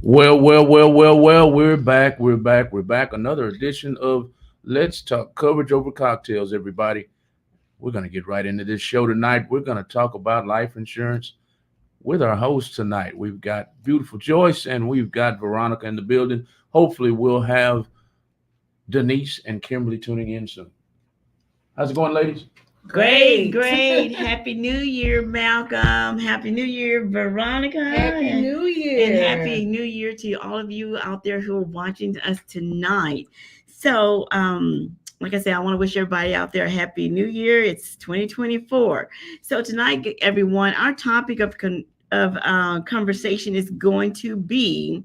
Well. We're back. We're back. Another edition of Let's Talk Coverage Over Cocktails, everybody. We're going to get right into this show tonight. We're going to talk about life insurance with our host tonight. We've got beautiful Joyce and we've got Veronica in the building. Hopefully, we'll have Denise and Kimberly tuning in soon. How's it going, ladies? Great, great. Happy New Year, Malcolm. Happy New Year, Veronica. Happy New Year. And Happy New Year to all of you out there who are watching us tonight. So, like I said, I want to wish everybody out there a Happy New Year. It's 2024. So tonight, everyone, our topic of conversation is going to be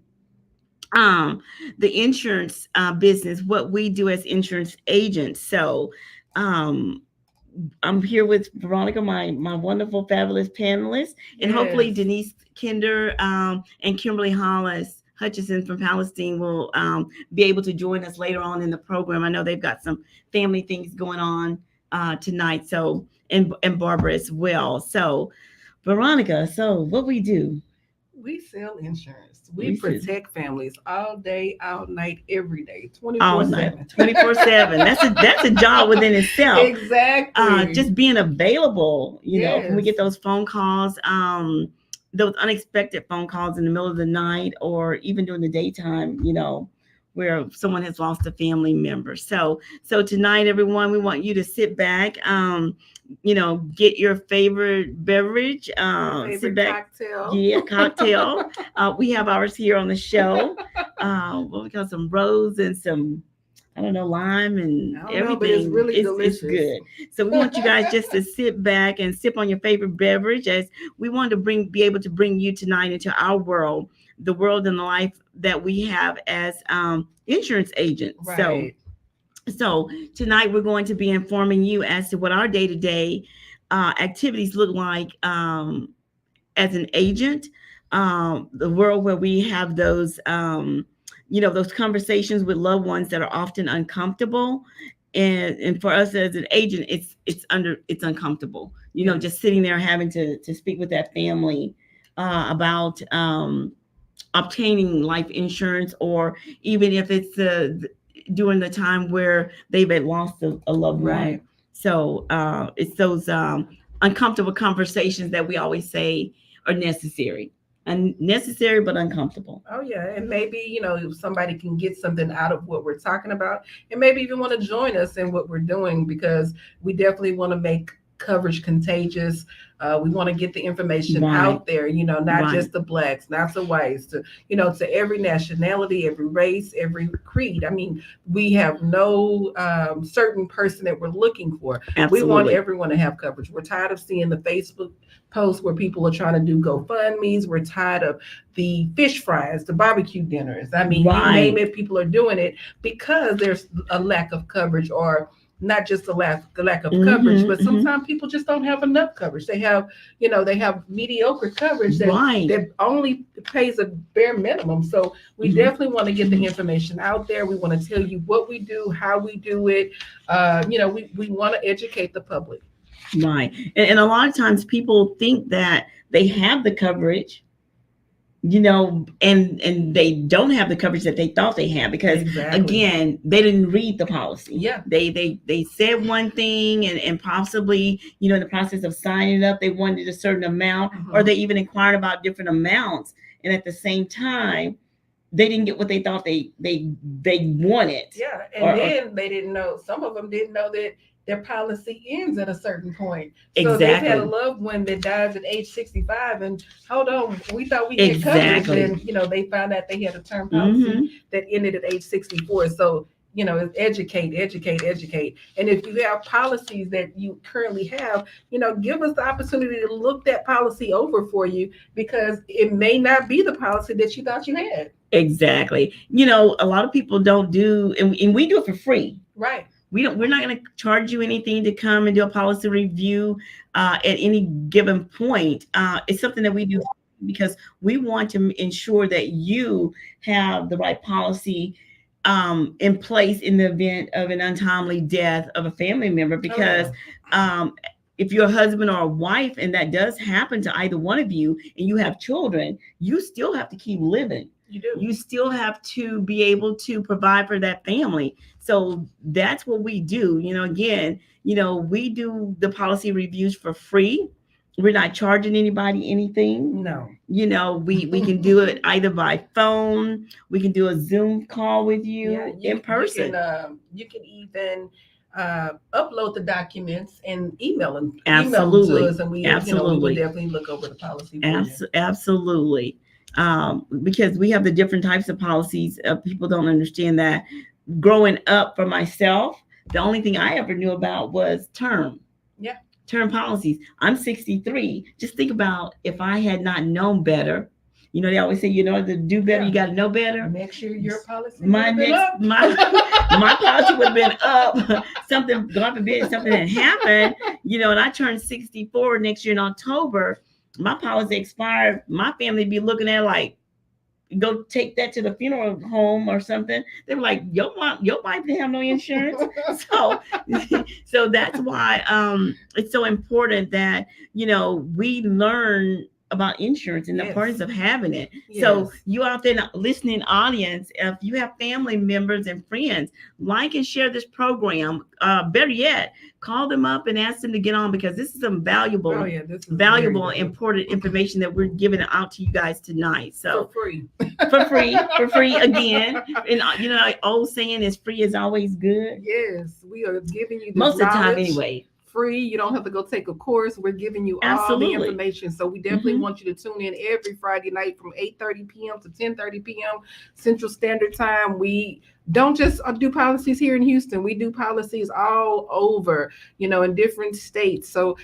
the insurance business, what we do as insurance agents. So, I'm here with Veronica, my wonderful, fabulous panelist, and hopefully Denise Kinder and Kimberly Hollis Hutchison from Palestine will be able to join us later on in the program. I know they've got some family things going on tonight, so and Barbara as well. So, Veronica, so what we do? We sell insurance. We protect families all day, all night, every day, 24/7. 24/7. That's a job within itself. Exactly. Just being available, when we get those phone calls, those unexpected phone calls in the middle of the night or even during the daytime, where someone has lost a family member. So tonight, everyone, we want you to sit back, get your favorite beverage, sit back, cocktail. Yeah, cocktail. We have ours here on the show. What we call some rose and some, I don't know, lime and everything. But it's really delicious. It's good. So we want you guys just to sit back and sip on your favorite beverage, as we want to be able to bring you tonight into our world, the world and the life that we have as insurance agents. Right. So tonight we're going to be informing you as to what our day-to-day activities look like as an agent, the world where we have those, those conversations with loved ones that are often uncomfortable. And for us as an agent, it's uncomfortable, just sitting there having to speak with that family about obtaining life insurance, or even if it's during the time where they've lost a loved one. Right. So it's those uncomfortable conversations that we always say are necessary. Unnecessary, but uncomfortable. Oh, yeah. And maybe, if somebody can get something out of what we're talking about, and maybe even want to join us in what we're doing, because we definitely want to make coverage contagious. We want to get the information out there, not just the blacks, not the whites, to every nationality, every race, every creed. I mean, we have no certain person that we're looking for. Absolutely. We want everyone to have coverage. We're tired of seeing the Facebook posts where people are trying to do GoFundMes. We're tired of the fish fries, the barbecue dinners. I mean, you name it, people are doing it because there's a lack of coverage, or not just the lack of coverage, but sometimes people just don't have enough coverage. They have, they have mediocre coverage that only pays a bare minimum. So we definitely want to get the information out there. We want to tell you what we do, how we do it. We want to educate the public. Right. And a lot of times people think that they have the coverage, and they don't have the coverage that they thought they had, because again, they didn't read the policy. Yeah. They said one thing, and possibly, in the process of signing up, they wanted a certain amount, or they even inquired about different amounts. And at the same time, they didn't get what they thought they wanted. Yeah. And then they didn't know, some of them didn't know that their policy ends at a certain point. So they've had a loved one that dies at age 65, and hold on, we thought we had coverage, and they found out they had a term policy that ended at age 64. So it's educate. And if you have policies that you currently have, give us the opportunity to look that policy over for you, because it may not be the policy that you thought you had. Exactly. A lot of people don't do, and we do it for free. Right. We're not going to charge you anything to come and do a policy review at any given point. It's something that we do because we want to ensure that you have the right policy in place in the event of an untimely death of a family member, because if you're a husband or a wife and that does happen to either one of you and you have children, you still have to keep living. You do. You still have to be able to provide for that family. So that's what we do. Again, we do the policy reviews for free. We're not charging anybody anything. No. We can do it either by phone. We can do a Zoom call with you in person. You can even upload the documents and email them. Absolutely. Email them to us, and we will definitely look over the policy. Absolutely. Because we have the different types of policies. People don't understand that. Growing up for myself, the only thing I ever knew about was term. Yeah. Term policies. I'm 63. Just think about if I had not known better. They always say, to do better, you got to know better. Next year, your policy my policy would have been up. Something, God forbid, something had happened. And I turned 64 next year in October. My policy expired. My family be looking at like, go take that to the funeral home or something. They were like, your wife didn't have no insurance. So that's why it's so important that we learn about insurance and the importance of having it. Yes. So you out there listening audience, if you have family members and friends, like and share this program. Better yet, call them up and ask them to get on, because this is some valuable, important information that we're giving out to you guys tonight. So for free again. And old saying is free is always good. Yes, we are giving you most of the time anyway. Free. You don't have to go take a course. We're giving you all the information. So we definitely want you to tune in every Friday night from 8:30 p.m. to 10:30 p.m. Central Standard Time. We don't just do policies here in Houston. We do policies all over, in different states. So,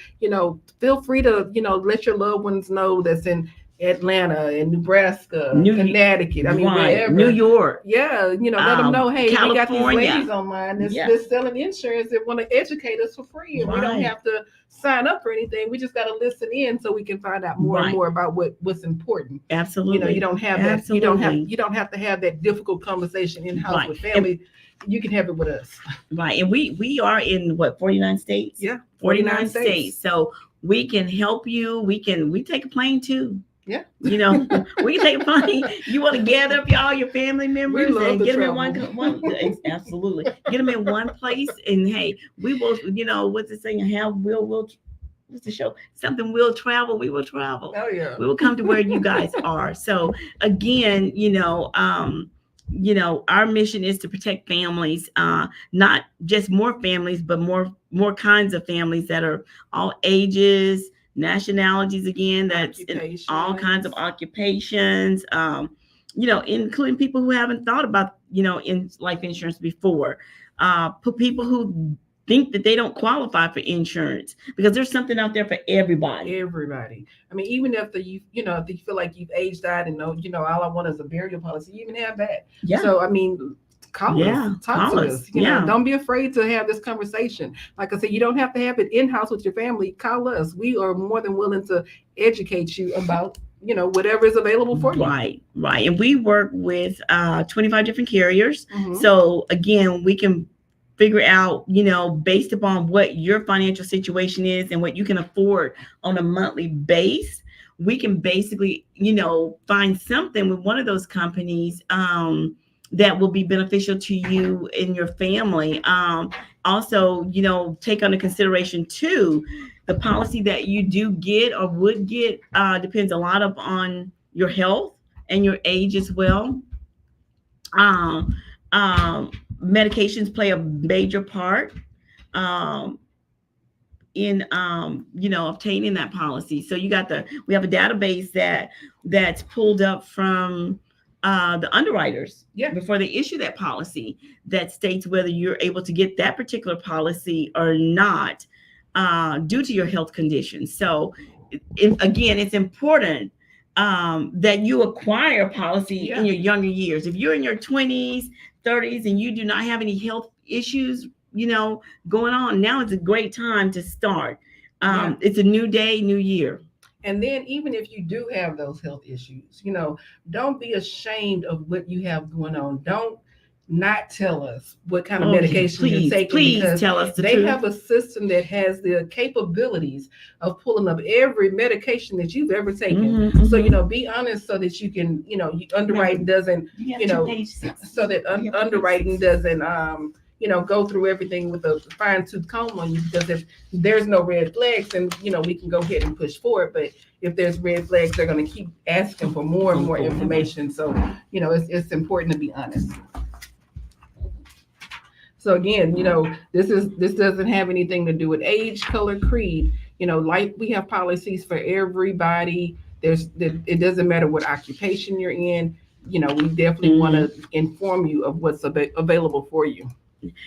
feel free to, let your loved ones know that's in Atlanta and Nebraska, Connecticut, wherever. New York. Yeah, let them know, hey, California. We got these ladies online that's selling insurance that want to educate us for free. And we don't have to sign up for anything. We just got to listen in so we can find out more and more about what's important. Absolutely. You don't have that. You don't have to have that difficult conversation in house with family. You can have it with us. Right. And we are in 49 states? Yeah. 49 states. So we can help you. We take a plane too. Yeah. We can take a plane. You want to gather up all your family members and get them in one absolutely. Get them in one place, and hey, we will, what's the saying? What's the show? Something will travel. We will travel. Oh yeah. We will come to where you guys are. So again, our mission is to protect families, not just more families, but more kinds of families that are all ages, nationalities, again, that's in all kinds of occupations, including people who haven't thought about, in life insurance before, people who think that they don't qualify for insurance, because there's something out there for everybody. Even if if you feel like you've aged out and all I want is a burial policy, you even have that. Yeah. So call us, talk to us. Don't be afraid to have this conversation. Like I said, you don't have to have it in-house with your family. Call us. We are more than willing to educate you about, whatever is available for you. Right. And we work with 25 different carriers. Mm-hmm. So again, we can figure out, based upon what your financial situation is and what you can afford on a monthly base, we can basically, find something with one of those companies that will be beneficial to you and your family. Also, take under consideration too, the policy that you do get or would get depends a lot on your health and your age as well. Medications play a major part in obtaining that policy. So we have a database that's pulled up from the underwriters before they issue that policy, that states whether you're able to get that particular policy or not due to your health condition. So again, it's important that you acquire a policy in your younger years. If you're in your 20s, 30s, and you do not have any health issues, going on, now is a great time to start. It's a new day, new year. And then even if you do have those health issues, don't be ashamed of what you have going on. Don't not tell us what kind of Oh, medication please, you're taking, please because tell us the they truth. have a system that has the capabilities of pulling up every medication that you've ever taken. Mhm, So, mhm. be honest, so that you can, underwriting doesn't, You have you to know, page 6. so that You have to page underwriting 6. doesn't, go through everything with a fine tooth comb on you. Because if there's no red flags, then, we can go ahead and push forward. But if there's red flags, they're going to keep asking for more and more information. So, it's important to be honest. So again, this doesn't have anything to do with age, color, creed. Like we have policies for everybody. It doesn't matter what occupation you're in. We definitely want to inform you of what's available for you.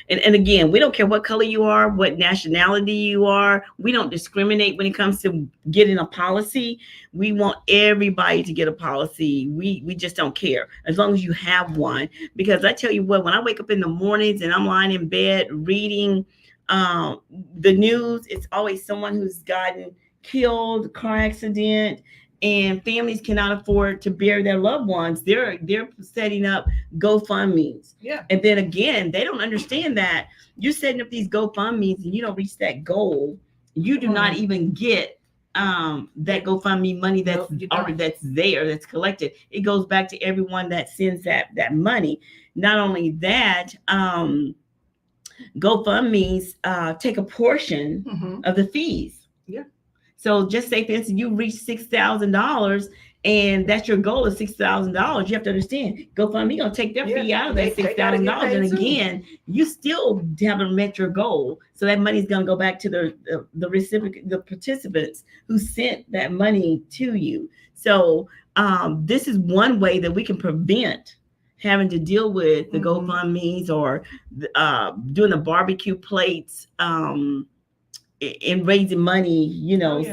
And again, we don't care what color you are, what nationality you are. We don't discriminate when it comes to getting a policy. We want everybody to get a policy. We just don't care as long as you have one. Because I tell you what, when I wake up in the mornings and I'm lying in bed reading the news, it's always someone who's gotten killed, car accident, and families cannot afford to bury their loved ones. They're setting up GoFundMe's. Yeah. And then again, they don't understand that you're setting up these GoFundMe's and you don't reach that goal, you do not even get that GoFundMe money that's already that's collected. It goes back to everyone that sends that money. Not only that, GoFundMe's take a portion of the fees. Yeah. So just say, for instance, you reach $6,000 and that's your goal is $6,000. You have to understand, GoFundMe gonna take their fee out of that $6,000, and again, you still haven't met your goal. So that money is gonna go back to the recipient, the participants who sent that money to you. So this is one way that we can prevent having to deal with the GoFundMe's or doing the barbecue plates. In raising money,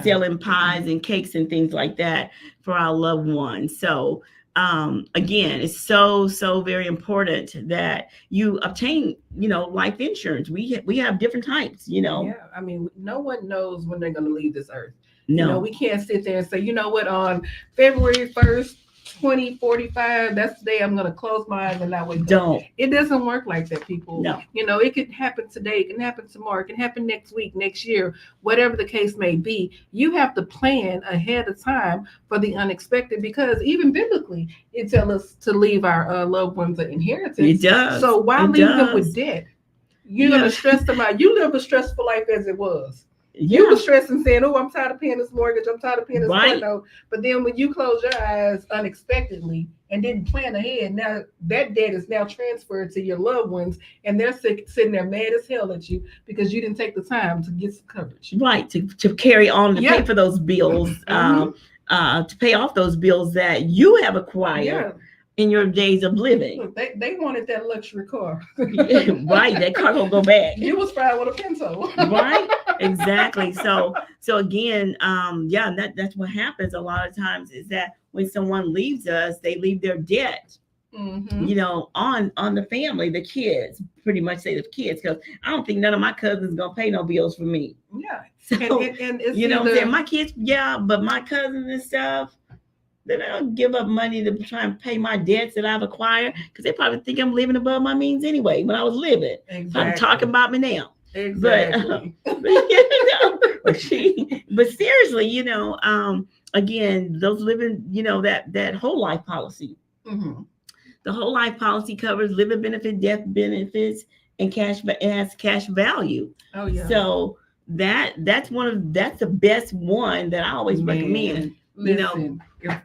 selling pies and cakes and things like that for our loved ones. So again, it's so very important that you obtain, life insurance. We have different types, Yeah, I mean, no one knows when they're going to leave this earth. No, we can't sit there and say, what, on February 1st, 2045, that's the day I'm going to close my eyes and not wake up. It doesn't work like that, people. No. It could happen today, it can happen tomorrow, it can happen next week, next year, whatever the case may be. You have to plan ahead of time for the unexpected, because even biblically, it tells us to leave our loved ones an inheritance. It does. So why leave them with debt? You're going to stress them out. You live a stressful life as it was. You were stressing, saying, "Oh, I'm tired of paying this mortgage. I'm tired of paying this note." But then when you close your eyes unexpectedly and didn't plan ahead, now that debt is now transferred to your loved ones, and they're sitting there mad as hell at you because you didn't take the time to get some coverage. Right, to carry on, to pay for those bills, to pay off those bills that you have acquired in your days of living. Look, they wanted that luxury car. Right, that car will go back. You was fine with a Pinto. Right, exactly. So again, that's what happens a lot of times, is that when someone leaves us, they leave their debt, on the family, the kids, pretty much say the kids, because I don't think none of my cousins gonna pay no bills for me. Yeah. So, and it's what I'm saying? My kids, but my cousins and stuff, they don't give up money to try and pay my debts that I've acquired, because they probably think I'm living above my means anyway when I was living. Exactly. I'm talking about me now. Exactly. But seriously, again, those living, that whole life policy. The whole life policy covers living benefit, death benefits, and it has cash value. Oh yeah. So that's the best one that I always recommend. Listen, if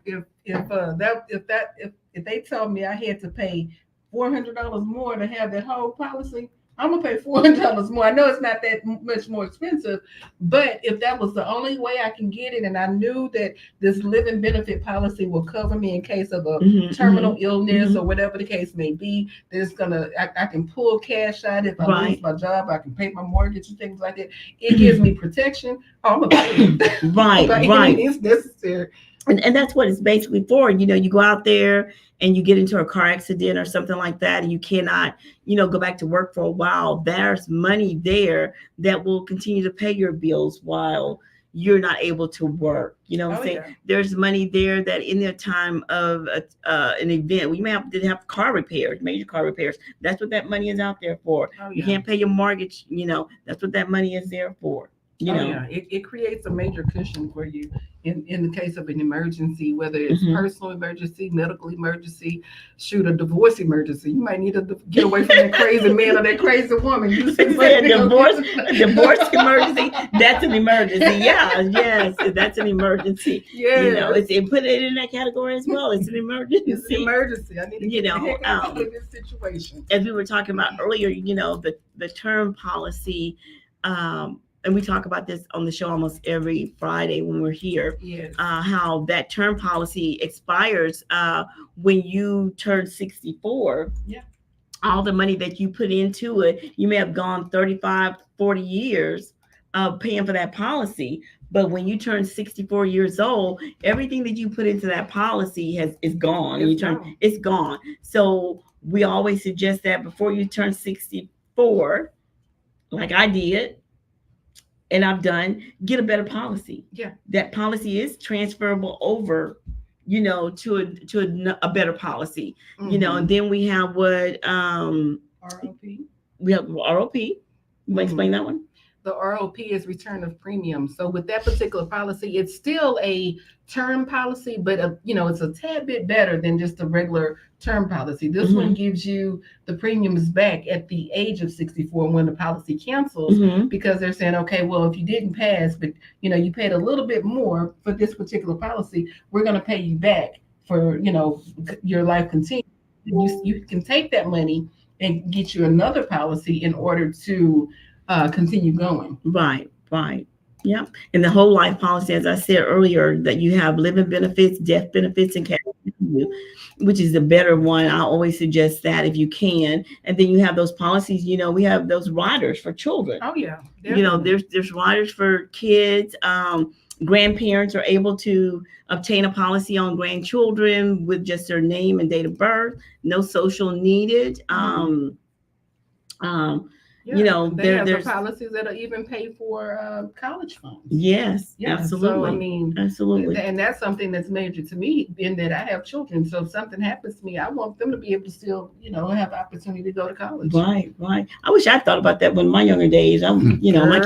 they told me I had to pay $400 more to have that whole policy, I'm gonna pay $400 more. I know it's not that much more expensive, but if that was the only way I can get it, and I knew that this living benefit policy will cover me in case of a terminal illness or whatever the case may be, I can pull cash out if I lose my job, I can pay my mortgage and things like that. It gives me protection. I'm gonna pay it. Right. It's necessary. And that's what it's basically for. You go out there and you get into a car accident or something like that, and you cannot, go back to work for a while. There's money there that will continue to pay your bills while, you're not able to work. You know what I'm saying? Yeah. There's money there that in the time of an event, we may have to have car repairs, major car repairs. That's what that money is out there for. You can't pay your mortgage, that's what that money is there for. Yeah, it creates a major cushion for you in the case of an emergency, whether it's personal emergency, medical emergency, shoot, a divorce emergency. You might need to get away from that crazy man or that crazy woman. You said divorce emergency. That's an emergency. Yeah, yes, that's an emergency. Yeah, it put it in that category as well. It's an emergency. It's an emergency. I need to get the heck out of this situation. As we were talking about earlier, the term policy. And we talk about this on the show almost every Friday when we're here. Yes. How that term policy expires when you turn 64. Yeah. All the money that you put into it, you may have gone 35, 40 years paying for that policy. But when you turn 64 years old, everything that you put into that policy is gone. It's gone. So we always suggest that before you turn 64, like I did, and I've done, get a better policy. Yeah. That policy is transferable over, to a better policy. And then we have what ROP. We have ROP. You want to explain that one? The ROP is return of premium. So with that particular policy, it's still a term policy, but it's a tad bit better than just a regular term policy. This one gives you the premiums back at the age of 64 when the policy cancels, because they're saying, okay, well, if you didn't pass, but you paid a little bit more for this particular policy, we're going to pay you back for your life continues. You can take that money and get you another policy in order to continue going. Right. Yeah. And the whole life policy, as I said earlier, that you have living benefits, death benefits, and cash value, which is the better one. I always suggest that if you can. And then you have those policies, we have those riders for children. Oh, yeah. Definitely. There's riders for kids. Grandparents are able to obtain a policy on grandchildren with just their name and date of birth, no social needed. There's policies that'll even pay for college funds. Yes, absolutely. So, absolutely. And that's something that's major to me, in that I have children. So if something happens to me, I want them to be able to still, have opportunity to go to college. Right. I wish I thought about that when my younger days. My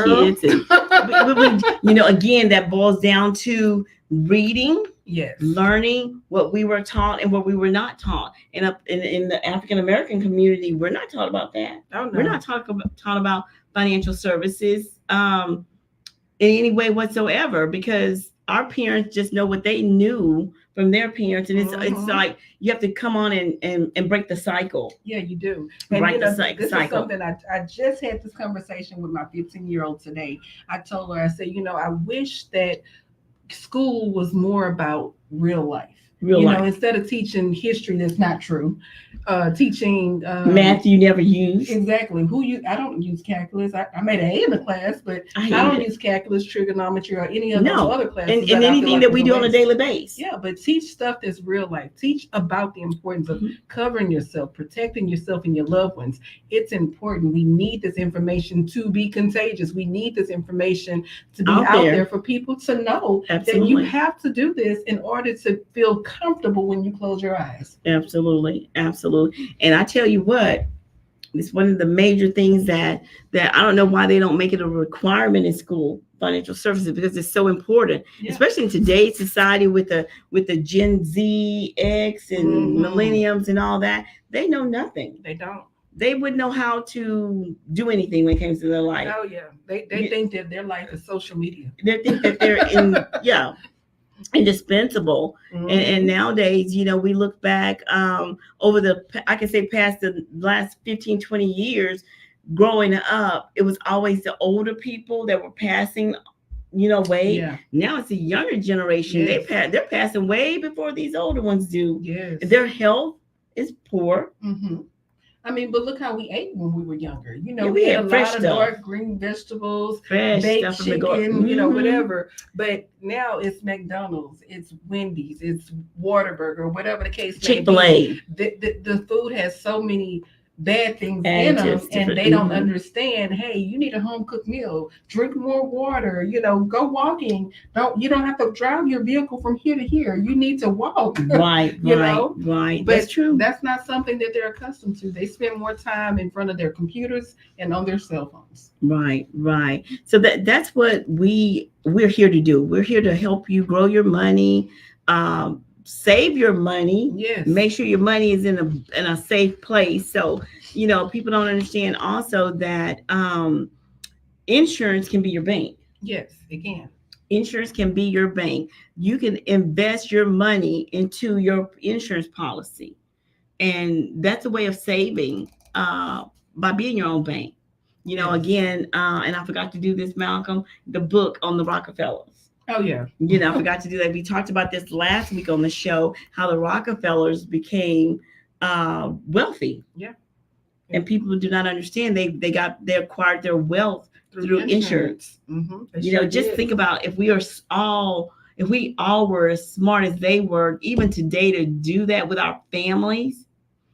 kids, and, again, that boils down to reading. Yes. Learning what we were taught and what we were not taught. And up in the African American community, we're not taught about that. Oh, no. We're not taught about financial services in any way whatsoever, because our parents just know what they knew from their parents, and it's like you have to come on and break the cycle. Yeah, you do. And this is something I just had this conversation with my 15-year-old today. I told her, I said, I wish that school was more about real life. Instead of teaching history that's not true, teaching math you never use. Exactly. I don't use calculus. I made an A in the class, but I don't use calculus, trigonometry, or any of those other classes. And anything that we do on a daily basis. Yeah, but teach stuff that's real life. Teach about the importance of covering yourself, protecting yourself and your loved ones. It's important. We need this information to be contagious. We need this information to be out there for people to know that you have to do this in order to feel comfortable when you close your eyes. Absolutely. And I tell you what, it's one of the major things that I don't know why they don't make it a requirement in school, financial services, because it's so important, especially in today's society with the Gen Z, X, and millenniums and all that. They know nothing. They don't. They wouldn't know how to do anything when it comes to their life. Oh yeah, they think that their life is social media. They think that they're indispensable. And nowadays, we look back over I can say past the last 15, 20 years, growing up, it was always the older people that were passing, way. Yeah. Now it's a younger generation. Yes. They're passing way before these older ones do. Yes. Their health is poor. I mean, but look how we ate when we were younger. We had a lot of dark green vegetables, baked chicken, whatever. But now it's McDonald's, it's Wendy's, it's Whataburger, whatever the case may be. Chick-fil-A. The food has so many bad things in them, Additives, and they don't understand, hey, you need a home cooked meal, drink more water, go walking. You don't have to drive your vehicle from here to here. You need to walk. Right, But that's true. that's not something that they're accustomed to. They spend more time in front of their computers and on their cell phones. Right. So that's what we're here to do. We're here to help you grow your money, save your money. Yes. Make sure your money is in a safe place. So people don't understand also that insurance can be your bank. Yes, it can. Insurance can be your bank. You can invest your money into your insurance policy, and that's a way of saving by being your own bank. Again, and I forgot to do this, Malcolm, the book on the Rockefellers. Oh, yeah. I forgot to do that. We talked about this last week on the show, how the Rockefellers became wealthy. Yeah. And people do not understand they acquired their wealth through insurance. Mm-hmm. Just think about if we all were as smart as they were, even today, to do that with our families,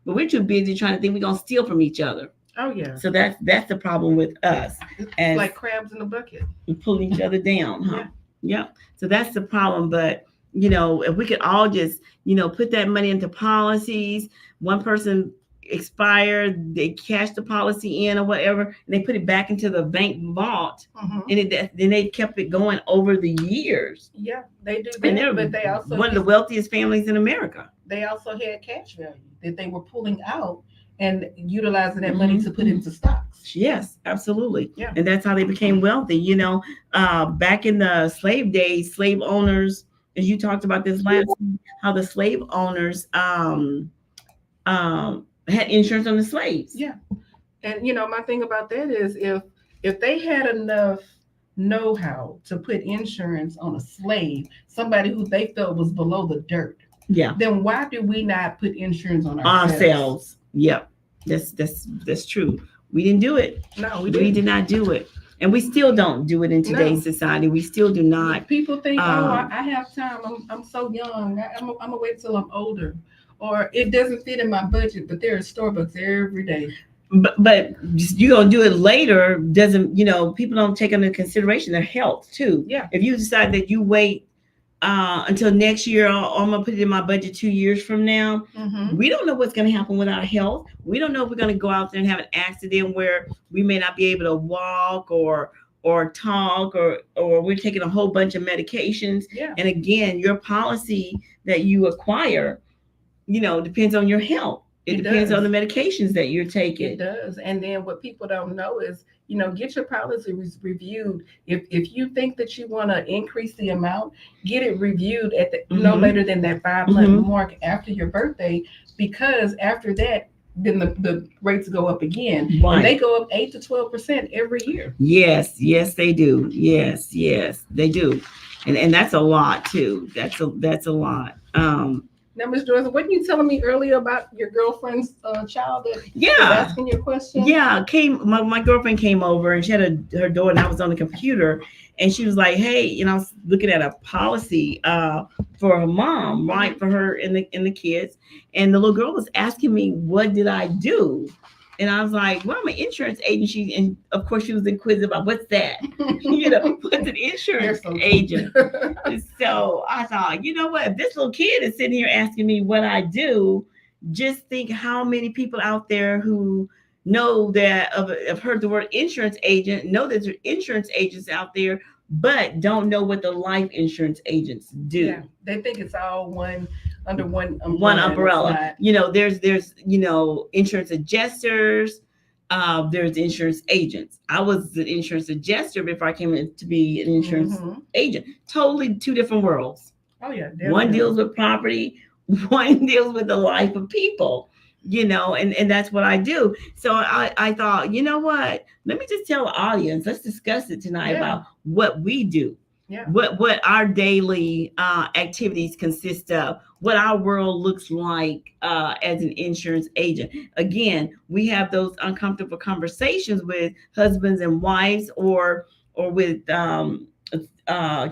but we're too busy trying to think we're going to steal from each other. Oh, yeah. So that's the problem with us. It's like crabs in a bucket. We pull each other down, huh? Yeah. So that's the problem. But, if we could all just, put that money into policies, one person expired, they cash the policy in or whatever, and they put it back into the bank vault, and then they kept it going over the years. Yeah, they do that, but they also one of the wealthiest families in America. They also had cash value that they were pulling out and utilizing that money to put into stocks. Yes, absolutely. Yeah. And that's how they became wealthy. Back in the slave days, slave owners, as you talked about this last week, how the slave owners had insurance on the slaves. Yeah. And my thing about that is if they had enough know-how to put insurance on a slave, somebody who they felt was below the dirt, then why do we not put insurance on ourselves? Yep. That's true. We didn't do it. No, we did not do it. And we still don't do it in today's society. We still do not. People think, I have time. I'm so young. I'm gonna wait till I'm older. Or it doesn't fit in my budget, but there are Starbucks every day. But you're gonna do it later. Doesn't people don't take into consideration their health too. Yeah. If you decide that you wait until next year, or I'm gonna put it in my budget 2 years from now, we don't know what's gonna happen with our health. We don't know if we're gonna go out there and have an accident where we may not be able to walk or talk, or we're taking a whole bunch of medications. Yeah. And again, your policy that you acquire, depends on your health. It depends on the medications that you're taking. It does. And then what people don't know is, get your policy reviewed. If you think that you want to increase the amount, get it reviewed at no later than that 5-month mark after your birthday, because after that, then the rates go up again. Right. And they go up 8 to 12% every year. Yes, they do. Yes, they do. And that's a lot too. That's a lot. Now, Ms. Joyce, weren't you telling me earlier about your girlfriend's child that was asking your question? Yeah, my girlfriend came over and she had her daughter, and I was on the computer, and she was like, "Hey," I was looking at a policy for her mom, right, for her and the kids, and the little girl was asking me, "What did I do?" And I was like, "Well, I'm an insurance agent." And of course, she was inquisitive about what's that? What's an insurance agent? So I thought, you know what? If this little kid is sitting here asking me what I do, just think how many people out there who know that have heard the word insurance agent, know that there are insurance agents out there, but don't know what the life insurance agents do. Yeah, they think it's all under one umbrella. One umbrella. There's insurance adjusters. There's insurance agents. I was an insurance adjuster before I came in to be an insurance agent. Totally two different worlds. Oh yeah. Definitely. One deals with property. One deals with the life of people. And that's what I do. So I thought, you know what? Let me just tell the audience. Let's discuss it tonight about what we do. Yeah. What our daily activities consist of, what our world looks like as an insurance agent. Again, we have those uncomfortable conversations with husbands and wives, or with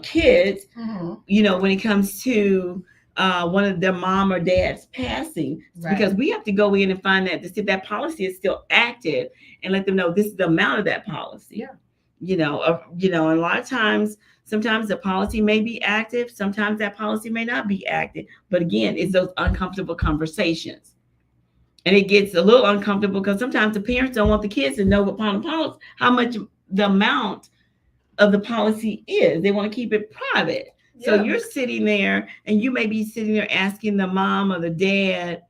kids. When it comes to one of their mom or dad's passing, Right. because we have to go in and find that to see if that policy is still active and let them know this is the amount of that policy. Yeah. And a lot of times, sometimes the policy may be active, sometimes that policy may not be active. But again, it's those uncomfortable conversations. And it gets a little uncomfortable because sometimes the parents don't want the kids to know upon the policy how much the amount of the policy is. They want to keep it private. So Yeah. you're sitting there and you may be sitting there asking the mom or the dad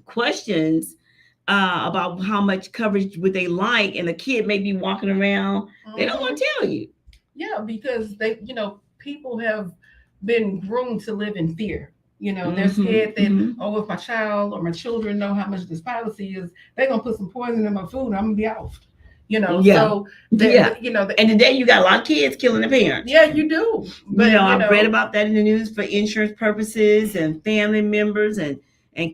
questions about how much coverage would they like, and the kid may be walking around. They don't want to tell you. Yeah, because people have been groomed to live in fear. They're scared that, if my child or my children know how much this policy is, they're going to put some poison in my food and I'm going to be off. So, and today you got a lot of kids killing their parents. Yeah, you do. But, I've read about that in the news for insurance purposes, and family members and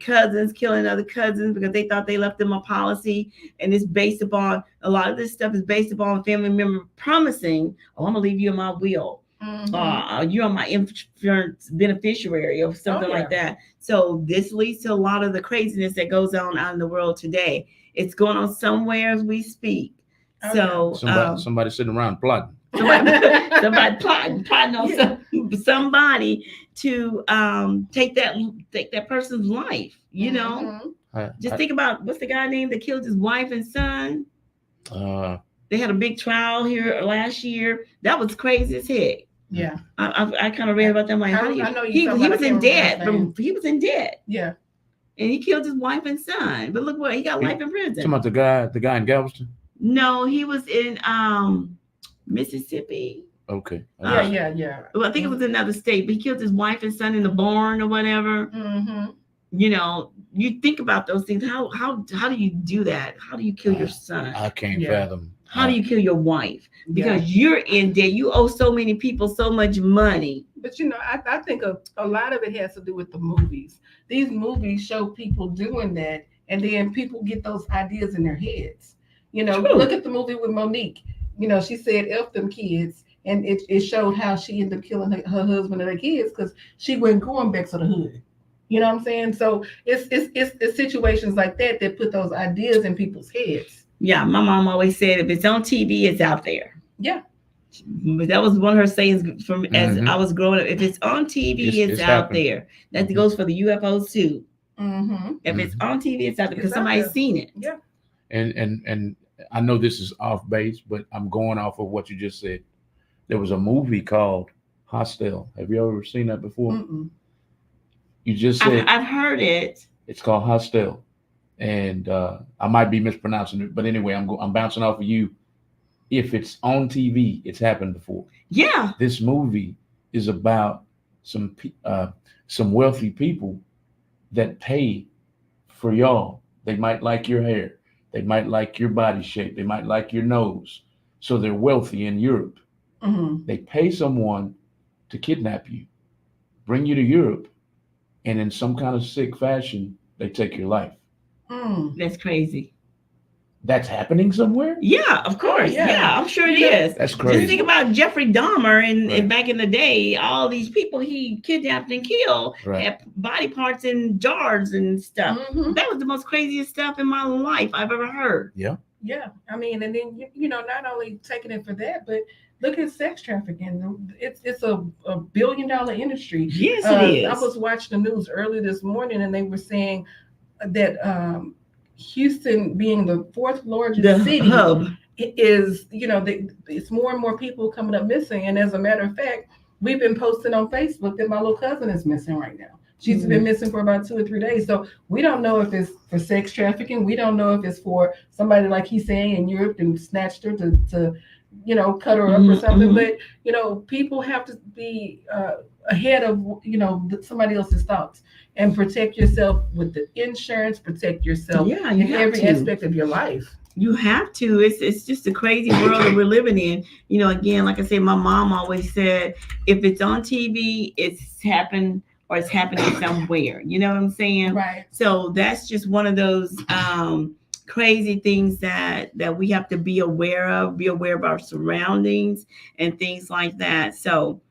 cousins killing other cousins because they thought they left them a policy. And it's based upon, a lot of this stuff is based upon family member promising, I'm going to leave you in my will. You're my insurance beneficiary or something like that. So this leads to a lot of the craziness that goes on out in the world today. It's going on somewhere as we speak. So somebody sitting around plotting. Somebody plotting on somebody to take that person's life. Just think about, what's the guy name that killed his wife and son? They had a big trial here last year. That was crazy as heck. Yeah, I kind of read about that. Like, he was in debt. He was in debt. Yeah, and he killed his wife and son. But look what he got, life in prison. Talking about the guy in Galveston. No, he was in Mississippi. Okay. Yeah. Well, I think it was another state, but he killed his wife and son in the barn or whatever. You think about those things. How do you do that? How do you kill your son? I can't fathom. How do you kill your wife? Because you're in debt. You owe so many people so much money. But I think a lot of it has to do with the movies. These movies show people doing that, and then people get those ideas in their heads. Look at the movie with Monique. She said F them kids, and it showed how she ended up killing her husband and her kids because she wasn't going back to the hood. You know what I'm saying? So it's situations like that put those ideas in people's heads. Yeah, my mom always said, if it's on TV, it's out there. Yeah. But that was one of her sayings from as I was growing up. If it's on TV, it's out there. That goes for the UFOs too. If it's on TV, it's out there because somebody's seen it. Yeah. And I know this is off base, but I'm going off of what you just said. There was a movie called Hostel. Have you ever seen that before? You just said I've heard it. It's called Hostel. And I might be mispronouncing it, but anyway, I'm bouncing off of you. If it's on TV, it's happened before. Yeah. This movie is about some wealthy people that pay for y'all. They might like your hair. They might like your body shape. They might like your nose. So they're wealthy in Europe. They pay someone to kidnap you, bring you to Europe, and in some kind of sick fashion, they take your life. That's crazy. That's happening somewhere? Yeah, of course. Yeah, I'm sure it is. That's crazy. Just think about Jeffrey Dahmer and back in the day, all these people he kidnapped and killed had body parts in jars and stuff. That was the most craziest stuff in my life I've ever heard. Yeah. Yeah. I mean, and then, not only taking it for that, but look at sex trafficking. It's a $1 billion industry. Yes, it is. I was watching the news early this morning, and they were saying that Houston, being the fourth largest city, hub, is, it's more and more people coming up missing. And as a matter of fact, we've been posting on Facebook that my little cousin is missing right now. She's been missing for about 2 or 3 days. So we don't know if it's for sex trafficking. We don't know if it's for somebody, like he's saying, in Europe and snatched her to cut her up or something. But, people have to be ahead of, somebody else's thoughts and protect yourself with the insurance, protect yourself in every aspect of your life. You have to. It's just a crazy world that we're living in. Again, like I said, my mom always said, if it's on TV, it's happened or it's happening somewhere. You know what I'm saying? Right. So that's just one of those crazy things that we have to be aware of our surroundings and things like that. So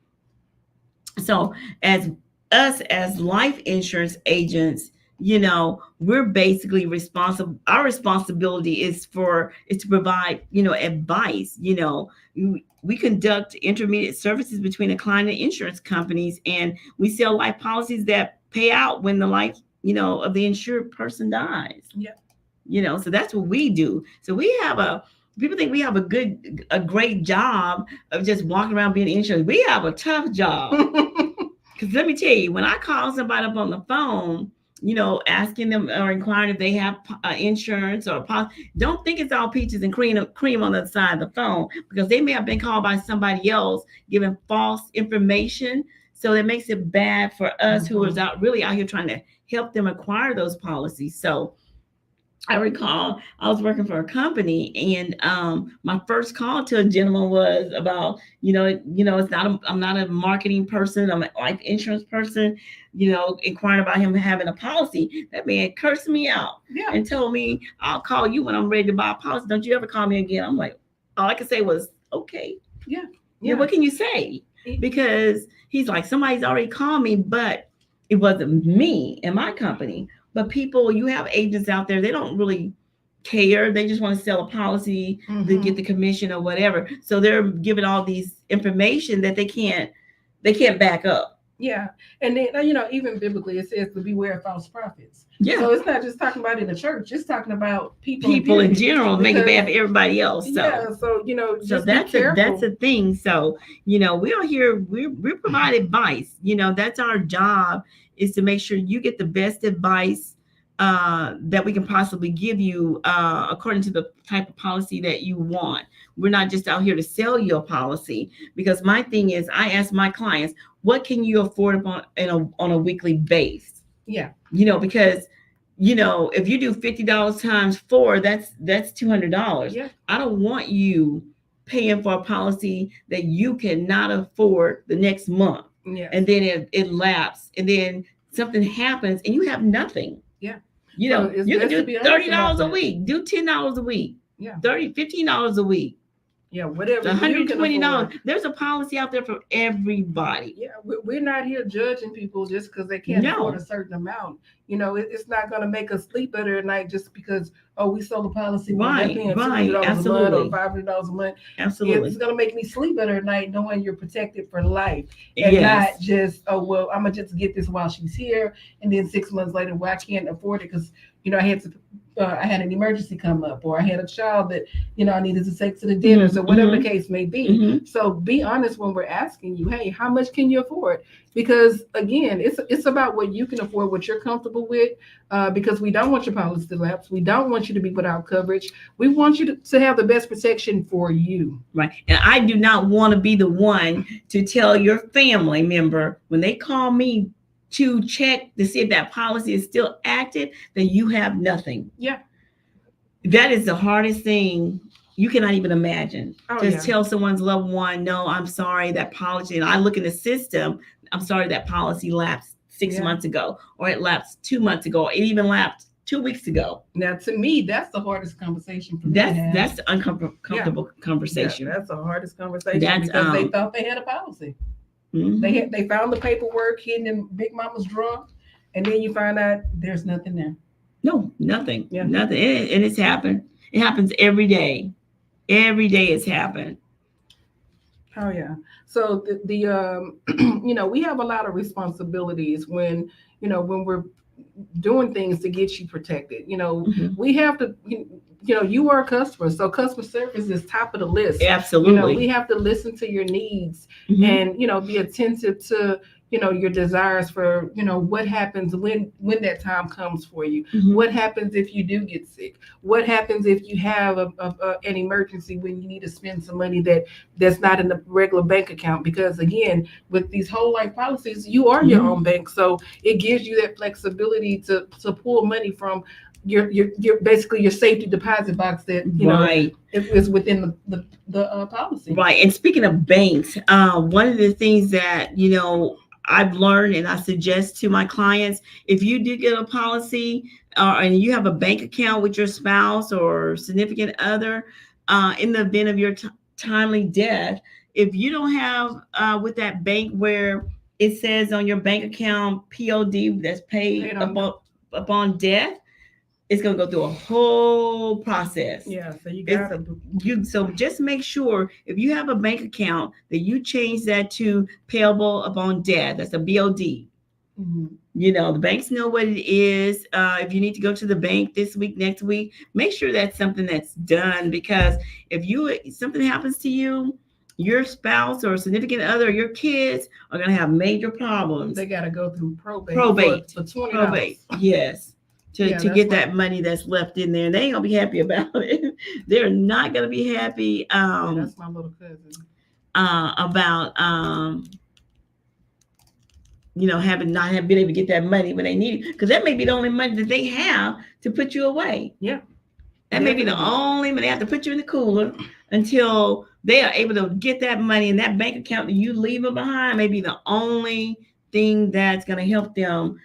as us as life insurance agents, we're basically responsible. Our responsibility is to provide, advice. We conduct intermediate services between a client and insurance companies, and we sell life policies that pay out when the life, of the insured person dies. Yeah. So that's what we do. So people think we have a great job of just walking around being insurance. We have a tough job. Because let me tell you, when I call somebody up on the phone, asking them or inquiring if they have insurance or don't think it's all peaches and cream on the side of the phone, because they may have been called by somebody else giving false information. So that makes it bad for us who is really out here trying to help them acquire those policies. So I recall I was working for a company, and my first call to a gentleman was about, it's not I'm not a marketing person, I'm a life insurance person, inquiring about him having a policy. That man cursed me out and told me, I'll call you when I'm ready to buy a policy. Don't you ever call me again. I'm like, all I could say was, okay. Yeah. What can you say? Because he's like, somebody's already called me, but it wasn't me and my company. But people, you have agents out there, they don't really care. They just want to sell a policy to get the commission or whatever. So they're giving all these information that they can't back up. Yeah. And then, even biblically, it says to beware of false prophets. Yeah. So it's not just talking about in the church, it's talking about people in general, make it bad for everybody else. So. Yeah. So, just that's be careful. That's a thing. So, we are here, we provide advice. That's our job, is to make sure you get the best advice that we can possibly give you according to the type of policy that you want. We're not just out here to sell you a policy, because my thing is, I ask my clients, what can you afford on a weekly base? Yeah. Because if you do $50 times 4, that's $200. Yeah. I don't want you paying for a policy that you cannot afford the next month. Yeah. And then it lapses, and then something happens and you have nothing. Yeah. You can do $30 a week, do $10 a week. Yeah. $15 a week. Yeah, whatever. $120. There's a policy out there for everybody. Yeah, we're not here judging people just because they can't afford a certain amount. It's not going to make us sleep better at night just because, we sold a policy. Right. $200 a month or $500 a month. Absolutely. It's going to make me sleep better at night knowing you're protected for life. And not just, I'm going to just get this while she's here. And then 6 months later, I can't afford it because, I had an emergency come up, or I had a child that, I needed to take to the dinner. So whatever the case may be. So be honest when we're asking you, hey, how much can you afford? Because again, it's about what you can afford, what you're comfortable with, because we don't want your policy to lapse. We don't want you to be without coverage. We want you to have the best protection for you. Right. And I do not want to be the one to tell your family member when they call me to check to see if that policy is still active, that you have nothing. Yeah. That is the hardest thing you cannot even imagine. Tell someone's loved one, no, I'm sorry, that policy, and I look in the system, I'm sorry, that policy lapsed 6 months ago, or it lapsed 2 months ago, or it even lapsed 2 weeks ago. Now, to me, that's the hardest conversation for me. That's the uncomfortable conversation. Yeah, that's the hardest conversation because they thought they had a policy. They found the paperwork hidden in Big Mama's drawer, and then you find out there's nothing there. No, nothing. Yeah. Nothing. And it's happened. It happens every day. Every day it's happened. Oh yeah. So the we have a lot of responsibilities when we're doing things to get you protected. We have to. You are a customer, so customer service is top of the list. Absolutely. We have to listen to your needs and, be attentive to, your desires for, what happens when that time comes for you. What happens if you do get sick? What happens if you have an emergency when you need to spend some money that's not in the regular bank account? Because again, with these whole life policies, you are your own bank. So it gives you that flexibility to pull money from your basically your safety deposit box that is within the policy. Right. And speaking of banks, one of the things that I've learned and I suggest to my clients, if you do get a policy and you have a bank account with your spouse or significant other, in the event of your timely death, if you don't have with that bank where it says on your bank account POD, that's paid upon death. It's going to go through a whole process. Yeah, so so just make sure if you have a bank account that you change that to payable upon death. That's a BOD. Mm-hmm. You know, the banks know what it is. If you need to go to the bank this week, next week, make sure that's something that's done, because if something happens to you, your spouse or significant other, or your kids are going to have major problems. They got to go through probate for $20. Probate, yes. To get that money that's left in there. And they ain't going to be happy about it. They're not going to be happy. That's my little cousin. About not have been able to get that money when they need it, because that may be the only money that they have to put you away. Yeah, that may be the only money. They have to put you in the cooler until they are able to get that money, and that bank account that you leave them behind may be the only thing that's going to help them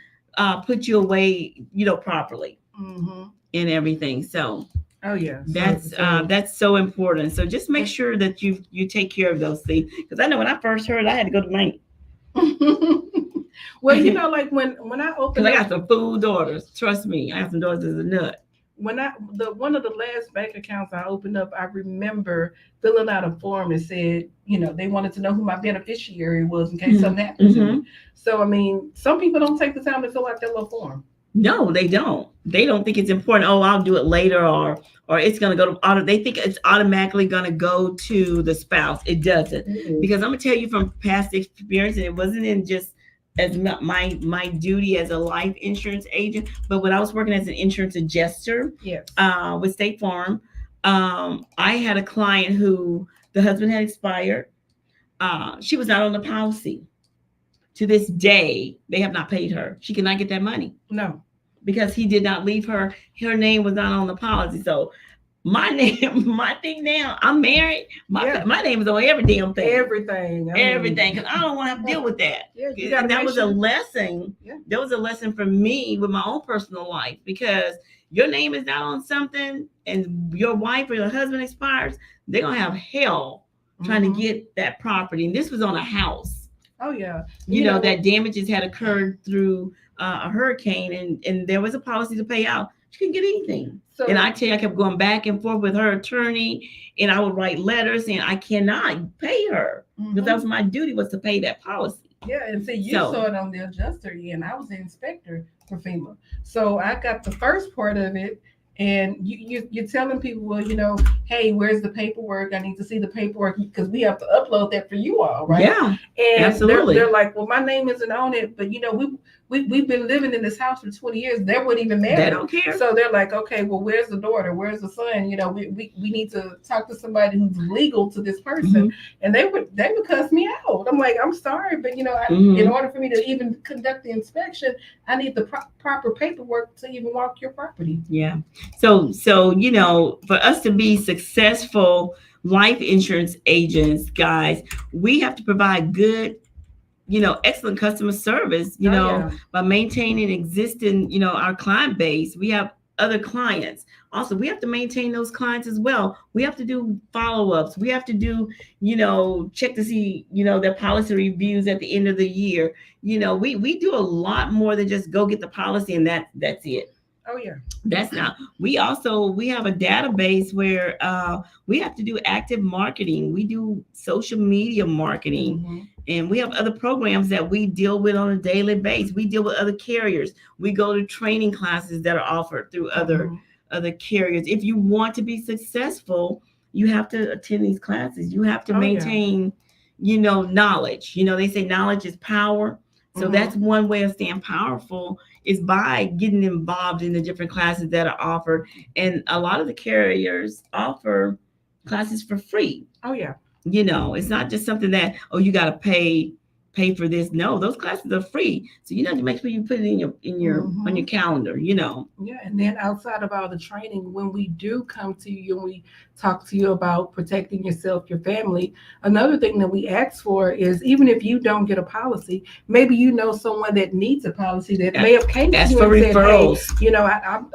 put you away, properly, and everything. So. Oh yeah, that's so important. So just make sure that you take care of those things, because I know when I first heard, I had to go to the bank. Well, like when I opened, I got some fool daughters. Trust me, I have some daughters as a nut. When one of the last bank accounts I opened up, I remember filling out a form that said, they wanted to know who my beneficiary was in case something happened to me. So I mean, some people don't take the time to fill out that little form. No, they don't. They don't think it's important. Oh, I'll do it later, or it's going to go to auto. They think it's automatically going to go to the spouse. It doesn't, because I'm going to tell you from past experience, and it wasn't in just as my duty as a life insurance agent, but when I was working as an insurance adjuster, with State Farm, I had a client who the husband had expired. She was not on the policy. To this day, they have not paid her. She cannot get that money. No. Because he did not leave her. Her name was not on the policy. So my thing now, I'm married. My name is on every damn thing. Everything. Because I don't want to have to deal with that. Yeah, and that was a lesson. Yeah. That was a lesson for me with my own personal life, because your name is not on something and your wife or your husband expires, they're going to have hell trying to get that property. And this was on a house. Oh yeah, that damages had occurred through a hurricane, and there was a policy to pay out. She couldn't get anything. So, and I tell you, I kept going back and forth with her attorney, and I would write letters saying I cannot pay her, because that was my duty, was to pay that policy. Yeah, and see, you saw it on the adjuster end. I was the inspector for FEMA, so I got the first part of it. And you're telling people, well, hey, where's the paperwork? I need to see the paperwork, because we have to upload that for you all, right? Yeah, and absolutely. They're like, well, my name isn't on it, but we've been living in this house for 20 years. They wouldn't even matter. They don't care. So they're like, okay, well, where's the daughter? Where's the son? We need to talk to somebody who's legal to this person. And they would cuss me out. I'm like, I'm sorry, but in order for me to even conduct the inspection, I need the proper paperwork to even walk your property. Yeah. So for us to be successful life insurance agents, guys, we have to provide good, excellent customer service, by maintaining existing, our client base. We have other clients. Also, we have to maintain those clients as well. We have to do follow-ups. We have to do, check to see, their policy reviews at the end of the year. We do a lot more than just go get the policy and that's it. Oh yeah. That's not. We have a database where we have to do active marketing. We do social media marketing, and we have other programs that we deal with on a daily basis. We deal with other carriers. We go to training classes that are offered through other carriers. If you want to be successful, you have to attend these classes. You have to maintain, knowledge. They say knowledge is power. So that's one way of staying powerful, is by getting involved in the different classes that are offered. And a lot of the carriers offer classes for free. Oh, yeah. It's not just something that, you got to pay for this. No, those classes are free. So you have to make sure you put it in your on your calendar, Yeah, and then outside of all the training, when we do come to you and we talk to you about protecting yourself, your family, another thing that we ask for is, even if you don't get a policy, maybe someone that needs a policy that may have came to you for and referrals. Said, hey,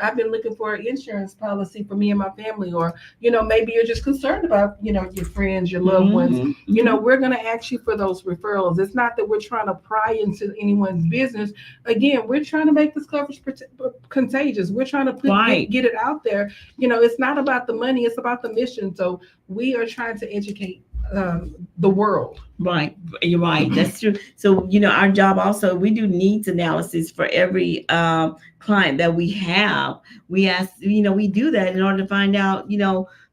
I've been looking for an insurance policy for me and my family, or maybe you're just concerned about your friends, your loved ones. We're going to ask you for those referrals. It's not not that we're trying to pry into anyone's business. Again, we're trying to make this coverage contagious. We're trying to get it out there. It's not about the money, it's about the mission. So we are trying to educate the world. Right. You're right. That's true. So, our job also, we do needs analysis for every client that we have. We ask, we do that in order to find out,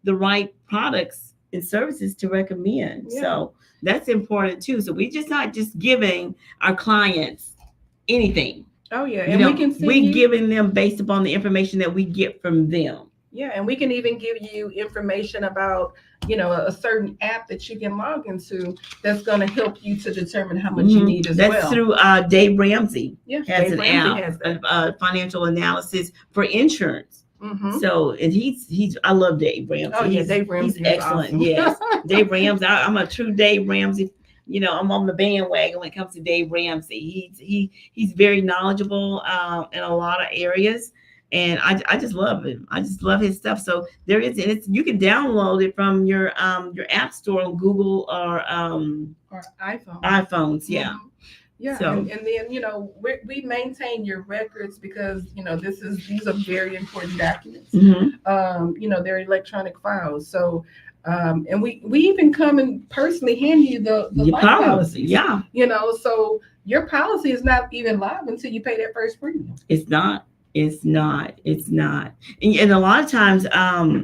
the right products and services to recommend. Yeah. So that's important too. So we're just not just giving our clients anything. Oh yeah. And we can we're giving them based upon the information that we get from them. Yeah, and we can even give you information about, a certain app that you can log into that's going to help you to determine how much you need as well. That's through Dave Ramsey. Yeah, has Dave an Ramsey app, has financial analysis for insurance. Mm-hmm. So, and he's I love Dave Ramsey. Oh yeah, Dave Ramsey he's excellent. Awesome. Yes, Dave Ramsey. I'm a true Dave Ramsey. I'm on the bandwagon when it comes to Dave Ramsey. He's very knowledgeable in a lot of areas. And I just love him. I just love his stuff. So there is, and you can download it from your app store on Google or iPhone. iPhones. Yeah. Mm-hmm. Yeah. So, and then we maintain your records because these are very important documents. mm-hmm. They're electronic files. So and we even come and personally hand you the life policies. Yeah. So your policy is not even live until you pay that first premium. It's not. And a lot of times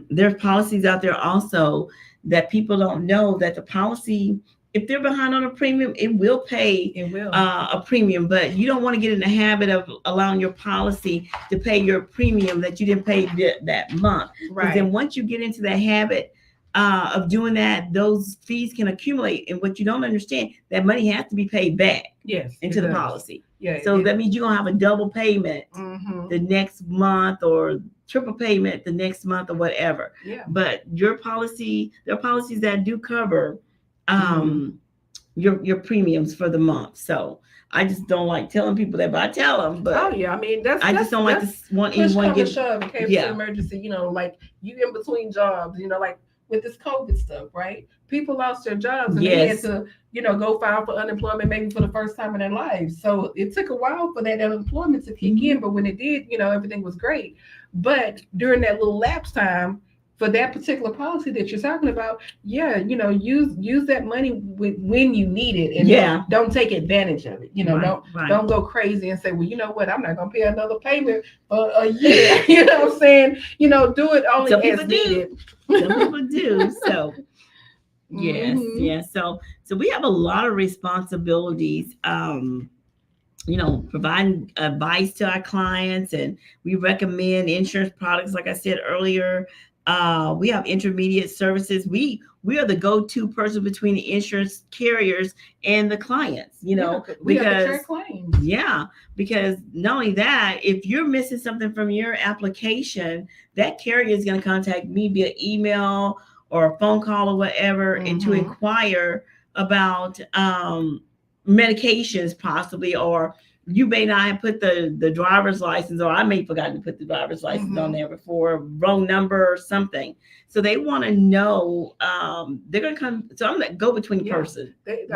there's policies out there also that people don't know that the policy, if they're behind on a premium, it will pay a premium, but you don't want to get in the habit of allowing your policy to pay your premium that you didn't pay that month. Right. Then once you get into the habit of doing that, those fees can accumulate. And what you don't understand, that money has to be paid back into the policy. Yeah. So that means you're going to have a double payment the next month or triple payment the next month or whatever. Yeah. But there are policies that do cover your premiums for the month. So I just don't like telling people that, but I tell them. But oh yeah, I mean I just don't like to want anyone get shove in case of emergency. Like you in between jobs. Like with this COVID stuff, right? People lost their jobs and they had to, go file for unemployment maybe for the first time in their lives. So it took a while for that unemployment to kick in, but when it did, everything was great. But during that little lapse time for that particular policy that you're talking about, use that money when you need it, and don't take advantage of it. Don't go crazy and say, well, you know what, I'm not gonna pay another payment for a year. You know what I'm saying? Do it only as needed. Some people do. So yes. So we have a lot of responsibilities. Providing advice to our clients, and we recommend insurance products. Like I said earlier, we have intermediate services. We are the go-to person between the insurance carriers and the clients, because claims. Yeah, because not only that, if you're missing something from your application, that carrier is going to contact me via email or a phone call or whatever, and to inquire about medications possibly, or you may not have put the driver's license, or I may have forgotten to put the driver's license on there before, wrong number or something. So they want to know, they're going to come. So I'm that go-between person. They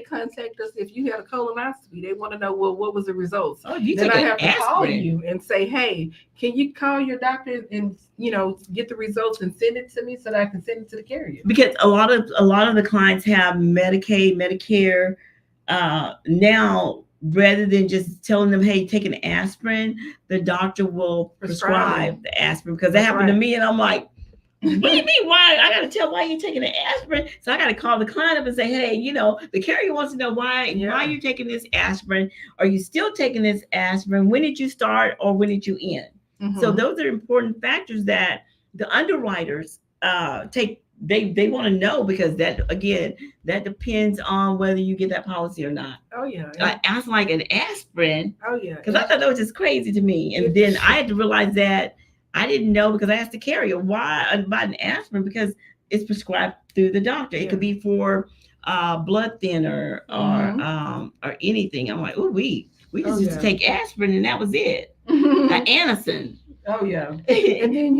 contact us if you had a colonoscopy. They want to know, well, what was the results? Oh, you then take I have to aspirin. call you and say, hey, can you call your doctor and get the results and send it to me so that I can send it to the carrier? Because a lot of the clients have Medicaid, Medicare now. Rather than just telling them, hey, take an aspirin, the doctor will prescribe the aspirin, because that happened to me. And I'm like, what do you mean? Why? I got to tell why you're taking an aspirin. So I got to call the client up and say, hey, the carrier wants to know why you're taking this aspirin. Are you still taking this aspirin? When did you start, or when did you end? So those are important factors that the underwriters take. They want to know, because that depends on whether you get that policy or not. Oh yeah. I like an aspirin. Oh yeah. Because I thought that was just crazy to me, and then I had to realize that I didn't know, because I asked the carrier why I buy an aspirin, because it's prescribed through the doctor. It could be for blood thinner or anything. I'm like, oh, we just used to take aspirin and that was it. Anacin. Oh yeah. And then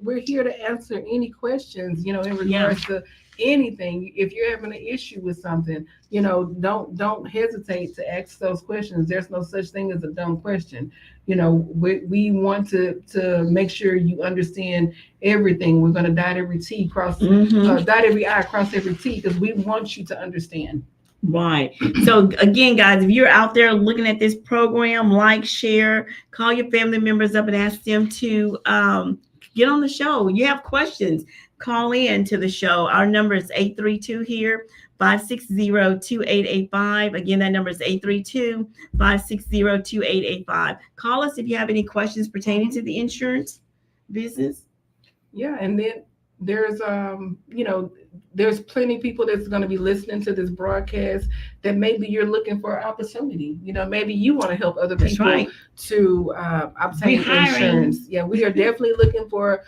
we're here to answer any questions in regards to anything, if you're having an issue with something, don't hesitate to ask those questions. There's no such thing as a dumb question. We want to make sure you understand everything. We're going to dot every T, dot every I, cross every T, because we want you to understand. Right. So again, guys, if you're out there looking at this program, like, share, call your family members up and ask them to get on the show. You have questions, call in to the show. Our number is 832 here, 560-2885. Again, that number is 832-560-2885. Call us if you have any questions pertaining to the insurance business. Yeah, and then there's there's plenty of people that's going to be listening to this broadcast that maybe you're looking for an opportunity. Maybe you want to help other people to obtain insurance. Yeah, we are definitely looking for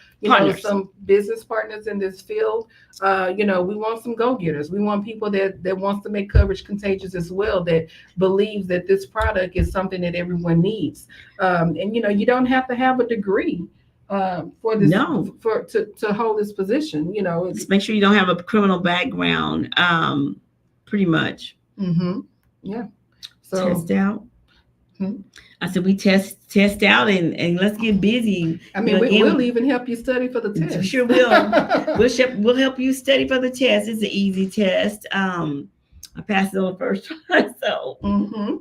some business partners in this field. We want some go-getters. We want people that wants to make coverage contagious as well, that believes that this product is something that everyone needs. And you don't have to have a degree for this, to hold this position. Just make sure you don't have a criminal background, pretty much. Yeah. So test out. I said we test out and let's get busy. I mean, we'll even help you study for the test. Sure will. We'll help you study for the test. It's an easy test. I passed it on the first try, so.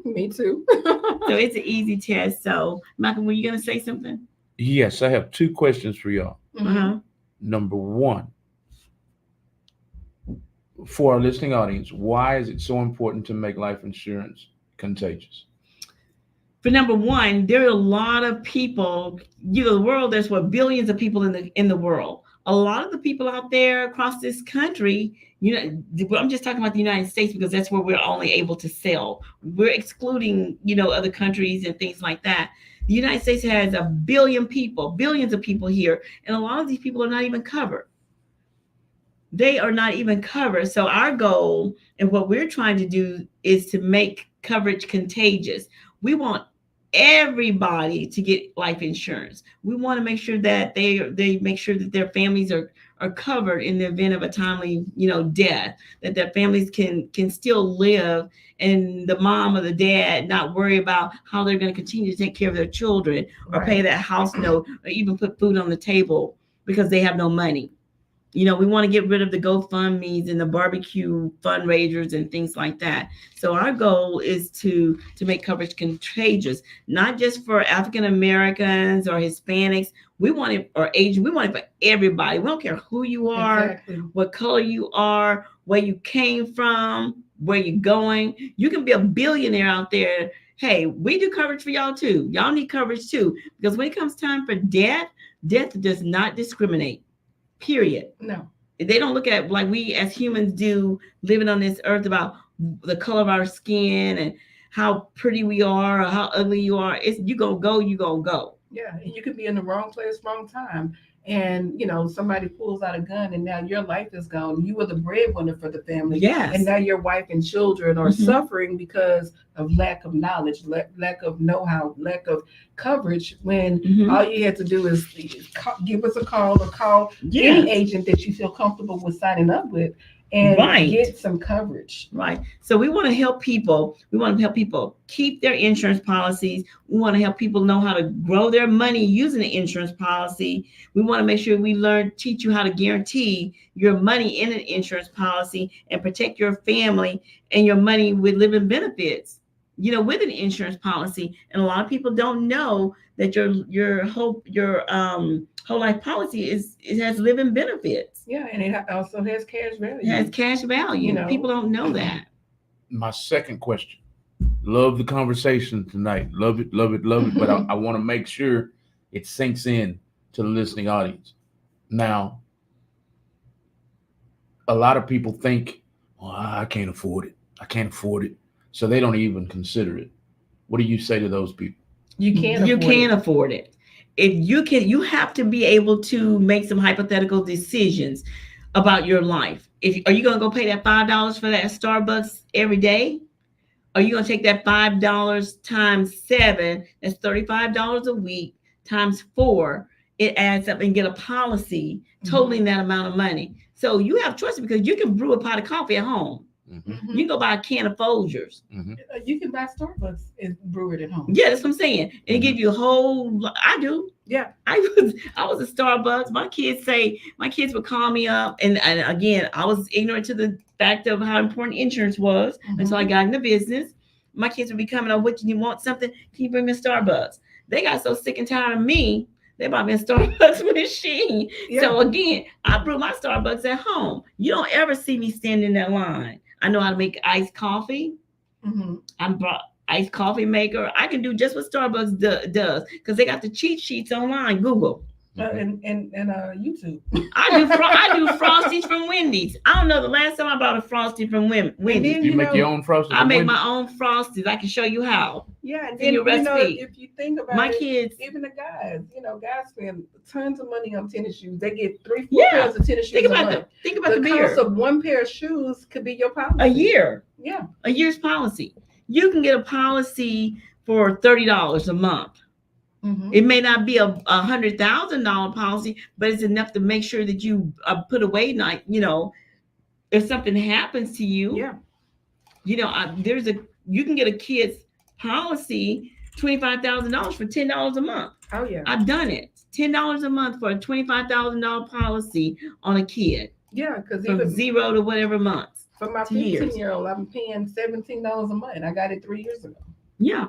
Me too. So it's an easy test. So, Malcolm, were you going to say something? Yes, I have two questions for y'all. Number one, for our listening audience, why is it so important to make life insurance contagious? For number one, there are a lot of people, the world, there's billions of people in the world. A lot of the people out there across this country, I'm just talking about the United States because that's where we're only able to sell. We're excluding, other countries and things like that. The United States has billions of people here, and a lot of these people are not even covered. They are not even covered. So our goal and what we're trying to do is to make coverage contagious. We want everybody to get life insurance. We want to make sure that they make sure that their families are covered in the event of a timely, death, that their families can still live, and the mom or the dad not worry about how they're going to continue to take care of their children or pay that house note or even put food on the table because they have no money. We want to get rid of the GoFundMes and the barbecue fundraisers and things like that. So our goal is to make coverage contagious, not just for African Americans or Hispanics. We want it, or Asian. We want it for everybody. We don't care who you are, what color you are, where you came from, where you're going. You can be a billionaire out there. Hey, we do coverage for y'all too. Y'all need coverage too, because when it comes time for death does not discriminate. Period. No. They don't look at like we as humans do living on this earth about the color of our skin and how pretty we are or how ugly you are. You gonna go. Yeah, and you could be in the wrong place, wrong time. And somebody pulls out a gun and now your life is gone. You were the breadwinner for the family. Yes. And now your wife and children are suffering because of lack of knowledge, lack of know-how, lack of coverage, when all you had to do is give us a call or call any agent that you feel comfortable with signing up with and get some coverage. Right. So we want to help people. We want to help people keep their insurance policies. We want to help people know how to grow their money using the insurance policy. We want to make sure we teach you how to guarantee your money in an insurance policy and protect your family and your money with living benefits, with an insurance policy. And a lot of people don't know that your whole life policy has living benefits. Yeah, and it also has cash value. It has cash value. People don't know that. My second question. Love the conversation tonight. Love it. But I want to make sure it sinks in to the listening audience. Now, a lot of people think, I can't afford it. So they don't even consider it. What do you say to those people? You can't afford it. If you have to be able to make some hypothetical decisions about your life. Are you going to go pay that $5 for that Starbucks every day? Are you going to take that $5 times 7? That's $35 a week times 4. It adds up and get a policy totaling that amount of money. So you have choices because you can brew a pot of coffee at home. Mm-hmm. You can go buy a can of Folgers. Mm-hmm. You can buy Starbucks and brew it at home. Yeah, that's what I'm saying. And it give you a whole. I do. Yeah. I was at Starbucks. My kids would call me up, and again, I was ignorant to the fact of how important insurance was until I got in the business. My kids would be coming up. What, you want something? Can you bring me a Starbucks? They got so sick and tired of me. They bought me a Starbucks machine. Yeah. So again, I brew my Starbucks at home. You don't ever see me stand in that line. I know how to make iced coffee. I brought iced coffee maker. I can do just what Starbucks does because they got the cheat sheets online. Google. And YouTube. I do Frosties from Wendy's. I don't know the last time I bought a Frosty from Wendy's. You make your own Frosties? I make my own Frosties. I can show you how. Yeah, and your recipe. if you think about my it, kids, even the guys, guys spend tons of money on tennis shoes. They get 3-4 Yeah. pairs of tennis shoes. think about the beer. cost of one pair of shoes could be your policy. A year. Yeah. A year's policy. You can get a policy for $30 a month. It may not be a $100,000 policy, but it's enough to make sure that you put away, like, if something happens to you. Yeah. You can get a kid's policy $25,000 for $10 a month. Oh yeah. I've done it. $10 a month for a $25,000 policy on a kid. Yeah, because from 0 to whatever months. For my 15-year-old, I'm paying $17 a month. I got it 3 years ago. Yeah.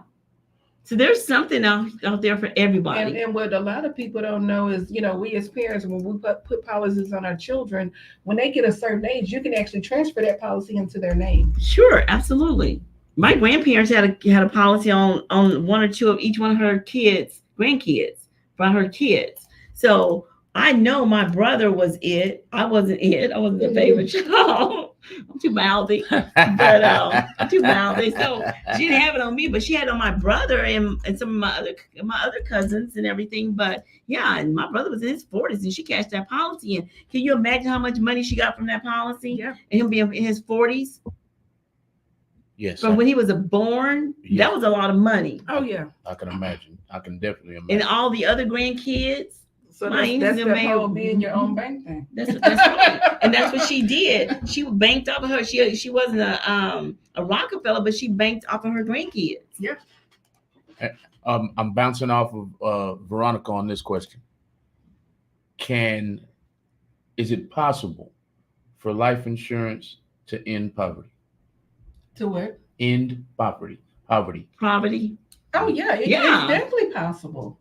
So there's something out there for everybody. And what a lot of people don't know is, we as parents, when we put policies on our children, when they get a certain age, you can actually transfer that policy into their name. Sure, absolutely. My grandparents had a policy on one or two of each one of her grandkids, for her kids. So I know my brother was it. I wasn't it. I wasn't the favorite child. I'm too mouthy, but I'm too mouthy. So she didn't have it on me, but she had it on my brother and some of my other cousins and everything. But yeah, and my brother was in his 40s and she cashed that policy. And can you imagine how much money she got from that policy? Yeah. And him being in his 40s. Yes. From when he was born, that was a lot of money. Oh yeah. I can imagine. I can definitely imagine. And all the other grandkids. So that's the whole being your own bank thing. That's right. And that's what she did. She banked off of her. She wasn't a Rockefeller, but she banked off of her grandkids. Yeah. I'm bouncing off of Veronica on this question. Is it possible for life insurance to end poverty? To what? End poverty. Poverty. Oh yeah, it's definitely possible.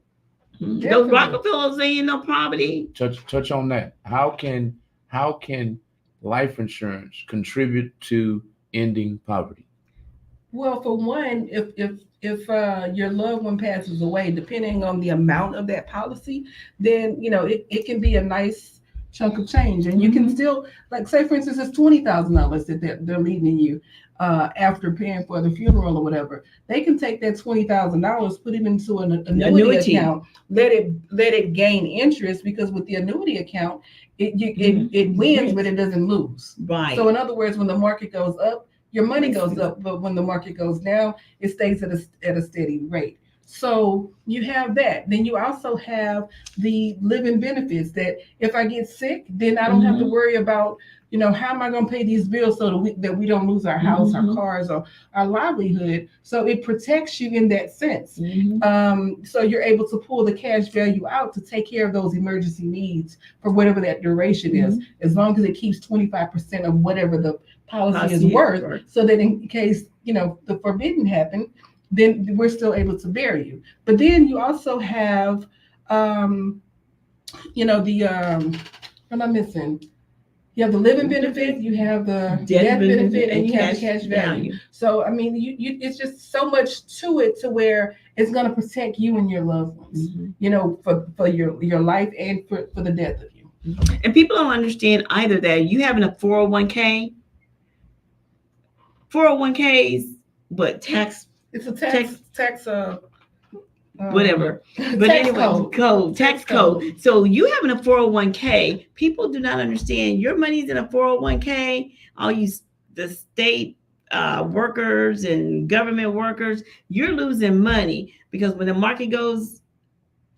Those Rockefellers ain't no poverty. Touch on that. How can life insurance contribute to ending poverty? Well, for one, if your loved one passes away, depending on the amount of that policy, then it can be a nice chunk of change, and you can still, like, say for instance, it's $20,000 that they're leaving you after paying for the funeral or whatever. They can take that $20,000, put it into an annuity account, let it gain interest, because with the annuity account, it wins, but it doesn't lose. Right. So in other words, when the market goes up, your money goes up, but when the market goes down, it stays at a steady rate. So you have that. Then you also have the living benefits that if I get sick, then I don't have to worry about, how am I going to pay these bills so that we don't lose our house, our cars, or our livelihood. So it protects you in that sense. So you're able to pull the cash value out to take care of those emergency needs for whatever that duration is, as long as it keeps 25% of whatever the policy is worth, so that in case, the forbidden happened, then we're still able to bury you. But then you also have, what am I missing? You have the living benefit, you have the death benefit, and you have the cash value. So, I mean, it's just so much to it to where it's going to protect you and your loved ones, for your life and for the death of you. And people don't understand either that you having a 401k. 401ks, but tax. It's a tax whatever. But tax anyway, tax code. So you having a 401k, people do not understand your money's in a 401k. All the state workers and government workers, you're losing money because when the market goes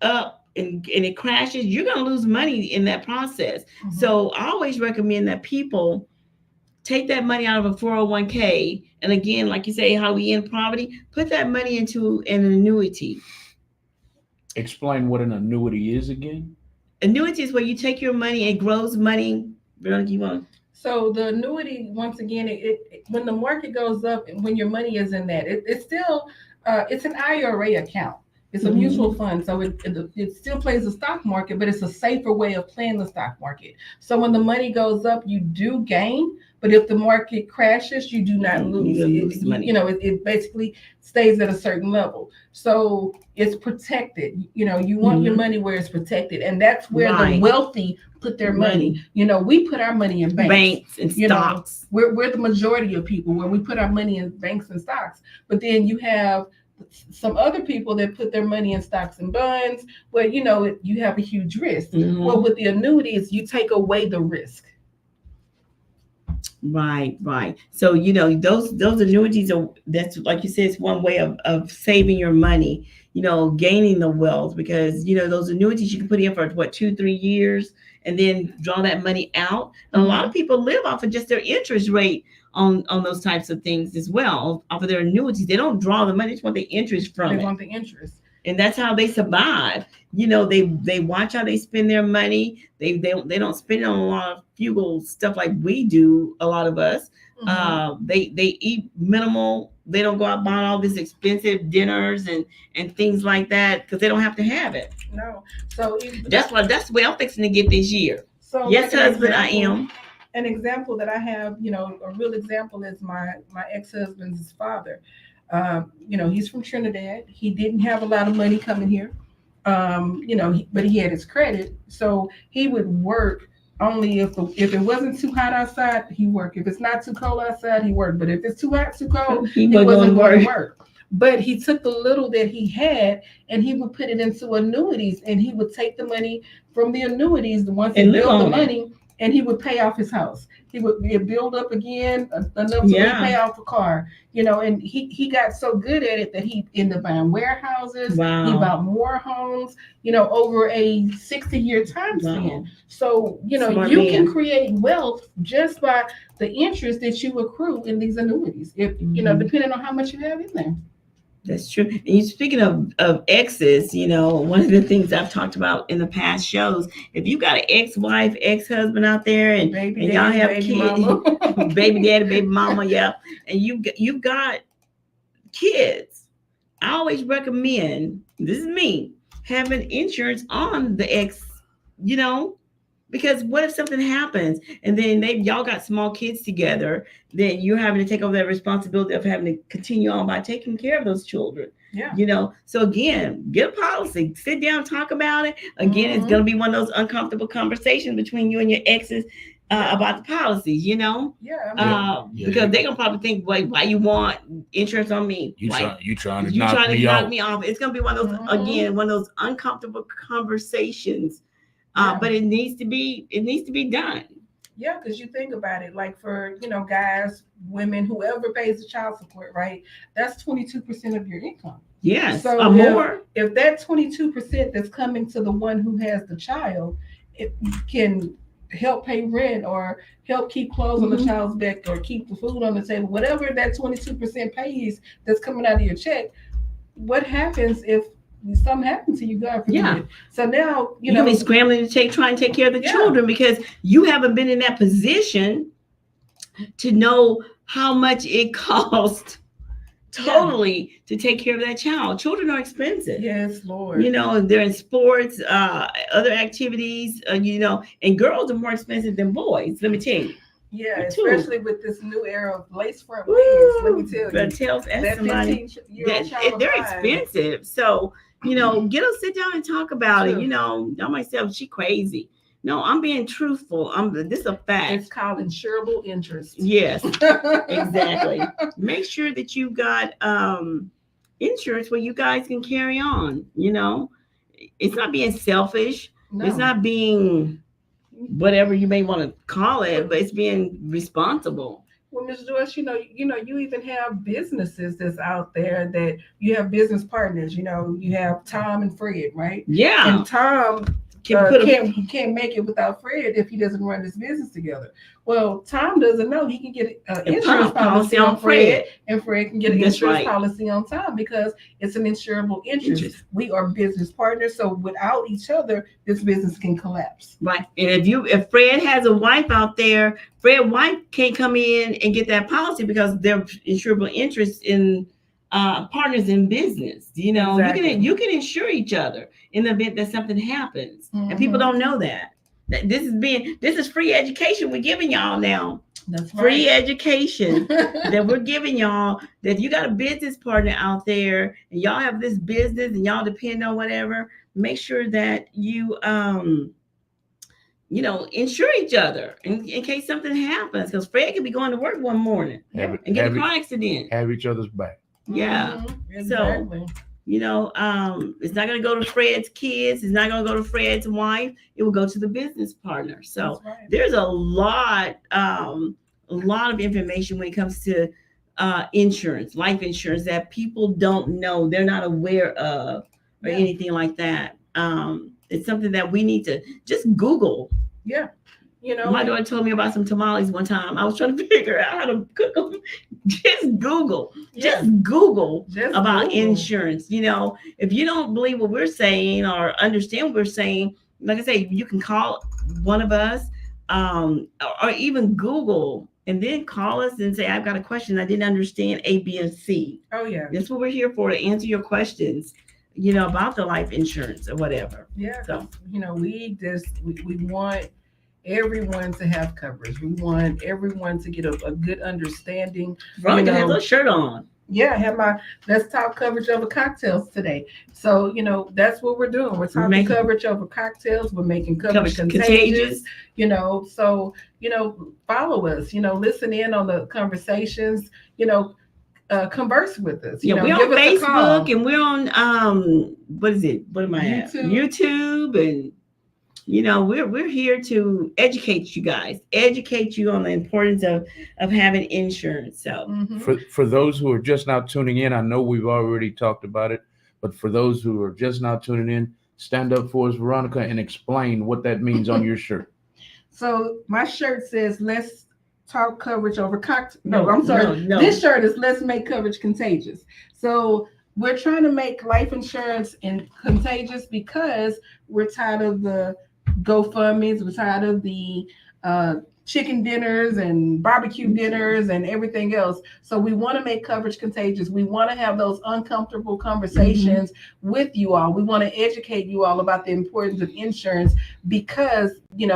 up and it crashes, you're going to lose money in that process. So I always recommend that people take that money out of a 401k. And again, like you say, how we end poverty, put that money into an annuity. Explain what an annuity is again. Annuity is where you take your money, it grows money. Veronica, you want? So the annuity, once again, when the market goes up and when your money is in that, it's still it's an IRA account. It's a mutual fund, so it still plays the stock market, but it's a safer way of playing the stock market. So when the money goes up, you do gain, but if the market crashes, you do not lose. Money. It basically stays at a certain level. So it's protected. You want your money where it's protected, and that's where the wealthy put their money. We put our money in banks and stocks. We're the majority of people where we put our money in banks and stocks, but then you have some other people that put their money in stocks and bonds where you have a huge risk. Well, with the annuities, you take away the risk. Right. So those annuities that's like you said, it's one way of saving your money, gaining the wealth, because those annuities you can put in for 2-3 years and then draw that money out. And a lot of people live off of just their interest rate on those types of things as well, off of their annuities. They don't draw the money, they just want the interest from it. They want the interest. And that's how they survive. They watch how they spend their money. They don't spend it on a lot of frugal stuff like we do, a lot of us. They eat minimal. They don't go out buying all these expensive dinners and things like that because they don't have to have it. No. So that's the way I'm fixing to get this year. So yes, husband, I am. An example that I have, a real example is my ex-husband's father. He's from Trinidad. He didn't have a lot of money coming here, but he had his credit. So he would work only if it wasn't too hot outside, he worked. If it's not too cold outside, he worked. But if it's too hot, too cold, he wasn't going to work. But he took the little that he had and he would put it into annuities, and he would take the money from the annuities, the ones he built the money, and he would pay off his house. He would build up again enough to pay off a car, and he got so good at it that he ended up buying warehouses. Wow. He bought more homes, over a 60-year time span. Wow. So, you can create wealth just by the interest that you accrue in these annuities, if depending on how much you have in there. That's true. And you speaking of exes, one of the things I've talked about in the past shows, if you got an ex-wife, ex-husband out there and y'all have kids, baby daddy, baby mama, and you got kids, I always recommend, this is me, having insurance on the ex, because what if something happens and then y'all got small kids together, then you're having to take over that responsibility of having to continue on by taking care of those children. Yeah. So again, get a policy, sit down, talk about it. Again, it's going to be one of those uncomfortable conversations between you and your exes about the policies, Yeah. Because they're going to probably think, why you want insurance on me? You trying to knock me off. It's going to be one of those, again, one of those uncomfortable conversations. But it needs to be done. Yeah, because you think about it, like for guys, women, whoever pays the child support, right? That's 22% of your income. Yes, so more. If that 22% that's coming to the one who has the child, it can help pay rent or help keep clothes on the child's back or keep the food on the table, whatever that 22% pays that's coming out of your check. What happens if something happened to you, God forbid? Yeah. So now you'll be scrambling to try and take care of the children because you haven't been in that position to know how much it costs totally to take care of that child. Children are expensive. Yes, Lord. They're in sports, other activities, and girls are more expensive than boys. Let me tell you. Yeah, especially with this new era of lace front wigs. Let me tell you. That tells somebody that they're expensive. So, get them sit down and talk about it. I myself, she crazy. No, I'm being truthful. This is a fact. It's called insurable interest. Yes, exactly. Make sure that you got insurance where you guys can carry on. It's not being selfish. No. It's not being whatever you may want to call it, but it's being responsible. Well, Ms. Joyce, you even have businesses that's out there that you have business partners. You have Tom and Fred, right? Yeah. And Tom can't make it without Fred if he doesn't run this business together. Well, Tom doesn't know he can get an insurance policy on Fred, and Fred can get an insurance policy on Tom because it's an insurable interest. We are business partners, so without each other, this business can collapse. Right. And if Fred has a wife out there, Fred's wife can't come in and get that policy because they're insurable interest in partners in business. Exactly. You can insure each other in the event that something happens, and people don't know that. This is free education we're giving y'all now. That's free education that we're giving y'all. That if you got a business partner out there and y'all have this business and y'all depend on whatever, make sure that you insure each other in case something happens. Because Fred could be going to work one morning and get a car accident. Have each other's back. Yeah. Exactly. So, it's not going to go to Fred's kids. It's not going to go to Fred's wife. It will go to the business partner. So there's a lot of information when it comes to insurance, life insurance, that people don't know. They're not aware of or anything like that. It's something that we need to just Google. Yeah. My daughter told me about some tamales one time. I was trying to figure out how to cook them. Just Google. Just Google about insurance. If you don't believe what we're saying or understand what we're saying, like I say, you can call one of us or even Google and then call us and say, I've got a question. I didn't understand A, B, and C. Oh, yeah. That's what we're here for, to answer your questions, about the life insurance or whatever. Yeah. So, we want everyone to have coverage. We want everyone to get a good understanding. Veronica has a shirt on. Yeah, I have my Let's Talk coverage over cocktails today. So, that's what we're doing. We're talking coverage over cocktails. We're making coverage contagious. So, follow us, listen in on the conversations, converse with us. We're on Facebook and we're on, what is it? What am I at? YouTube and we're here to educate you guys, educate you on the importance of having insurance. So for those who are just now tuning in, I know we've already talked about it, but for those who are just now tuning in, stand up for us, Veronica, and explain what that means on your shirt. So my shirt says, let's talk coverage over cocktails. No, I'm sorry. No. This shirt is let's make coverage contagious. So we're trying to make life insurance contagious because we're tired of the GoFundMes. We're tired of the chicken dinners and barbecue dinners and everything else. So we want to make coverage contagious. We want to have those uncomfortable conversations with you all. We want to educate you all about the importance of insurance because,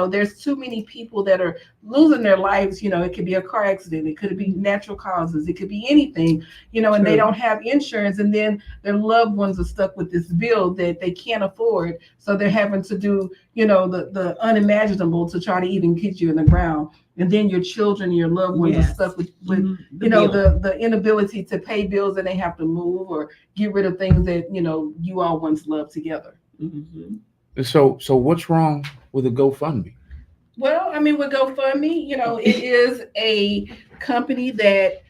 there's too many people that are losing their lives. It could be a car accident. It could be natural causes. It could be anything, and they don't have insurance. And then their loved ones are stuck with this bill that they can't afford. So they're having to do, the unimaginable to try to even get you in the ground. And then your children, your loved ones are stuck with the inability to pay bills, and they have to move or get rid of things that, you all once loved together. Mm-hmm. So what's wrong with a GoFundMe? Well, with GoFundMe, it is a company that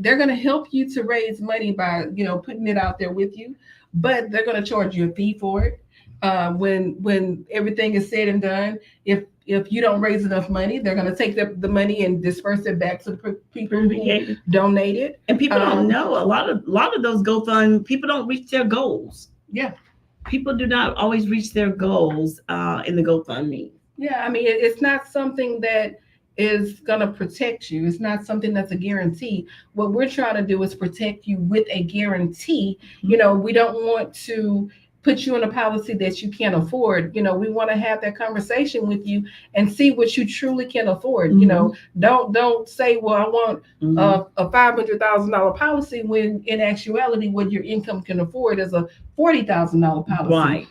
they're going to help you to raise money by, putting it out there with you, but they're going to charge you a fee for it. When everything is said and done, if you don't raise enough money, they're going to take the money and disperse it back to the people who donated. And people don't know a lot of those GoFundMe people don't reach their goals. Yeah, people do not always reach their goals in the GoFundMe. Yeah, it's not something that is going to protect you. It's not something that's a guarantee. What we're trying to do is protect you with a guarantee. We don't want to put you in a policy that you can't afford. We want to have that conversation with you and see what you truly can afford. Don't say, well, I want a $500,000 policy when in actuality what your income can afford is a $40,000 policy. Right.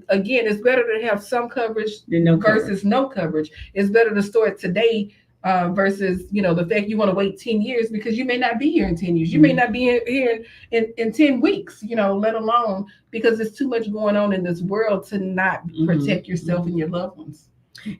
Again, it's better to have some coverage versus no coverage. It's better to start today versus, the fact you want to wait 10 years because you may not be here in 10 years. You may not be here in 10 weeks, let alone because there's too much going on in this world to not protect yourself and your loved ones.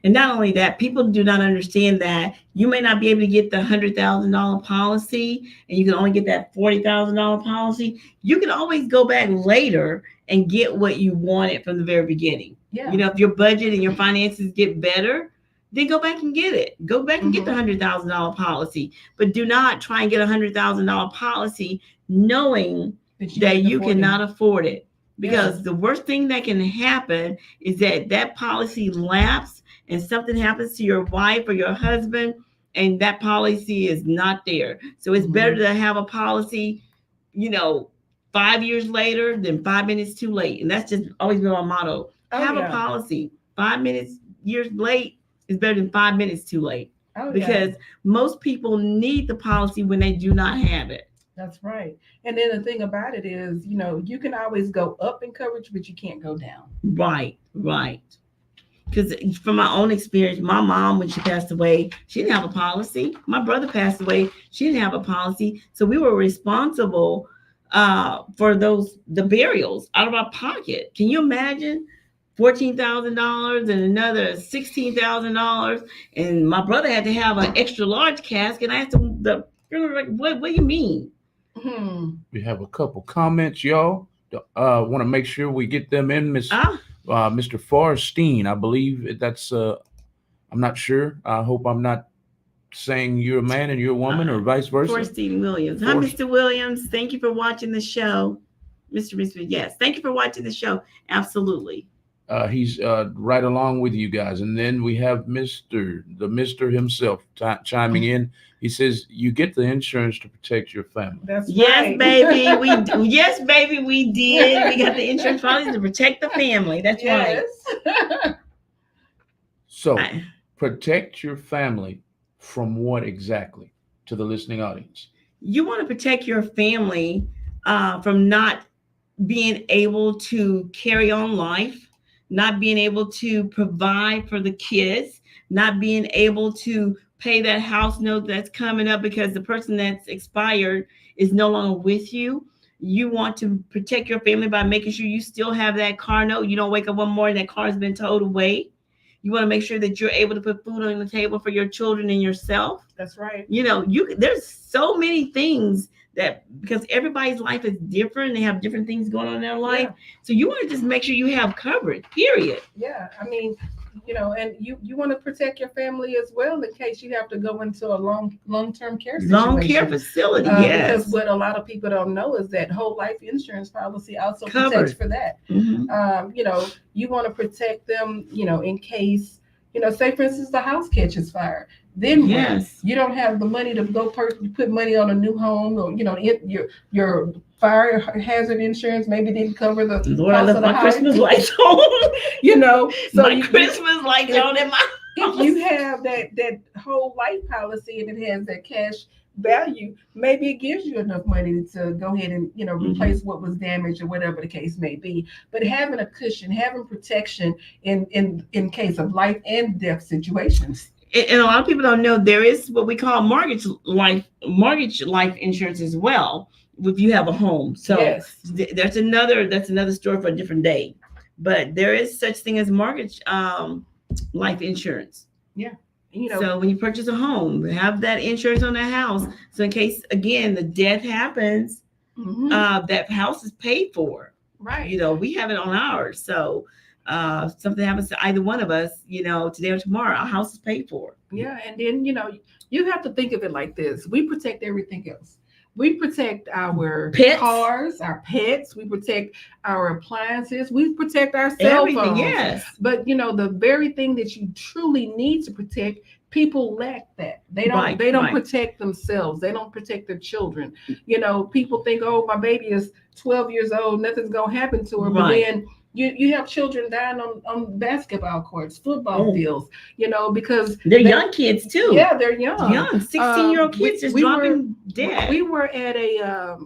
And not only that, people do not understand that you may not be able to get the $100,000 policy and you can only get that $40,000 policy. You can always go back later and get what you wanted from the very beginning. Yeah. You know, if your budget and your finances get better, then go back and get it. Go back and get the $100,000 policy. But do not try and get a $100,000 policy knowing that you cannot afford it. Because the worst thing that can happen is that policy lapses and something happens to your wife or your husband and that policy is not there. So it's better to have a policy, 5 years later than 5 minutes too late. And that's just always been my motto. Have a policy. 5 minutes, years late is better than 5 minutes too late. Because most people need the policy when they do not have it. That's right. And then the thing about it is, you can always go up in coverage, but you can't go down. Right. Because from my own experience, my mom, when she passed away, she didn't have a policy. My brother passed away. She didn't have a policy. So we were responsible for the burials out of our pocket. Can you imagine? $14,000 and another $16,000. And my brother had to have an extra large casket. I asked him, what do you mean? We have a couple comments, y'all. Want to make sure we get them in, Mr. Forrestine. I believe that's, I'm not sure. I hope I'm not saying you're a man and you're a woman or vice versa. Forrestine Williams. Hi, Mr. Williams. Thank you for watching the show. Mr. Yes. Thank you for watching the show. Absolutely. He's right along with you guys. And then we have Mr. himself chiming in. He says, you get the insurance to protect your family. That's yes, right. Baby. Yes, baby, we did. We got the insurance policy to protect the family. That's right. So protect your family from what exactly to the listening audience? You want to protect your family from not being able to carry on life, not being able to provide for the kids, not being able to pay that house note that's coming up because the person that's expired is no longer with you. You want to protect your family by making sure you still have that car note. You don't wake up one morning, that car's been towed away. You want to make sure that you're able to put food on the table for your children and yourself. That's right. There's so many things that, because everybody's life is different. They have different things going on in their life. Yeah. So you want to just make sure you have coverage, period. Yeah. I mean, and you want to protect your family as well in case you have to go into a long-term care situation. Long care facility, yes. Because what a lot of people don't know is that whole life insurance policy also protects for that. Mm-hmm. You want to protect them, in case, say for instance, the house catches fire. Then yes, you don't have the money to go put money on a new home, or your fire hazard insurance maybe didn't cover the Lord, I left my Christmas lights on. So my Christmas lights on in my house. If you have that whole life policy and it has that cash value, maybe it gives you enough money to go ahead and replace what was damaged or whatever the case may be. But having a cushion, having protection in case of life and death situations. And a lot of people don't know there is what we call mortgage life insurance as well if you have a home. So yes. That's another story for a different day. But there is such thing as mortgage life insurance. Yeah. So when you purchase a home, have that insurance on that house. So in case, again, the death happens, that house is paid for. Right. We have it on ours. So something happens to either one of us, today or tomorrow, our house is paid for. Yeah. And then, you have to think of it like this. We protect everything else. We protect our cars, our pets. We protect our appliances. We protect our cell phones. Yes. But, the very thing that you truly need to protect, people lack that. They don't protect themselves. They don't protect their children. People think, oh, my baby is 12 years old. Nothing's going to happen to her. But then you have children dying on basketball courts, football fields, because they're young kids too. Yeah, they're young. 16-year-old kids just dropping dead. We were at a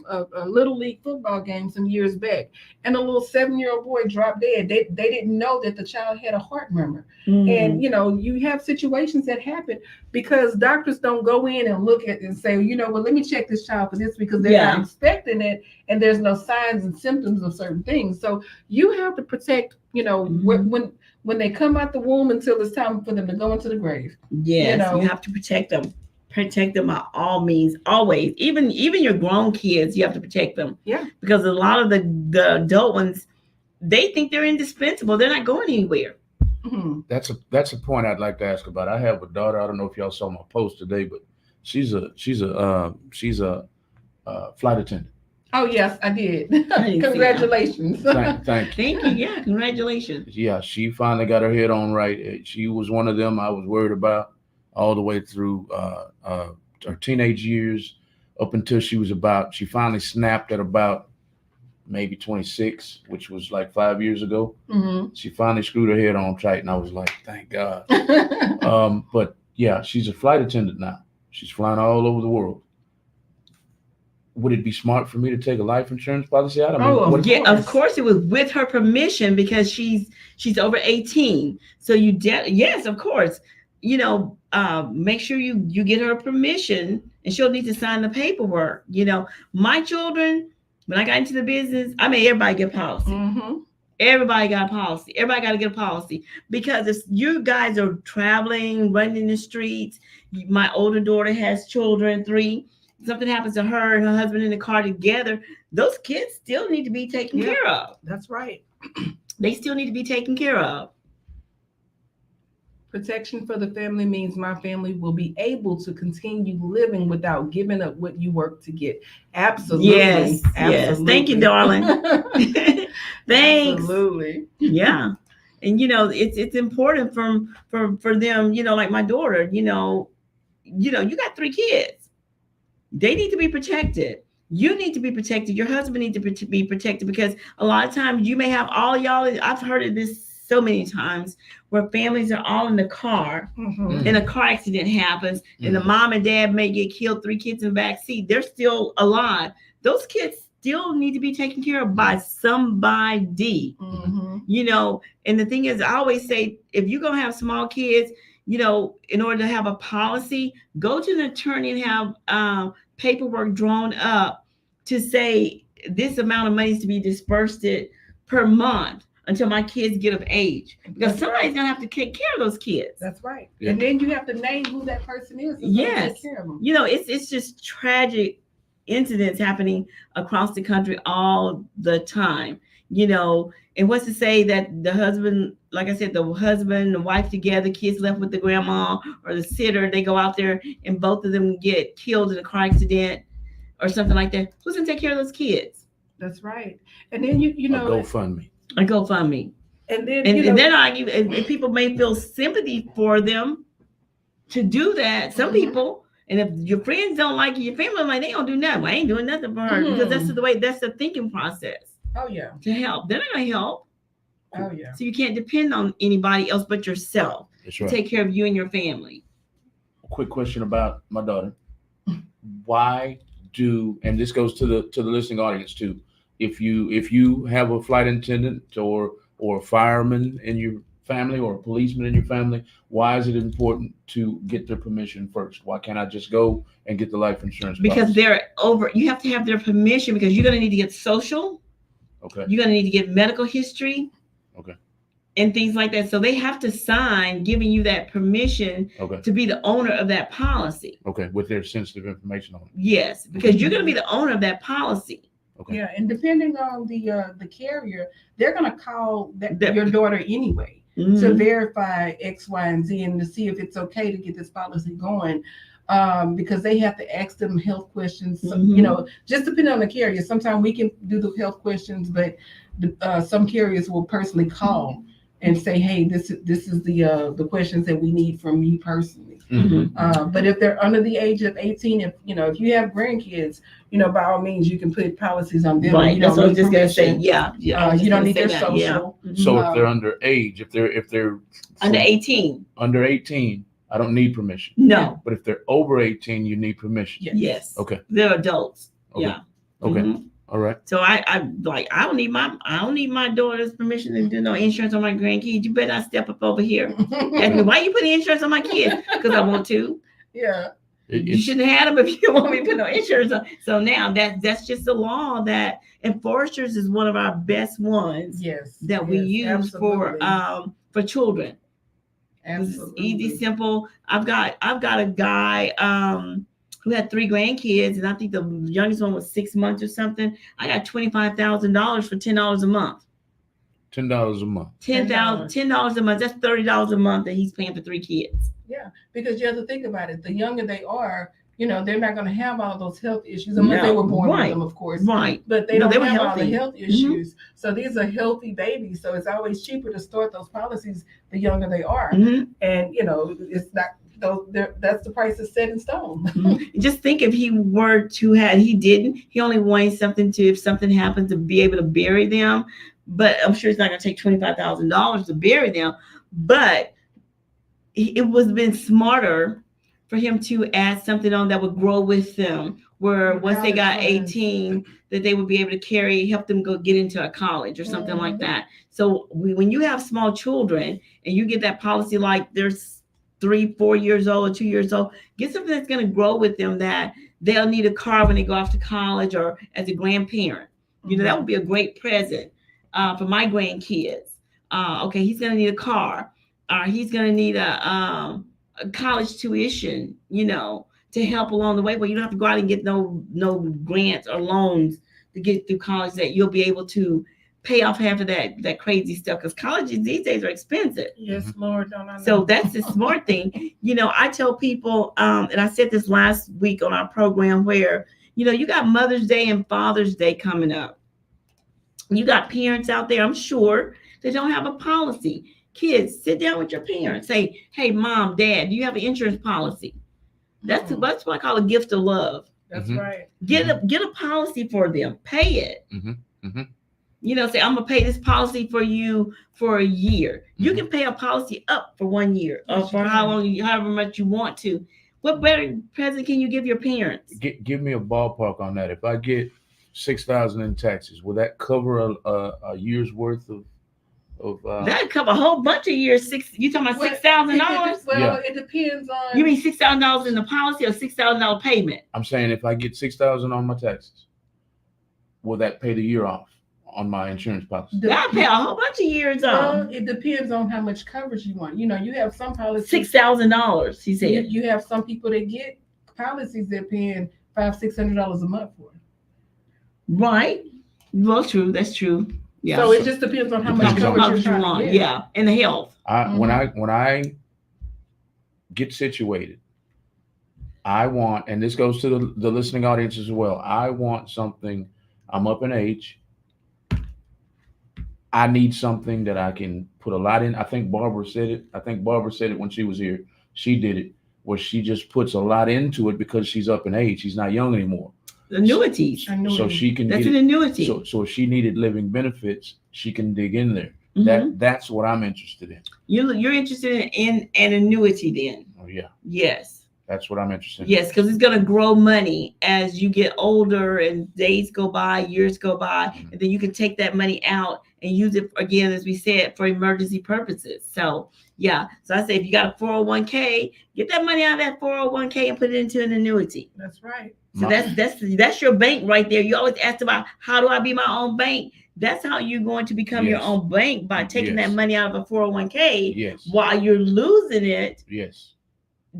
little league football game some years back, and a little 7-year-old boy dropped dead. They didn't know that the child had a heart murmur. And you have situations that happen, because doctors don't go in and look at and say, well, let me check this child for this because they're not expecting it and there's no signs and symptoms of certain things. So you have to protect, when they come out the womb until it's time for them to go into the grave. Yes, you have to protect them. Protect them by all means, always. Even your grown kids, you have to protect them. Yeah. Because a lot of the adult ones, they think they're indispensable. They're not going anywhere. Mm-hmm. That's a point I'd like to ask about. I have a daughter. I don't know if y'all saw my post today, but she's a flight attendant. Oh yes, I did. Congratulations. Thank you. Yeah, congratulations. Yeah, she finally got her head on right. She was one of them I was worried about all the way through her teenage years up until she finally snapped at about maybe 26, which was like 5 years ago. Mm-hmm. She finally screwed her head on tight, and I was like, thank God. But yeah, she's a flight attendant now. She's flying all over the world. Would it be smart for me to take a life insurance policy out? Of course it was with her permission because she's over 18. So yes, of course. Make sure you get her permission, and she'll need to sign the paperwork. My children, when I got into the business, I made everybody get a policy. Mm-hmm. Everybody got a policy. Everybody got to get a policy because if you guys are traveling, running in the streets, my older daughter has children, 3. Something happens to her and her husband in the car together, those kids still need to be taken care of. That's right. They still need to be taken care of. Protection for the family means my family will be able to continue living without giving up what you work to get. Absolutely. Yes. Absolutely. Thank you, darling. Thanks. Absolutely. Yeah. And it's important for them, like my daughter, you got 3 kids. They need to be protected. You need to be protected. Your husband needs to be protected because a lot of times you may have all y'all. I've heard of this so many times where families are all in the car and a car accident happens and the mom and dad may get killed, 3 kids in the back seat. They're still alive. Those kids still need to be taken care of by somebody, and the thing is, I always say, if you're going to have small kids, in order to have a policy, go to an attorney and have paperwork drawn up to say this amount of money is to be dispersed per month until my kids get of age, because somebody's going to have to take care of those kids. That's right. Yeah. And then you have to name who that person is. Yes. Take care of them. It's just tragic incidents happening across the country all the time, and what's to say that the husband, like I said, the husband and wife together, kids left with the grandma or the sitter, they go out there and both of them get killed in a car accident or something like that. Who's going to take care of those kids? That's right. And then you know, a GoFundMe. A GoFundMe. And then and then and people may feel sympathy for them to do that. Some people, and if your friends don't like you, your family like, they don't do nothing. I ain't doing nothing for her because that's the thinking process. Oh yeah. To help. They're not going to help. Oh yeah. So you can't depend on anybody else but yourself to take care of you and your family. A quick question about my daughter. Why and this goes to the listening audience too. If you have a flight attendant or a fireman in your family or a policeman in your family, why is it important to get their permission first? Why can't I just go and get the life insurance? Because you have to have their permission because you're going to need to get social. Okay. You're going to need to get medical history. Okay. And things like that. So they have to sign giving you that permission to be the owner of that policy. Okay. With their sensitive information on it. Yes, because you're going to be the owner of that policy. Okay. Yeah, and depending on the carrier, they're going to call your daughter anyway to verify X, Y, and Z and to see if it's okay to get this policy going. Because they have to ask them health questions, just depending on the carrier. Sometimes we can do the health questions, but some carriers will personally call and say, "Hey, this is the questions that we need from you personally." But if they're under the age of 18, if you have grandkids, by all means you can put policies on them. Right. That's what I was just gonna say. Yeah. You don't need their social. Yeah. So if they're under age, if they're under 18. Under 18. I don't need permission. No. But if they're over 18, you need permission. Yes. Okay. They're adults. Okay. Yeah. Okay. All right. So I don't need my daughter's permission to do no insurance on my grandkids. You better not step up over here. Ask me, why you putting insurance on my kids? Because I want to. Yeah. You shouldn't have them if you don't want me to put no insurance on. So now that's just the law that, and Foresters is one of our best ones. Yes. That we use for children. Absolutely. It's easy, simple. I've got a guy who had 3 grandkids, and I think the youngest one was 6 months or something. I got $25,000 for $10 a month. $10 a month. $10 a month. That's $30 a month that he's paying for 3 kids. Yeah, because you have to think about it. The younger they are, they're not going to have all of those health issues unless they were born with them, of course. Right. But they don't have all the health issues. Mm-hmm. So these are healthy babies. So it's always cheaper to start those policies the younger they are. Mm-hmm. And, it's not. That's the price is set in stone. Mm-hmm. Just think if he were to he only wanted something to, if something happened, to be able to bury them. But I'm sure it's not going to take $25,000 to bury them. But it was been smarter for him to add something on that would grow with them, where once they got 18, that they would be able to help them go get into a college or something like that. So when you have small children and you get that policy, like they're 3, 4 years old or 2 years old, get something that's going to grow with them, that they'll need a car when they go off to college or as a grandparent. That would be a great present for my grandkids. Okay, he's going to need a car. He's going to need a college tuition, to help along the way. But you don't have to go out and get no grants or loans to get through college, that you'll be able to pay off half of that crazy stuff, because colleges these days are expensive. Yes, Lord, don't I know. So that's the smart thing. I tell people, and I said this last week on our program, where, you got Mother's Day and Father's Day coming up. You got parents out there, I'm sure, that don't have a policy. Kids, sit down with your parents. Say, hey, Mom, Dad, do you have an insurance policy? That's what I call a gift of love. That's right. Get a policy for them. Pay it. Mm-hmm. Mm-hmm. Say, I'm going to pay this policy for you for a year. Mm-hmm. You can pay a policy up for 1 year or for however much you want to. What better present can you give your parents? Give me a ballpark on that. If I get $6,000 in taxes, will that cover a year's worth of that cover a whole bunch of years? You talking about $6,000? Well, it depends on. You mean $6,000 in the policy or $6,000 payment? I'm saying if I get $6,000 on my taxes, will that pay the year off on my insurance policy? That pay a whole bunch of years off. Well, it depends on how much coverage you want. You have some policies. $6,000, he said. You have some people that get policies they're paying $500-$600 a month for. Right. Well, true. That's true. Yeah. So it just depends on how much coverage you want. Yeah, and the health. When I get situated, I want, and this goes to the listening audience as well, I want something. I'm up in age. I need something that I can put a lot in. I think Barbara said it when she was here. She did it, where she just puts a lot into it because she's up in age. She's not young anymore. Annuities. So she can. That's an annuity. So if she needed living benefits, she can dig in there. Mm-hmm. That's what I'm interested in. You're interested in an annuity then? Oh yeah. Yes. That's what I'm interested in. Yes, because it's going to grow money as you get older and days go by, years go by, mm-hmm. and then you can take that money out and use it again, as we said, for emergency purposes. So yeah. So I say, if you got a 401k, get that money out of that 401k and put it into an annuity. That's right. So that's your bank right there. You always ask about, how do I be my own bank? That's how you're going to become your own bank, by taking that money out of a 401k while you're losing it. Yes.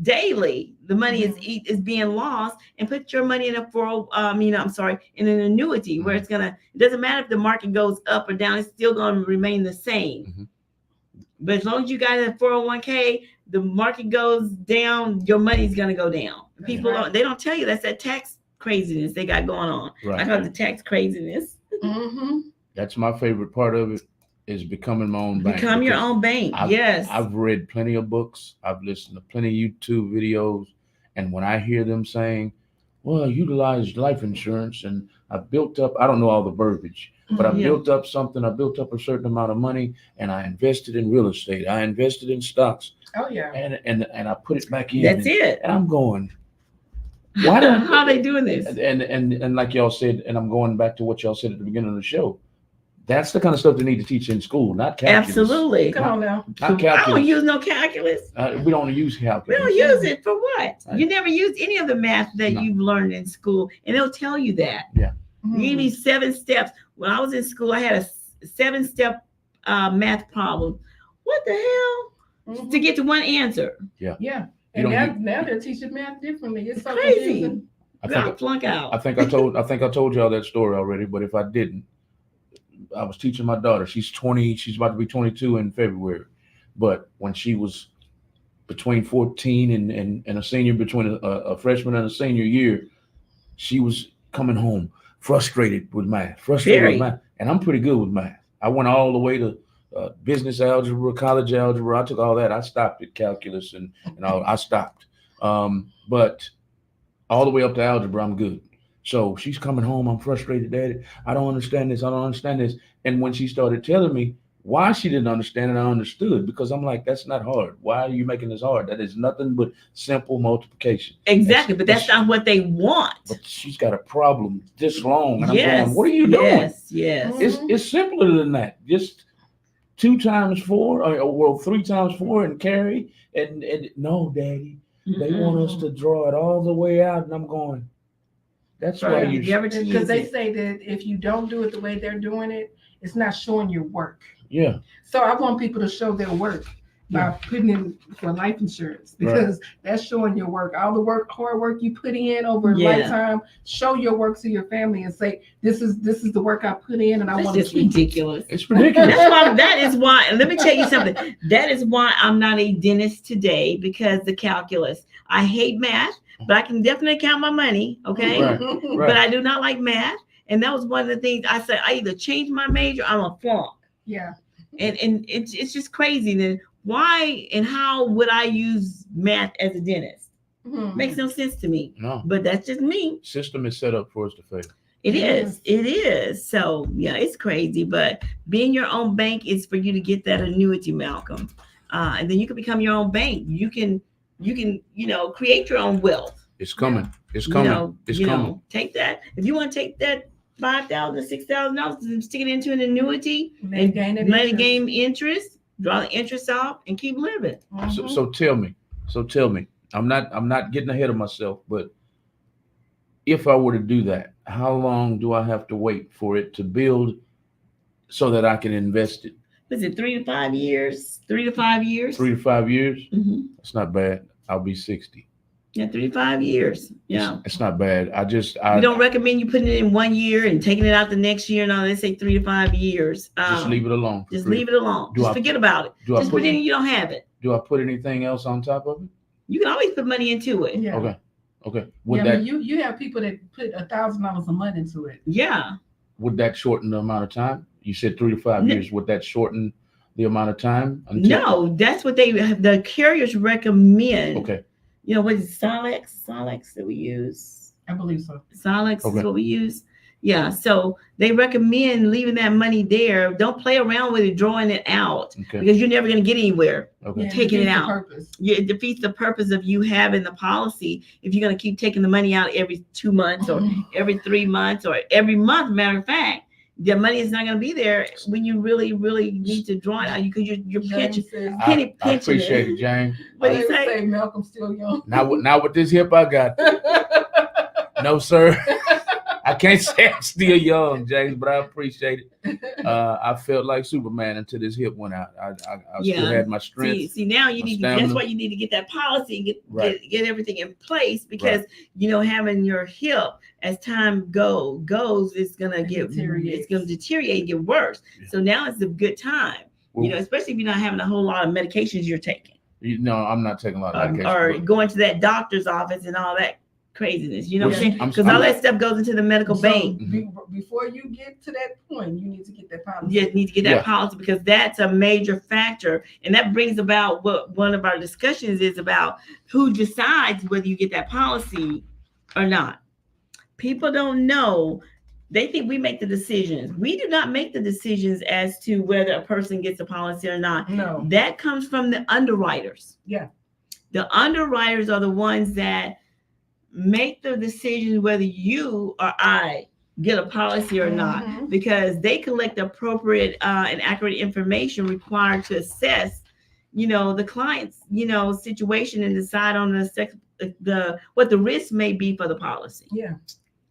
Daily, the money is being lost, and put your money in in an annuity, where it doesn't matter if the market goes up or down, it's still going to remain the same. Mm-hmm. But as long as you got a 401k, the market goes down, your money's going to go down. People they don't tell you that's that tax craziness they got going on. Right. I call it the tax craziness. Mm-hmm. That's my favorite part of it, is becoming my own bank. Become your own bank. I've read plenty of books. I've listened to plenty of YouTube videos. And when I hear them saying, well, I utilized life insurance and I built up, I don't know all the verbiage, but I built up something. I built up a certain amount of money, and I invested in real estate. I invested in stocks. Oh yeah. And I put it back in. That's it. And I'm going, Why don't How are they doing this? and like y'all said, and I'm going back to what y'all said at the beginning of the show. That's the kind of stuff they need to teach in school, not calculus. Absolutely. Come on now. Not I calculus. don't use no calculus. We don't use We calculus. don't use it for what? Right. You never use any of the math that No. you've learned in school, and they'll tell you that. Mhm. You give me 7 steps. When I was in school, I had a 7-step math problem. What the hell? Mhm. To get to one answer. Yeah. You And don't now they're teaching math differently. It's so Crazy. confusing. I You gotta think flunk out. I think I told y'all that story already, but if I didn't, I was teaching my daughter. She's 20. She's about to be 22 in February. But when she was between 14 and a senior, between a freshman and a senior year, she was coming home frustrated with math. Very. And I'm pretty good with math. I went all the way to business algebra, college algebra. I took all that. I stopped at calculus and all. I stopped. But all the way up to algebra, I'm good. So she's coming home. I'm frustrated, Daddy. I don't understand this. I don't understand this. And when she started telling me why she didn't understand it, I understood, because I'm like, that's not hard. Why are you making this hard? That is nothing but simple multiplication. Exactly, but that's not what they want. But she's got a problem this long. And I'm Yes. going, what are you doing? Yes. It's simpler than that. Just 2 times 4, or 3 times 4 and carry. And no, Daddy, they want us to draw it all the way out. And I'm going, that's why Right. you Never to Because use they it. say that if you don't do it the way they're doing it, it's not showing your work. Yeah. So I want people to show their work by putting in for life insurance, because that's showing your work. All the hard work you put in over a lifetime, show your work to your family and say, this is the work I put in, and I That's want to just keep. ridiculous. It's ridiculous. That is why, and let me tell you something. That is why I'm not a dentist today, because the calculus. I hate math, but I can definitely count my money. Okay. Right. But I do not like math. And that was one of the things I said, I either change my major, I'm a flunk. Yeah. And it's just crazy. Then why and how would I use math as a dentist? Makes no sense to me. No. But that's just me. System is set up for us to fail. It is. So yeah, it's crazy. But being your own bank is for you to get that annuity, Malcolm. And then you can become your own bank. You can create your own wealth. It's coming. It's coming. It's coming. Take that. If you want to take that $5,000, $6,000 and stick it into an annuity Let it gain interest, draw the interest off, and keep living. So tell me. I'm not getting ahead of myself, but if I were to do that, how long do I have to wait for it to build so that I can invest it? Was it 3 to 5 years? 3 to 5 years? 3 to 5 years? Mm-hmm. That's not bad. I'll be 60. Yeah, 3 to 5 years. Yeah. It's not bad. We don't recommend you putting it in 1 year and taking it out the next year. No, they say 3 to 5 years. Just leave it alone. Just leave it alone. Just forget about it. Just pretend you don't have it. Do I put anything else on top of it? You can always put money into it. Yeah. Okay. You have people that put $1,000 a month into it. Yeah. Would that shorten the amount of time? You said 3 to 5 years. Would that shorten the amount of time? No, that's what the carriers recommend. Okay. You know, what is Solex that we use? I believe so. Solex is what we use. Yeah. So they recommend leaving that money there. Don't play around with it, drawing it out, because you're never going to get anywhere. Okay. Taking it out. Purpose. It defeats the purpose of you having the policy if you're going to keep taking the money out every 2 months or every 3 months or every month. Matter of fact, the money is not going to be there when you really, really need to draw it out, because you're pinching. I appreciate it, James. What do you say? Malcolm's still young. Now with this hip I got. No, sir. I can't say I'm still young, James, but I appreciate it. I felt like Superman until this hip went out. I still had my strength. See, now you need. That's why you need to get that policy and get everything in place, because having your hip as time goes, it's gonna deteriorate and get worse. Yeah. So now it's a good time, especially if you're not having a whole lot of medications you're taking. No, I'm not taking a lot of medications. Or going to that doctor's office and all that craziness, you know what I'm saying? Because all that stuff goes into the medical bank. Before you get to that point, you need to get that policy. You need to get that policy, because that's a major factor. And that brings about what one of our discussions is about: who decides whether you get that policy or not. People don't know. They think we make the decisions. We do not make the decisions as to whether a person gets a policy or not. No. That comes from the underwriters. Yeah. The underwriters are the ones that make the decision whether you or I get a policy or not, because they collect appropriate and accurate information required to assess, the client's, situation and decide on the what the risk may be for the policy. Yeah.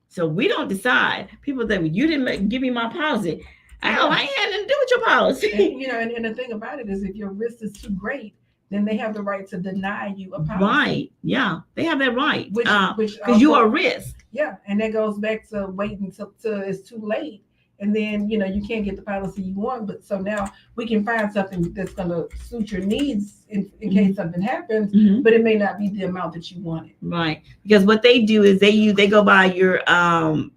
So we don't decide. People say, well, you didn't give me my policy. I ain't had nothing to do with your policy. And the thing about it is, if your risk is too great, then they have the right to deny you a policy. Right. Yeah, they have that right. Which because you are a risk. Yeah, and that goes back to waiting till it's too late, and then you can't get the policy you want. But so now we can find something that's going to suit your needs in case something happens, but it may not be the amount that you wanted. Right, because what they do is they go by your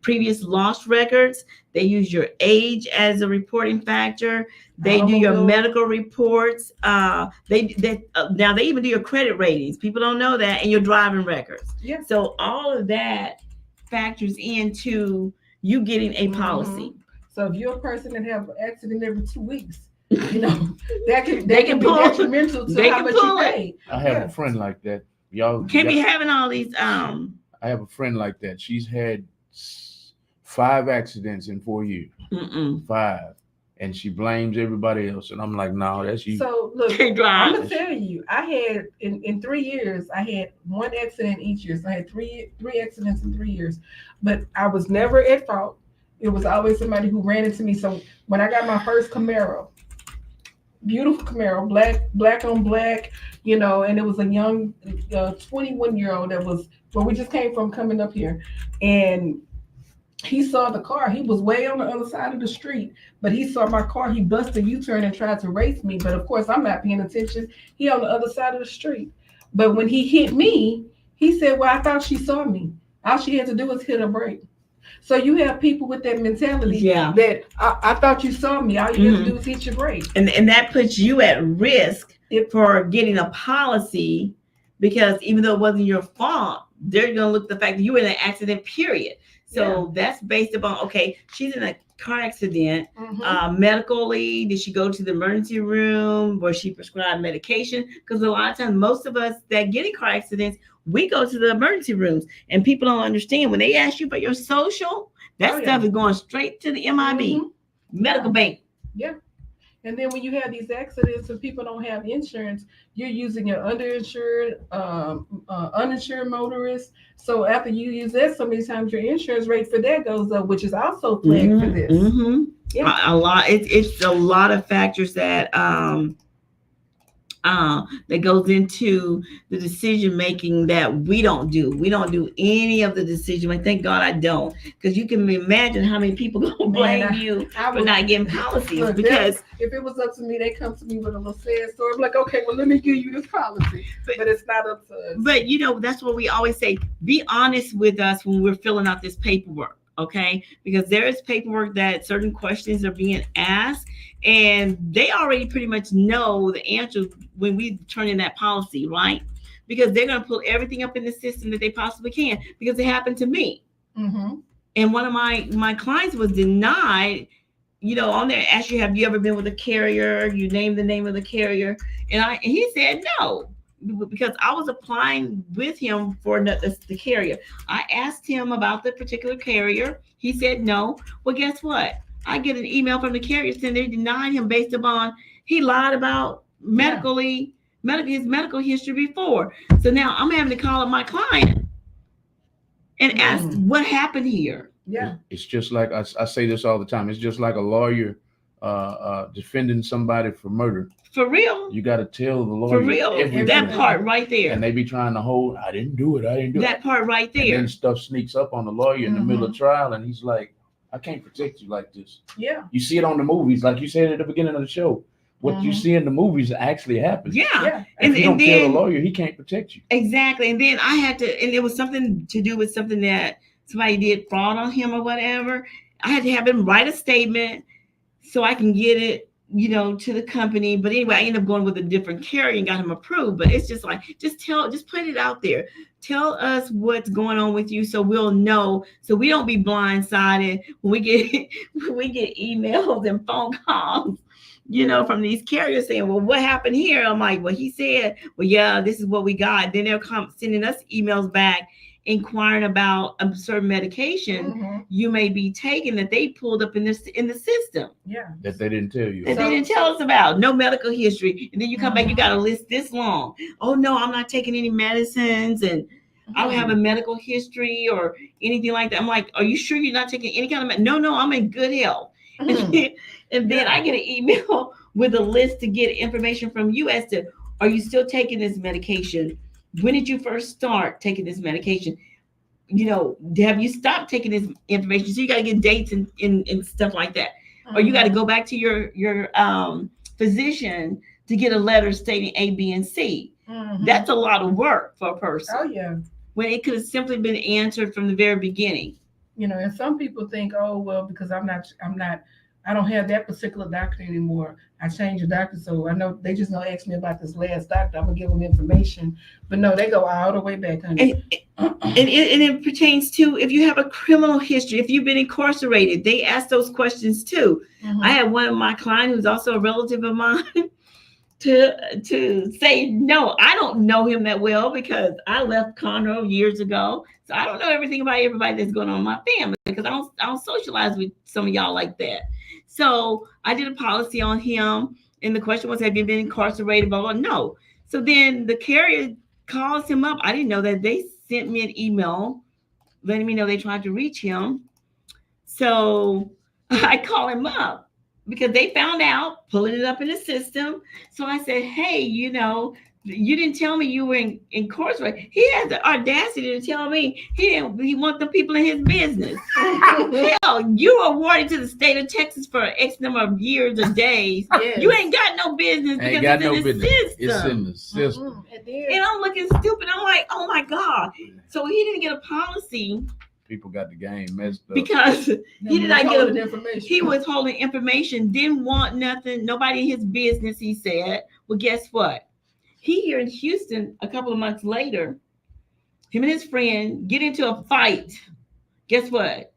previous loss records. They use your age as a reporting factor. They do your medical reports. Now they even do your credit ratings. People don't know that, and your driving records. Yeah. So all of that factors into you getting a policy. So if you're a person that have an accident every 2 weeks, that can be detrimental to how much you pay. I have a friend like that. Y'all can't be having all these. I have a friend like that. She's had 5 accidents in 4 years. 5. And she blames everybody else. And I'm like, no, that's you. So look, I'm gonna tell you, I had in 3 years, I had 1 accident each year. So I had three accidents in 3 years. But I was never at fault. It was always somebody who ran into me. So when I got my first Camaro, beautiful Camaro, black on black, and it was a young 21-year-old that was where we just came from coming up here. And he saw the car. He was way on the other side of the street, but he saw my car. He busted a U-turn and tried to race me. But of course, I'm not paying attention. He on the other side of the street. But when he hit me, he said, well, I thought she saw me. All she had to do was hit a brake. So you have people with that mentality that I thought you saw me. All you have to do is hit your brake. And that puts you at risk for getting a policy, because even though it wasn't your fault, they're going to look at the fact that you were in an accident, period. So that's based upon, okay, she's in a car accident. Medically, did she go to the emergency room? Was she prescribed medication? Because a lot of times, most of us that get in car accidents, we go to the emergency rooms, and people don't understand when they ask you for your social, that stuff is going straight to the MIB, medical bank. Yeah. And then when you have these accidents and people don't have insurance, you're using your underinsured, uninsured motorists. So after you use that so many times, your insurance rate for that goes up, which is also flagged for this. Yeah. A lot. It's a lot of factors that that goes into the decision making that we don't do. We don't do any of the decision making. Thank God I don't, because you can imagine how many people gonna blame you for not getting policies. Look, because if it was up to me, they come to me with a little sad story. I'm like, okay, well, let me give you this policy, but it's not up to us. But that's what we always say: be honest with us when we're filling out this paperwork. Okay, because there is paperwork that certain questions are being asked, and they already pretty much know the answer when we turn in that policy, right? Because they're going to pull everything up in the system that they possibly can, because it happened to me. And one of my clients was denied, on there, asked you, have you ever been with a carrier? You named the name of the carrier. And he said no, because I was applying with him for the carrier. I asked him about the particular carrier. He said no. Well, guess what? I get an email from the carrier saying they denied him based upon he lied about his medical history before. So now I'm having to call up my client and ask what happened here. Yeah. It's just like I say this all the time. It's just like a lawyer defending somebody for murder. For real. You got to tell the lawyer. For real. That part right there. And they be trying to hold, I didn't do it. That part right there. And then stuff sneaks up on the lawyer in the middle of trial, and he's like, I can't protect you like this. Yeah. You see it on the movies, like you said at the beginning of the show. What you see in the movies actually happens. Yeah. And if you don't tell the lawyer, he can't protect you. Exactly. And then I had to, and it was something to do with something that somebody did fraud on him or whatever. I had to have him write a statement so I can get it, to the company. But anyway, I ended up going with a different carrier and got him approved. But it's just like, just put it out there. Tell us what's going on with you so we'll know, so we don't be blindsided when we get emails and phone calls, from these carriers saying, well, what happened here? I'm like, well, he said, well, yeah, this is what we got. Then they'll come sending us emails back, inquiring about a certain medication you may be taking that they pulled up in the system. Yeah. That they didn't tell you. That they didn't tell us about. No medical history. And then you come back, you got a list this long. Oh no, I'm not taking any medicines and I don't have a medical history or anything like that. I'm like, are you sure you're not taking any kind of No, I'm in good health. And then I get an email with a list to get information from you as to, are you still taking this medication? When did you first start taking this medication? Have you stopped taking this information? So you got to get dates and stuff like that. Or you got to go back to your physician to get a letter stating A, B, and C. That's a lot of work for a person. Oh, yeah. When it could have simply been answered from the very beginning. And some people think, oh, well, because I don't have that particular doctor anymore. I changed the doctor, so I know they just don't ask me about this last doctor. I'm gonna give them information, but no, they go all the way back. And it pertains to if you have a criminal history, if you've been incarcerated, they ask those questions too. I had one of my clients who's also a relative of mine to say, no, I don't know him that well because I left Conroe years ago, so I don't know everything about everybody that's going on in my family because I don't socialize with some of y'all like that. So I did a policy on him, and the question was, have you been incarcerated? Blah, blah, no. So then the carrier calls him up. I didn't know that. They sent me an email letting me know they tried to reach him. So I call him up because they found out, pulling it up in the system. So I said, hey, you didn't tell me you were incarcerated. He had the audacity to tell me he want the people in his business. Hell, you were awarded to the state of Texas for X number of years or days. Yes. You ain't got no business because it's in the system. It's in the system. And I'm looking stupid. I'm like, oh my God. So he didn't get a policy. People got the game messed up because he did not get information. He was holding information, didn't want nothing, nobody in his business, he said. Well, guess what? He here in Houston a couple of months later, him and his friend get into a fight. Guess what?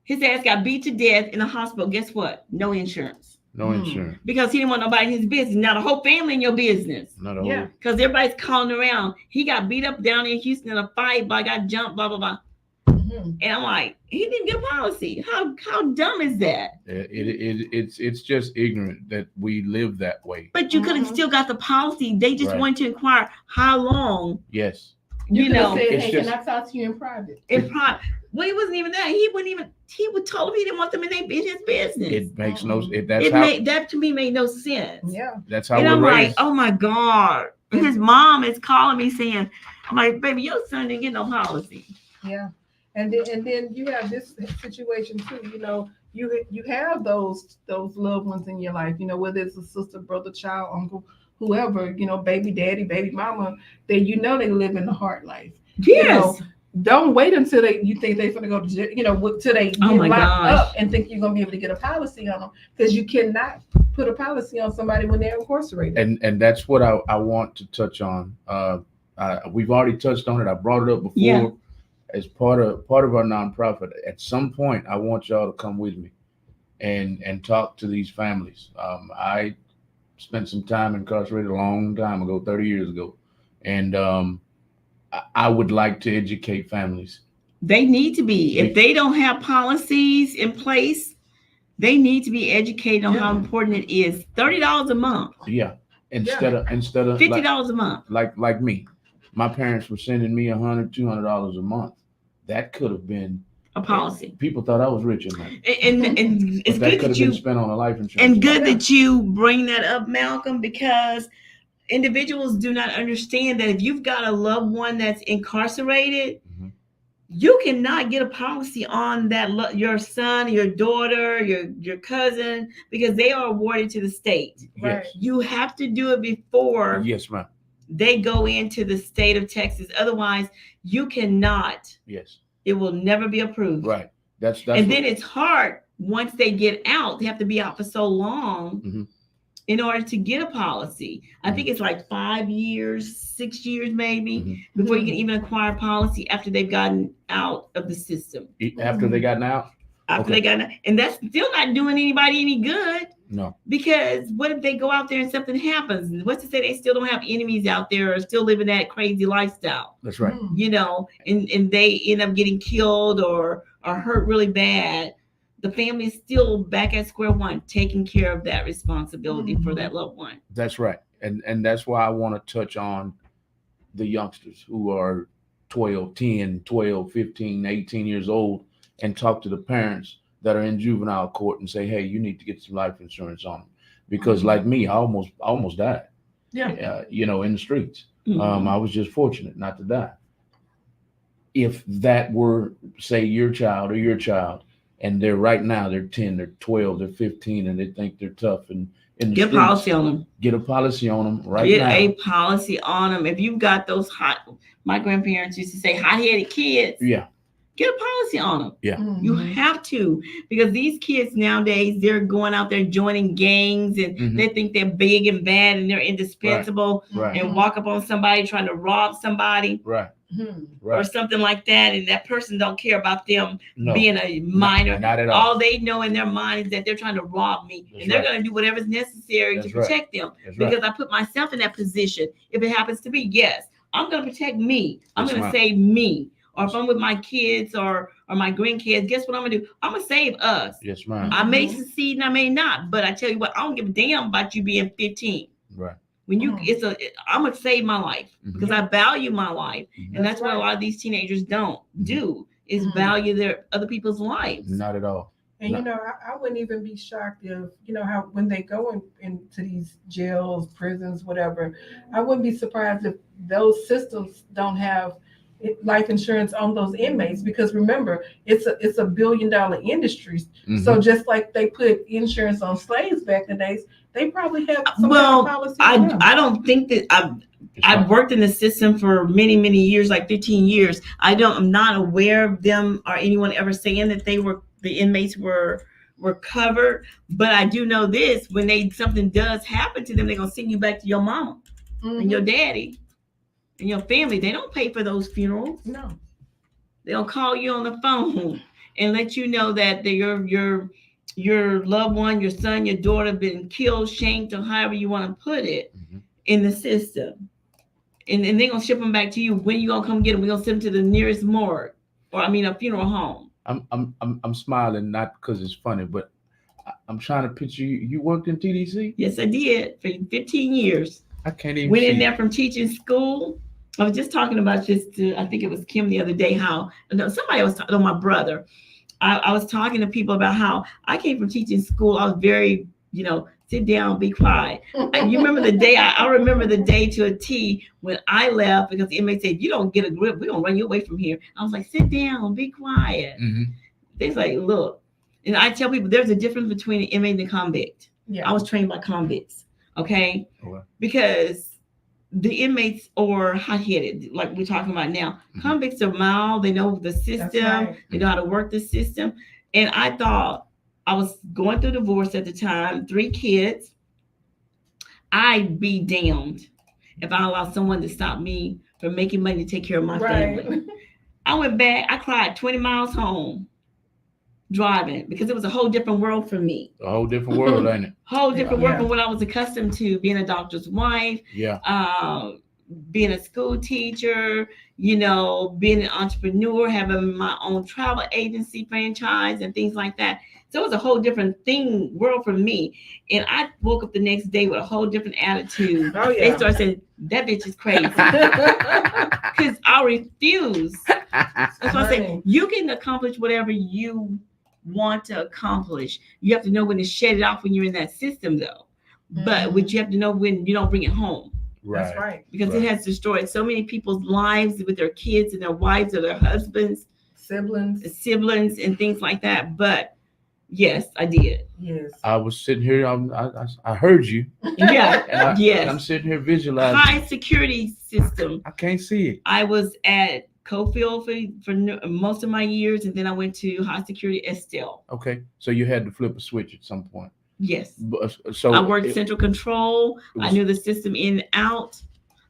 His ass got beat to death in the hospital. Guess what? No insurance. No insurance. Because he didn't want nobody in his business. Now the whole family in your business. Not a whole. Because everybody's calling around. He got beat up down in Houston in a fight, but I got jumped, blah, blah, blah. And I'm like, he didn't get a policy. How dumb is that? It's just ignorant that we live that way. But you could have still got the policy. They just wanted to inquire how long. Yes. You know, said, hey, can I talk to you in private? In private. Well, it wasn't even that. He would told him he didn't want them in his business. It makes no sense. That to me made no sense. Yeah. That's how and we're I'm raised. like, oh my God. His mom is calling me saying, I'm like, baby, your son didn't get no policy. Yeah. And then you have this situation too, you have those loved ones in your life, whether it's a sister, brother, child, uncle, whoever, baby daddy, baby mama, that they live in the hard life. Yes. Don't wait until you think they're going to go to jail, till they get locked up and think you're going to be able to get a policy on them, because you cannot put a policy on somebody when they're incarcerated. And that's what I want to touch on. We've already touched on it. I brought it up before. Yeah. As part of our nonprofit, at some point, I want y'all to come with me and talk to these families. I spent some time incarcerated a long time ago, 30 years ago, and I would like to educate families. They need to be. If they don't have policies in place, they need to be educated on how important it is. $30 a month. Yeah, instead of $50 a month. Like me, my parents were sending me $100, $200 a month. That could have been a policy. People thought I was rich in that. And it's that good could that have been spent on a life insurance. And good that you bring that up, Malcolm, because individuals do not understand that if you've got a loved one that's incarcerated, you cannot get a policy on that your son, your daughter, your cousin, because they are awarded to the state. Yes. You have to do it before. Yes, ma'am. They go into the state of Texas. Otherwise, you cannot. Yes. It will never be approved. Right. That's and then it's hard once they get out. They have to be out for so long in order to get a policy. I think it's like 5 years, 6 years maybe, before you can even acquire a policy after they've gotten out of the system. After they gotten out? After they got out. And that's still not doing anybody any good. No. Because what if they go out there and something happens? What's to say they still don't have enemies out there or still living that crazy lifestyle? That's right. You know, and they end up getting killed or hurt really bad. The family is still back at square one, taking care of that responsibility for that loved one. That's right. And that's why I want to touch on the youngsters who are 12, 10, 12, 15, 18 years old and talk to the parents that are in juvenile court and say, hey, you need to get some life insurance on them. Because like me, I almost died. Yeah. You know, in the streets. Mhm. I was just fortunate not to die. If that were, say, your child, and they're right now, they're 10, they're 12, they're 15, and they think they're tough and in the Get a streets, policy on them. get a policy on them right Get now. a policy on them. If you've got those my grandparents used to say hot-headed kids. Yeah. Get a policy on them. Yeah. You have to, because these kids nowadays, they're going out there joining gangs and they think they're big and bad and they're indispensable Right. and walk up on somebody trying to rob somebody. Right. Or something like that, and that person don't care about them No. being a minor. Not at all. All they know in their mind is that they're trying to rob me, That's and they're right. going to do whatever's necessary That's to protect them. That's Because right. I put myself in that position. If it happens to be, yes, I'm going to protect me. I'm Yes, going to ma'am. save me. Or if I'm with my kids or my grandkids, guess what I'm going to do? I'm going to save us. Yes, ma'am. I may succeed and I may not, but I tell you what, I don't give a damn about you being 15. Right. When you, I'm gonna save my life because I value my life, and that's what a lot of these teenagers don't do is value their other people's lives. Not at all. And you know, I wouldn't even be shocked if, you know, how when they go into these jails, prisons, whatever, I wouldn't be surprised if those systems don't have life insurance on those inmates, because remember, it's a $1 billion industry. So just like they put insurance on slaves back in the days, they probably have some kind of policy. I don't think that I've worked in the system for many years, like 15 years. I'm not aware of them or anyone ever saying that the inmates were covered. But I do know this: when something does happen to them, they're gonna send you back to your mama and your daddy and your family. They don't pay for those funerals. No, they'll call you on the phone and let you know that your loved one, your son, your daughter been killed, shanked, or however you want to put it in the system. And they're going to ship them back to you. When you going to come get them? We're going to send them to the nearest morgue a funeral home. I'm smiling, not because it's funny, but I'm trying to picture you. You worked in TDC? Yes, I did for 15 years. I can't even went in there from teaching school. I was just talking about this to, I think it was Kim the other day, somebody was talking, my brother. I was talking to people about how I came from teaching school. I was very, sit down, be quiet. You remember the day, I remember the day to a T when I left because the inmate said, you don't get a grip, we're going to run you away from here. I was like, sit down, be quiet. They're like, look. And I tell people there's a difference between an inmate and a convict. Yeah. I was trained by convicts, okay? Because the inmates are hot-headed, like we're talking about now. Convicts are mild. They know the system. They know how to work the system. And I thought, I was going through divorce at the time, 3 kids. I'd be damned if I allowed someone to stop me from making money to take care of my family. I went back. I cried 20 miles home driving because it was a whole different world for me. A whole different world, ain't it? Whole different world from what I was accustomed to, being a doctor's wife, being a school teacher, being an entrepreneur, having my own travel agency franchise and things like that. So it was a whole different world for me. And I woke up the next day with a whole different attitude. They started saying, that bitch is crazy. Because I refuse. That's what I say. You can accomplish whatever you want to accomplish. You have to know when to shut it off when you're in that system, though. But what you have to know when you don't bring it home. That's right. Because it has destroyed so many people's lives with their kids and their wives or their husbands, siblings and things like that. But yes, I did. Yes. I was sitting here. I heard you. Yeah. And I'm sitting here visualizing. High security system. I can't see it. I was at Cofield for most of my years, and then I went to high security Estelle. Okay, so you had to flip a switch at some point. Yes. So I worked central control. I knew the system in and out.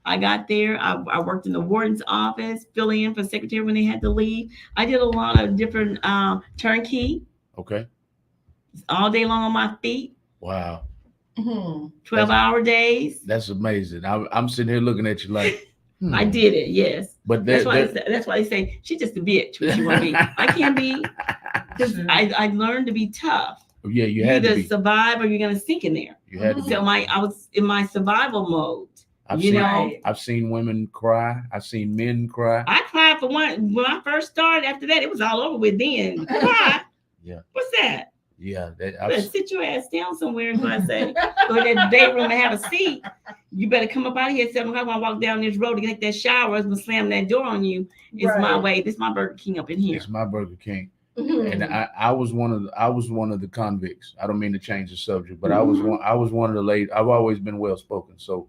I got there. I worked in the warden's office, filling in for secretary when they had to leave. I did a lot of different turnkey. Okay. All day long on my feet. Wow. 12-hour days. That's amazing. I'm sitting here looking at you like, I did it, yes. But that's why they say she's just a bitch when she want to be. I can't be, because I learned to be tough. Yeah, you had to either be. survive or you're gonna sink in there. You had to be. So I was in my survival mode. I've seen women cry. I've seen men cry. I cried for one when I first started. After that, it was all over with. Then cry. Yeah. What's that? Yeah. Sit your ass down somewhere and go and say, go to that bedroom and have a seat. You better come up out of here at 7 o'clock when I walk down this road to get that shower. I'm gonna slam that door on you. It's my way. This is my Burger King up in here. It's my Burger King. And I was one of the convicts. I don't mean to change the subject, but I was one of the ladies. I've always been well spoken. So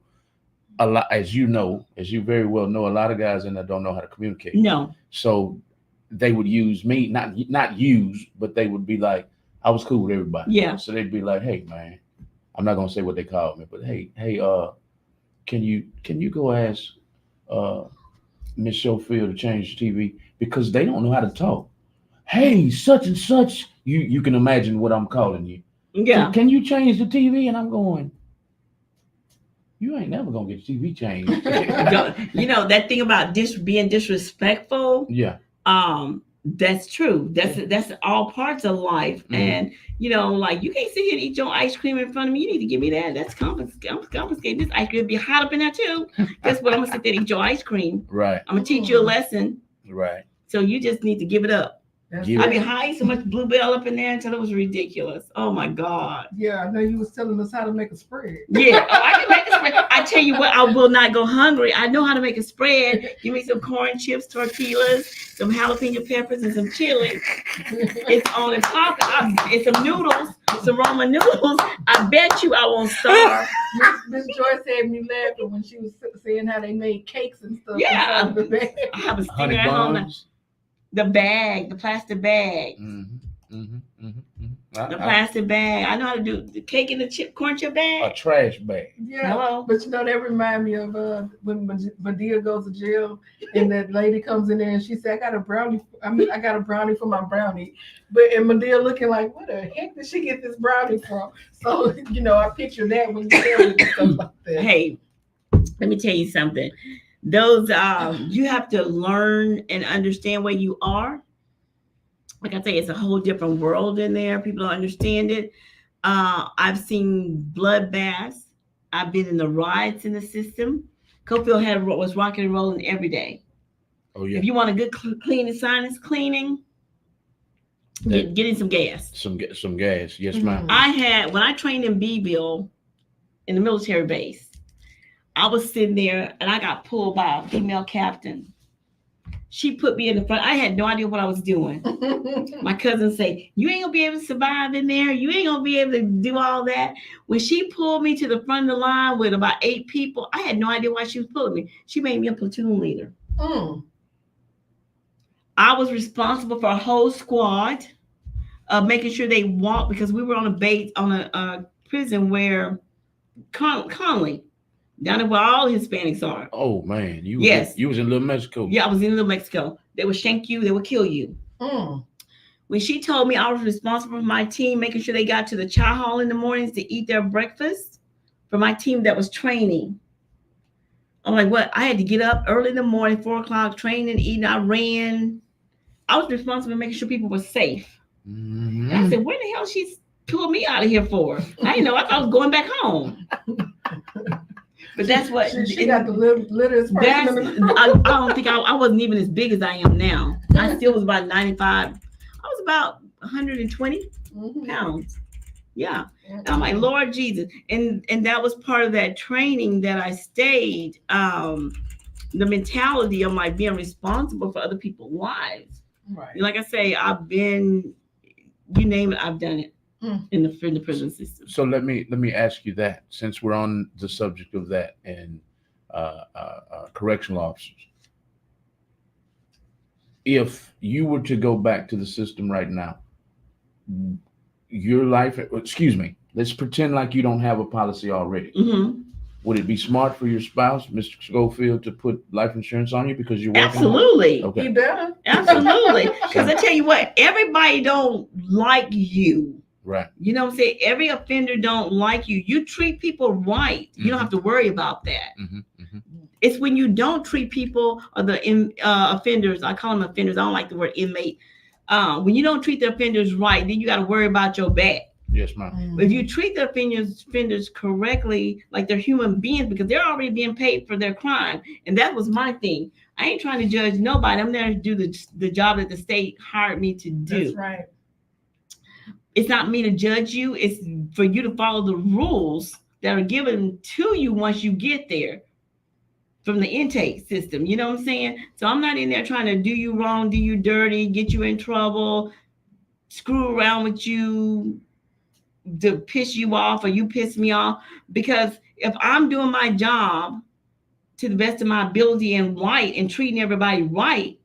a lot, as you very well know, a lot of guys in there don't know how to communicate. No. So they would use me, not use, but they would be like, I was cool with everybody. Yeah. So they'd be like, hey man, I'm not gonna say what they called me, but hey, can you go ask Miss Schofield to change the TV, because they don't know how to talk. Hey, such and such, you can imagine what I'm calling you. Yeah. Can you change the TV? And I'm going, you ain't never gonna get the TV changed. That thing about being disrespectful. Yeah. That's true. That's all parts of life. Mm-hmm. And like, you can't sit here and eat your ice cream in front of me. You need to give me that. That's confiscated. This ice cream will be hot up in there too. Guess what? I'm gonna sit there and eat your ice cream. Right. I'm gonna teach you a lesson. Right. So you just need to give it up. I've been hiding so much Bluebell up in there until it was ridiculous. Oh my God. Yeah, I know you was telling us how to make a spread. Yeah, I can make a spread. I tell you what, I will not go hungry. I know how to make a spread. Give me some corn chips, tortillas, some jalapeno peppers, and some chili. It's on and popping. It's some noodles, some Roman noodles. I bet you I won't starve. Miss Joyce had me laughing when she was saying how they made cakes and stuff. Yeah, I have a sticker at home. The plastic bag. The plastic bag. I know how to do the cake in the corn chip bag. A trash bag. Yeah. Hello. But that remind me of when Medea goes to jail and that lady comes in there and she said, I got a brownie for my brownie. And Medea looking like, what the heck did she get this brownie from? So, I picture that when you tell me stuff like that. Hey, let me tell you something. Those you have to learn and understand where you are. Like I say, it's a whole different world in there. People don't understand it. I've seen bloodbaths. I've been in the riots in the system. Cofield was rocking and rolling every day. Oh yeah. If you want a good clean sinus cleaning, get in some gas. Some gas, yes, ma'am. When I trained in Beeville, in the military base, I was sitting there and I got pulled by a female captain. She put me in the front. I had no idea what I was doing. My cousin say, you ain't gonna be able to survive in there. You ain't gonna be able to do all that. When she pulled me to the front of the line with about 8 people, I had no idea why she was pulling me. She made me a platoon leader. I was responsible for a whole squad of making sure they walked, because we were on a base on a prison where Conley, down there where all Hispanics are. Oh man, you was in Little Mexico. Yeah, I was in Little Mexico. They would shank you. They would kill you. When she told me I was responsible for my team, making sure they got to the chow hall in the mornings to eat their breakfast for my team that was training. I'm like, what? I had to get up early in the morning, 4 o'clock, training, eating. I ran. I was responsible for making sure people were safe. And I said, where the hell she pulled me out of here for? I didn't know. I thought I was going back home. But that's what she got the littlest person. I don't think I wasn't even as big as I am now. I still was about 95. I was about 120 pounds. Yeah. And I'm like, Lord Jesus. And that was part of that training that I stayed. The mentality of like being responsible for other people's lives. Right. Like I say, I've been, you name it, I've done it. In the prison system. So let me ask you that, since we're on the subject of that and correctional officers. If you were to go back to the system right now, let's pretend like you don't have a policy already. Would it be smart for your spouse, Mr. Schofield, to put life insurance on you because you're working? Absolutely. Okay. You better. Absolutely. Because I tell you what, everybody don't like you. Right. You know what I'm saying? Every offender don't like you. You treat people right. You don't have to worry about that. It's when you don't treat people or the offenders. I call them offenders. I don't like the word inmate. When you don't treat the offenders right, then you got to worry about your back. Yes, ma'am. But if you treat the offenders correctly, like they're human beings, because they're already being paid for their crime, and that was my thing. I ain't trying to judge nobody. I'm there to do the job that the state hired me to do. That's right. It's not me to judge you. It's for you to follow the rules that are given to you once you get there from the intake system. You know what I'm saying? So I'm not in there trying to do you wrong, do you dirty, get you in trouble, screw around with you to piss you off or you piss me off. Because if I'm doing my job to the best of my ability and right and treating everybody right,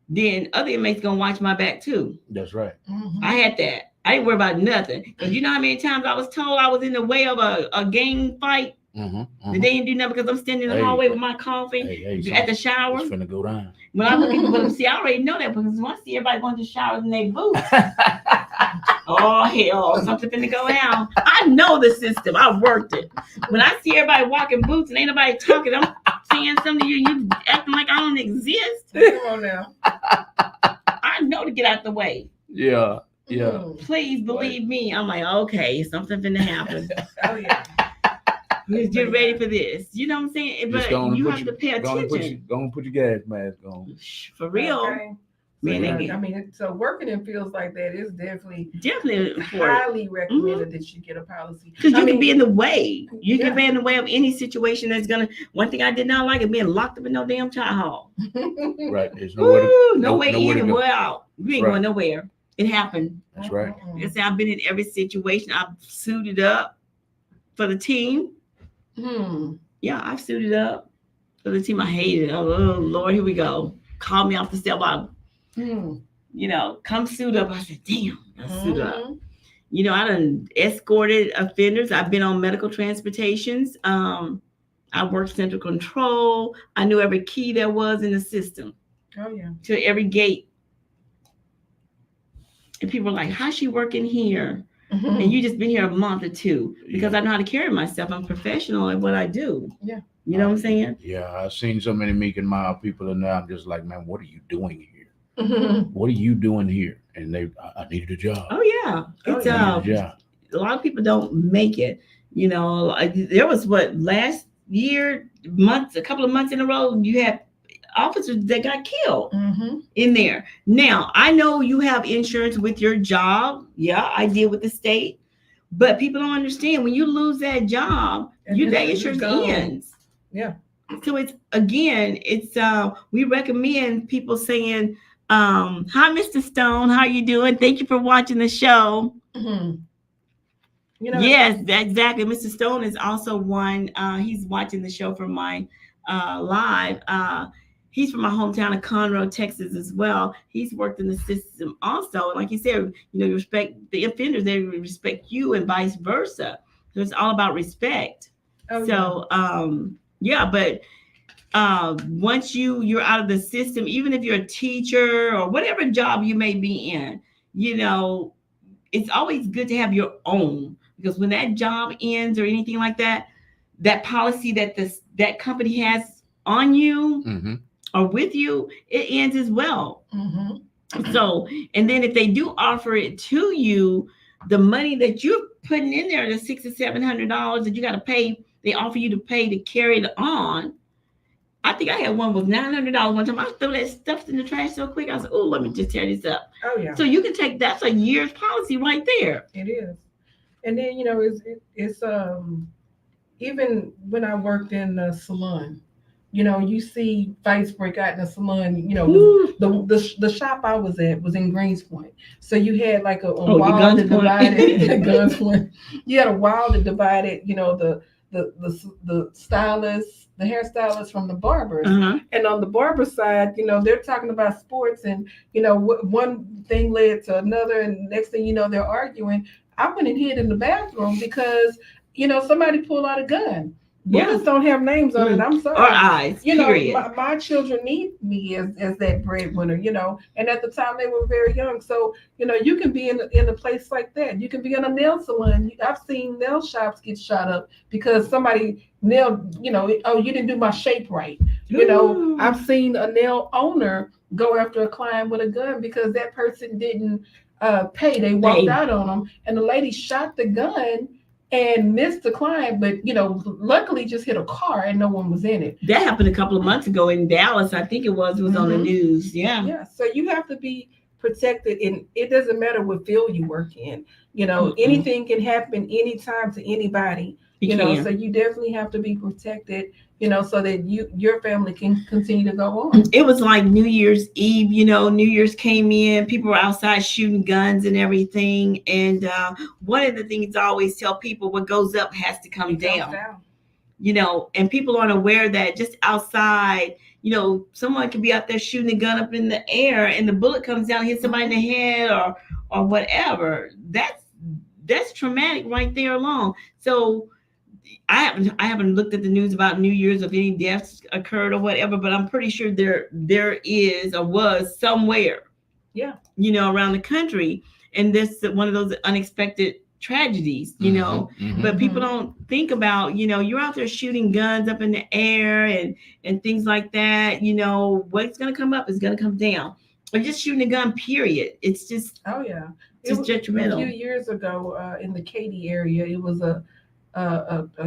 then other inmates gonna watch my back too. That's right. I had that. I didn't worry about nothing. Because you know how many times I was told I was in the way of a gang fight? And they didn't do nothing because I'm standing in the hallway with my coffee at the shower. It's finna go down. When I look at people, see, I already know that because once I see everybody going to showers in their boots. Oh, hell, something finna go down. I know the system. I worked it. When I see everybody walking boots and ain't nobody talking, I'm saying something to you, you acting like I don't exist. Come on now. I know to get out the way. Yeah. Yeah. Please believe me. I'm like, okay, something finna happen. Oh, yeah. Let's get ready for this. You know what I'm saying? But you have to pay attention. Go and put your gas mask on. For real. Okay. Man, I mean, so working in fields like that is definitely important. highly recommended that you get a policy. Because you can be in the way. You can be in the way of any situation that's gonna. One thing I did not like is being locked up in no damn child hall. Right. There's no way in and way out. You ain't going nowhere. It happened. That's right. Like I said, I've been in every situation. I've suited up for the team. Yeah, I've suited up for the team. I hated it. Oh Lord, here we go. Call me off the step. You know, come suit up. I said, damn, I suit up. You know, I done escorted offenders. I've been on medical transportations. I worked central control. I knew every key there was in the system. Oh, yeah. To every gate. And people are like, how's she working here? And you just been here a month or two. Because I know how to carry myself. I'm professional at what I do. Yeah. You know what I'm saying? Yeah, I've seen so many meek and mild people, and now I'm just like, man, what are you doing here? What are you doing here? And I needed a job. Oh yeah, it's a lot of people don't make it. You know, there was last year, a couple of months in a row, you had officers that got killed in there. Now I know you have insurance with your job. Yeah, I deal with the state, but people don't understand when you lose that job, that insurance ends. Yeah. So we recommend people saying, hi, Mr. Stone, how you doing? Thank you for watching the show. You know, yes, exactly. Mr. Stone is also one. He's watching the show from my live. He's from my hometown of Conroe, Texas, as well. He's worked in the system also. And like you said, you know, you respect the offenders, they respect you, and vice versa. So it's all about respect. But once you're out of the system, even if you're a teacher or whatever job you may be in, you know, it's always good to have your own, because when that job ends or anything like that, that policy that that company has on you or with you, it ends as well. So, and then if they do offer it to you, the money that you're putting in there, the $600 or $700 that you got to pay, they offer you to pay to carry it on. I think I had one with $900 one time. I threw that stuff in the trash so quick. I said, oh, let me just tear this up. Oh, yeah. So you can take, that's a year's policy right there. It is. And then, you know, it's even when I worked in the salon, you know, you see fights break out in the salon. You know, the shop I was at was in Greenspoint, so you had like a wall that divided Guns Point. You had a wall that divided, you know, the stylists, the hairstylists from the barbers, and on the barber side, you know, they're talking about sports, and you know, one thing led to another, and next thing you know, they're arguing. I went and hid in the bathroom because, you know, somebody pulled out a gun. Bullets don't have names on it. I'm sorry. Or eyes. You period. know, my children need me as that breadwinner, you know. And at the time they were very young. So, you know, you can be in a place like that. You can be in a nail salon. I've seen nail shops get shot up because somebody nailed, you know, oh, you didn't do my shape right. You know, I've seen a nail owner go after a client with a gun because that person didn't pay. They walked out on them, and the lady shot the gun and missed the client, but you know, luckily just hit a car and no one was in it. That happened a couple of months ago in Dallas. I think it was on the news. Yeah. So you have to be protected, and it doesn't matter what field you work in. You know, anything can happen anytime to anybody. You know, so you definitely have to be protected, you know, so that your family can continue to go on. It was like New Year's Eve, you know, New Year's came in, people were outside shooting guns and everything. And one of the things I always tell people, what goes up has to come down. You know, and people aren't aware that just outside, you know, someone could be out there shooting a gun up in the air and the bullet comes down, hits somebody in the head or whatever. That's traumatic right there alone. So I haven't looked at the news about New Year's if any deaths occurred or whatever, but I'm pretty sure there is or was somewhere, you know, around the country, and this is one of those unexpected tragedies, you know. But people don't think about, you know, you're out there shooting guns up in the air and things like that. You know, what's going to come up is going to come down, or just shooting a gun. Period. It's just it was detrimental. A few years ago in the Katy area, it was a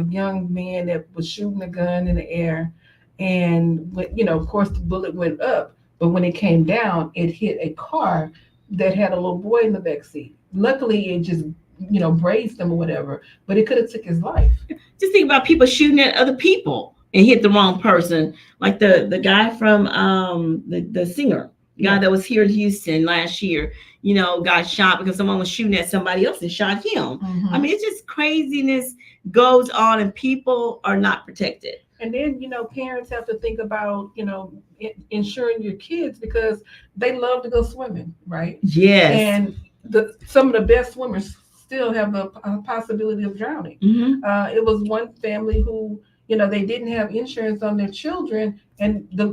young man that was shooting a gun in the air, and you know, of course, the bullet went up, but when it came down, it hit a car that had a little boy in the back seat. Luckily, it just, you know, grazed him or whatever, but it could have took his life. Just think about people shooting at other people and hit the wrong person, like the guy from the singer. Guy that was here in Houston last year, you know, got shot because someone was shooting at somebody else and shot him. I mean, it's just craziness goes on and people are not protected. And then, you know, parents have to think about, you know, insuring your kids because they love to go swimming, right? Yes. And some of the best swimmers still have a possibility of drowning. It was one family who, you know, they didn't have insurance on their children, and the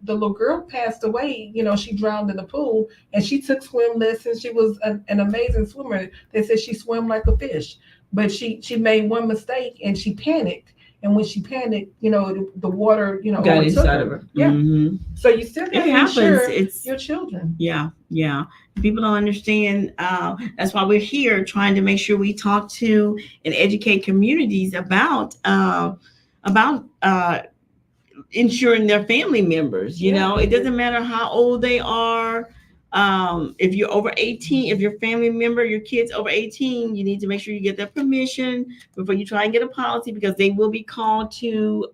little girl passed away. You know, she drowned in the pool, and she took swim lessons. She was an amazing swimmer. They said she swam like a fish, but she made one mistake and she panicked. And when she panicked, you know, the water, you know, got inside of her. Yeah. So you still have to insure your children. Yeah. People don't understand. That's why we're here trying to make sure we talk to and educate communities about insuring their family members. You know, it doesn't matter how old they are. If you're over 18, if your family member, your kid's over 18, you need to make sure you get their permission before you try and get a policy, because they will be called to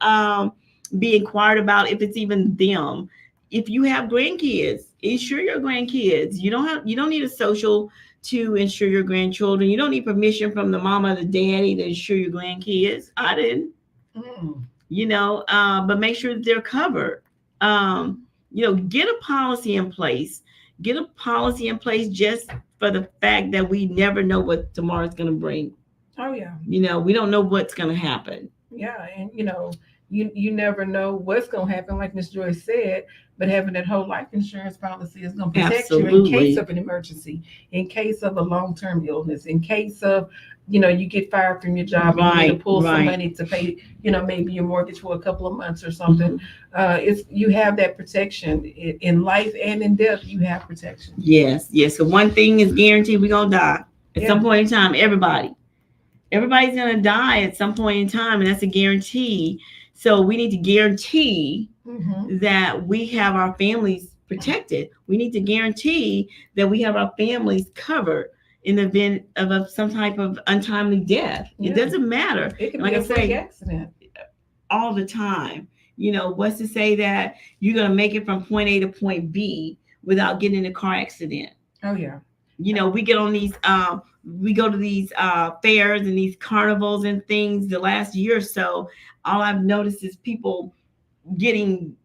be inquired about if it's even them. If you have grandkids, insure your grandkids. You don't need a social to insure your grandchildren. You don't need permission from the mama or the daddy to insure your grandkids. I didn't. You know, but make sure that they're covered. You know, get a policy in place. Get a policy in place just for the fact that we never know what tomorrow's going to bring. Oh, yeah. You know, we don't know what's going to happen. Yeah. And, you know, you never know what's going to happen, like Ms. Joyce said, but having that whole life insurance policy is going to protect you in case of an emergency, in case of a long-term illness, in case of, you know, you get fired from your job and you need to pull some money to pay, you know, maybe your mortgage for a couple of months or something. You have that protection in life and in death. You have protection. Yes. So one thing is guaranteed: we're gonna die at some point in time. Everybody's gonna die at some point in time, and that's a guarantee. So we need to guarantee that we have our families protected. We need to guarantee that we have our families covered in the event of some type of untimely death. It doesn't matter. It can be a freak accident all the time. You know, what's to say that you're going to make it from point A to point B without getting in a car accident? Oh, yeah. You know, we get on these, we go to these fairs and these carnivals and things the last year or so. All I've noticed is people having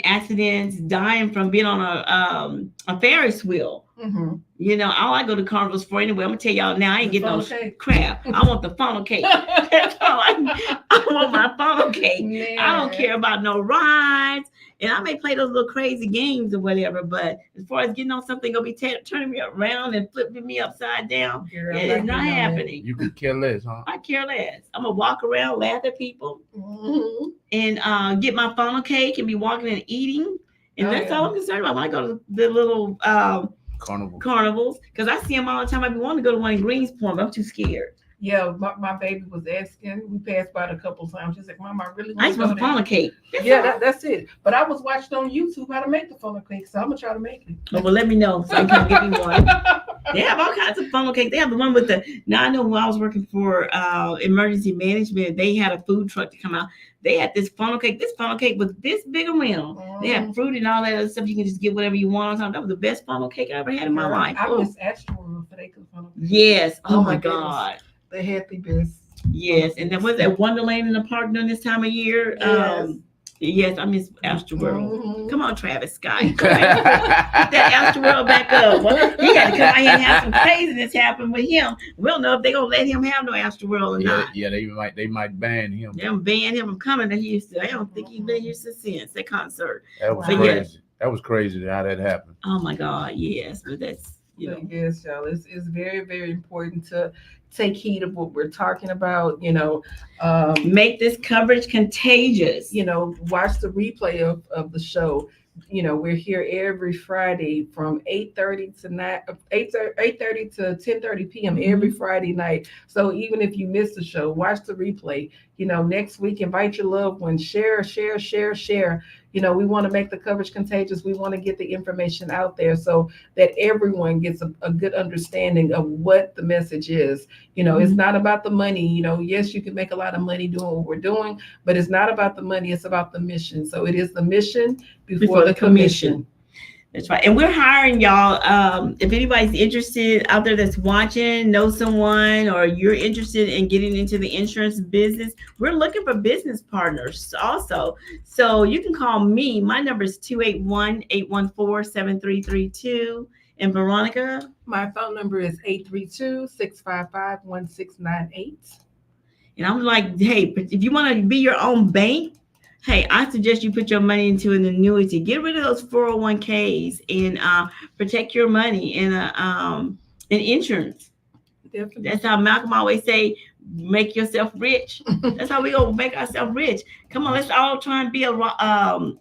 accidents, dying from being on a Ferris wheel Mm-hmm. All I go to carnivals for anyway. I'm gonna tell y'all now, I ain't getting no cake. crap. I want the funnel cake. That's all I want, my funnel cake. Man. I don't care about no rides. And I may play those little crazy games or whatever, but as far as getting on something, gonna be turning me around and flipping me upside down, Girl, it is not happening. You could care less, huh? I care less. I'm gonna walk around, laugh at people, Mm-hmm. and get my funnel cake and be walking and eating. And that's yeah. all I'm concerned about when I go to the little carnivals, because I see them all the time. I be wanting to go to one in Greenspoint, but I'm too scared. Yeah, my baby was asking. We passed by it a couple of times. She's like, "Mom, I really want I to just go want a funnel cake. That's it. But I was watching on YouTube how to make the funnel cake, so I'm gonna try to make it. Oh, well, let me know so I can give me one. They have all kinds of funnel cake. They have the one with the. Now I know when I was working for emergency management, they had a food truck to come out. They had this funnel cake. This funnel cake was this big around. They had fruit and all that other stuff. You can just get whatever you want. That was the best funnel cake I ever had in my life. I miss Astroworld for that funnel cake. Yes. Oh my goodness. God. They had the best. Yes, and there was that Wonderland in the park during this time of year. Yes, I miss Astroworld. Mm-hmm. Come on, Travis Scott. Get that Astroworld back up. Well, he got to come out here and have some craziness happen with him. We don't know if they're gonna let him have no Astroworld or not. Yeah, they might ban him. They're gonna ban him from coming to Houston. I don't think he's been here since that concert. That was crazy. Yes. That was crazy how that happened. Oh my God, yes, but that's. Yes, y'all. It's very, very important to take heed of what we're talking about. Make this coverage contagious. Watch the replay of the show. We're here every Friday from 8:30 to 8:30 to 10:30 p.m. every Friday night. So even if you miss the show, watch the replay. Next week, invite your loved ones. Share. We want to make the coverage contagious. We want to get the information out there so that everyone gets a good understanding of what the message is. It's not about the money. Yes, you can make a lot of money doing what we're doing, but it's not about the money. It's about the mission. So it is the mission before the commission. That's right. And we're hiring y'all. If anybody's interested out there that's watching, know someone, or you're interested in getting into the insurance business, we're looking for business partners also. So you can call me. My number is 281-814-7332. And Veronica? My phone number is 832-655-1698. And I'm like, hey, if you want to be your own bank, hey, I suggest you put your money into an annuity. Get rid of those 401ks and protect your money in insurance. Definitely. That's how Malcolm always say, make yourself rich. That's how we gonna make ourselves rich. Come on, let's all try and be a Rockefeller.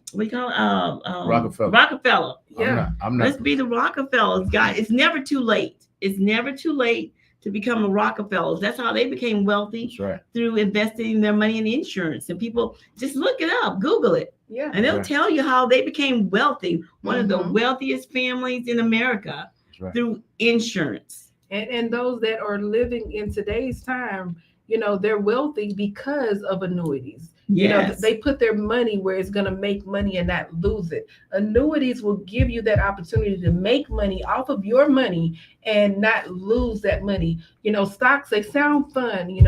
Rockefeller. Yeah, I'm not. Let's be the Rockefellers, guys. It's never too late. It's never too late to become a Rockefeller. That's how they became wealthy. That's right. Through investing their money in insurance. And people just look it up, Google it. Yeah. And they'll tell you how they became wealthy. One of the wealthiest families in America through insurance. And those that are living in today's time, they're wealthy because of annuities. Yes. They put their money where it's going to make money and not lose it. Annuities will give you that opportunity to make money off of your money and not lose that money. Stocks, they sound fun,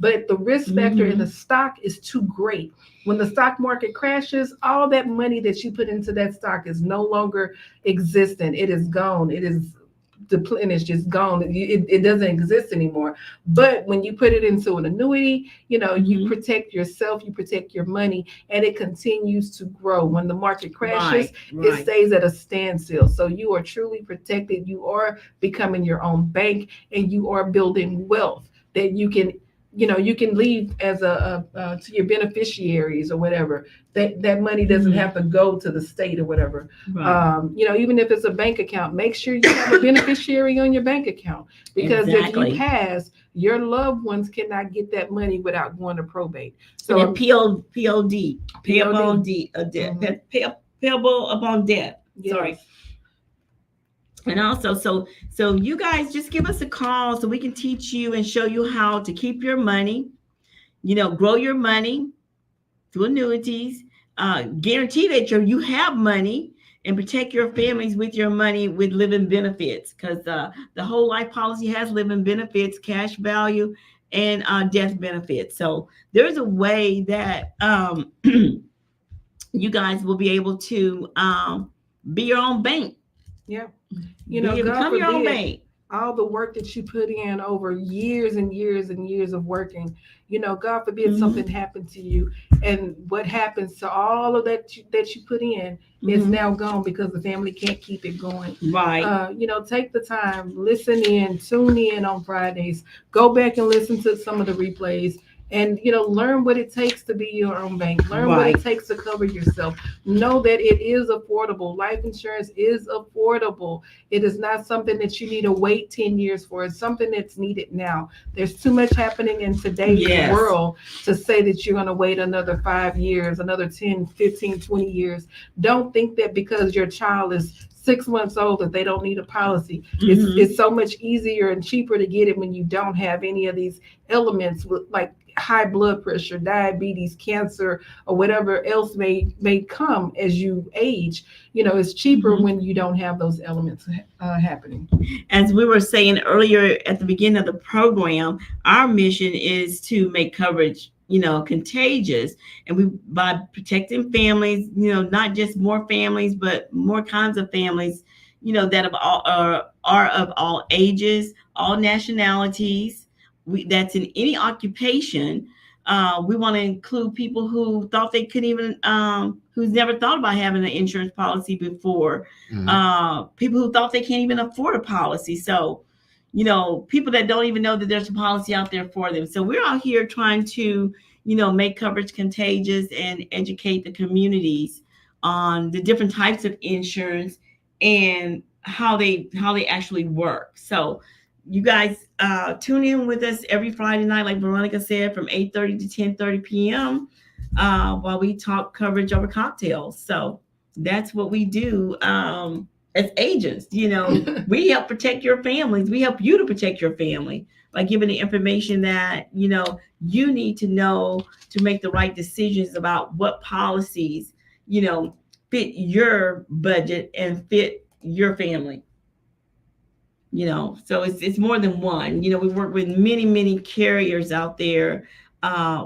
but the risk factor in the stock is too great. When the stock market crashes, all that money that you put into that stock is no longer existent. It is gone. It is depleted. It's just gone. It doesn't exist anymore. But when you put it into an annuity, you protect yourself, you protect your money, and it continues to grow. When the market crashes, it stays at a standstill. So you are truly protected. You are becoming your own bank, and you are building wealth that you can leave as to your beneficiaries or whatever. That money doesn't have to go to the state or whatever. Right. Even if it's a bank account, make sure you have a beneficiary on your bank account, because if you pass, your loved ones cannot get that money without going to probate. So POD, payable upon death. Yes. Sorry. And also, so you guys just give us a call so we can teach you and show you how to keep your money, grow your money through annuities, guarantee that you have money, and protect your families with your money with living benefits, because the whole life policy has living benefits, cash value, and death benefits. So there's a way that you guys will be able to be your own bank. Yeah. God Become your own forbid bank. all the work that you put in over years and years and years of working, God forbid something happened to you, and what happens to all of that you put in is now gone because the family can't keep it going. Right. Take the time, listen in, tune in on Fridays, go back and listen to some of the replays, and learn what it takes to be your own bank, learn what it takes to cover yourself. Know that it is affordable. Life insurance is affordable. It is not something that you need to wait 10 years for. It's something that's needed now. There's too much happening in today's world to say that you're going to wait another 5 years, another 10, 15, 20 years. Don't think that because your child is 6 months old that they don't need a policy. It's so much easier and cheaper to get it when you don't have any of these elements, like high blood pressure, diabetes, cancer, or whatever else may come as you age. It's cheaper when you don't have those elements happening. As we were saying earlier at the beginning of the program, our mission is to make coverage contagious, and we by protecting families, not just more families but more kinds of families, that are of all ages, all nationalities. That's in any occupation. We want to include people who thought they couldn't even, who's never thought about having an insurance policy before. People who thought they can't even afford a policy. So, people that don't even know that there's a policy out there for them. So we're out here trying to, make coverage contagious and educate the communities on the different types of insurance and how they actually work. So you guys tune in with us every Friday night, like Veronica said, from 8:30 to 10:30 p.m. While we talk coverage over cocktails. So that's what we do as agents. We help protect your families. We help you to protect your family by giving the information that you need to know to make the right decisions about what policies fit your budget and fit your family. So it's more than one. We work with many carriers out there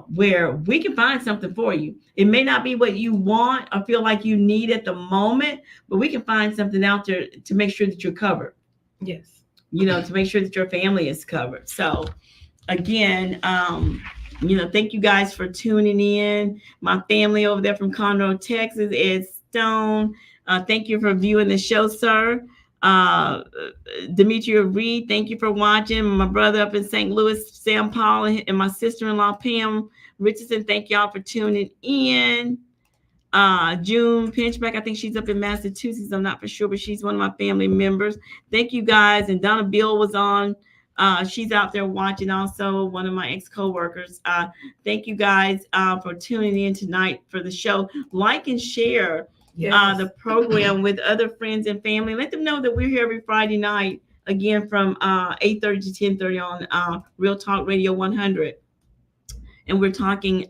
where we can find something for you. It may not be what you want or feel like you need at the moment, but we can find something out there to make sure that you're covered. Yes. To make sure that your family is covered. So again, thank you guys for tuning in. My family over there from Conroe, Texas, Ed Stone. Thank you for viewing the show, sir. Demetria Reed, thank you for watching. My brother up in St. Louis, Sam Paul, and my sister-in-law Pam Richardson, thank y'all for tuning in. June Pinchback, I think she's up in Massachusetts, I'm not for sure, but she's one of my family members. Thank you guys. And Donna Bill was on, she's out there watching also, one of my ex-co-workers. Thank you guys for tuning in tonight for the show. Like and share the program with other friends and family. Let them know that we're here every Friday night, again from 8:30 to 10:30 on Real Talk Radio 100, and we're talking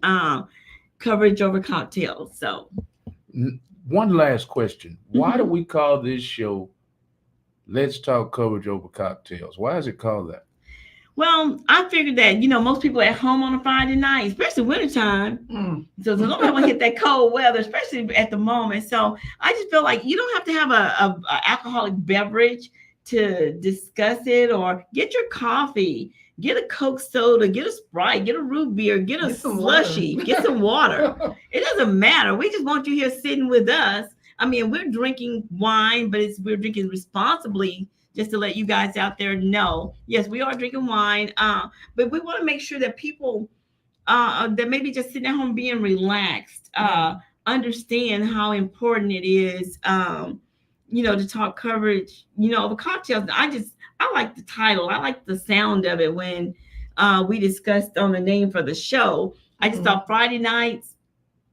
coverage over cocktails. So, one last question: why do we call this show "Let's Talk Coverage Over Cocktails"? Why is it called that? Well, I figured that, most people at home on a Friday night, especially wintertime. So nobody want to hit that cold weather, especially at the moment. So I just feel like you don't have to have a alcoholic beverage to discuss it, or get your coffee, get a Coke soda, get a Sprite, get a root beer, get a slushy, get some water. It doesn't matter. We just want you here sitting with us. I mean, we're drinking wine, but we're drinking responsibly. Just to let you guys out there know, yes, we are drinking wine, but we want to make sure that people that maybe just sitting at home being relaxed, understand how important it is, to talk coverage, over cocktails. I like the title. I like the sound of it when we discussed on the name for the show. I just thought Friday nights,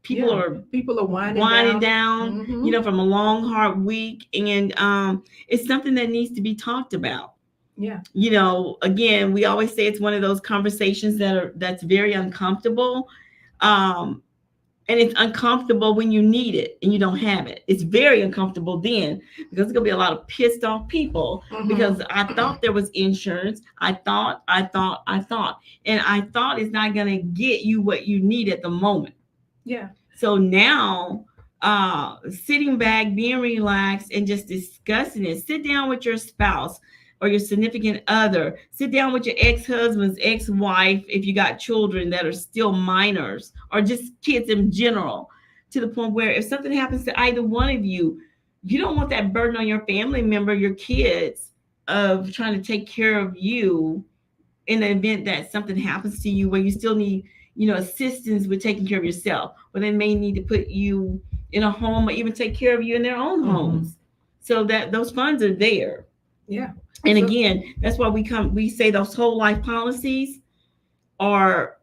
people are winding down, from a long, hard week. And it's something that needs to be talked about. Yeah. Again, we always say it's one of those conversations that's very uncomfortable. And it's uncomfortable when you need it and you don't have it. It's very uncomfortable then, because there's going to be a lot of pissed off people because I thought there was insurance. I thought. And I thought it's not going to get you what you need at the moment. Yeah. So now sitting back, being relaxed, and just discussing it. Sit down with your spouse or your significant other. Sit down with your ex-husband's ex-wife if you got children that are still minors or just kids in general, to the point where if something happens to either one of you, you don't want that burden on your family member, your kids, of trying to take care of you in the event that something happens to you where you still need, assistance with taking care of yourself, or they may need to put you in a home or even take care of you in their own homes, so that those funds are there. Yeah. And again, that's why we say those whole life policies are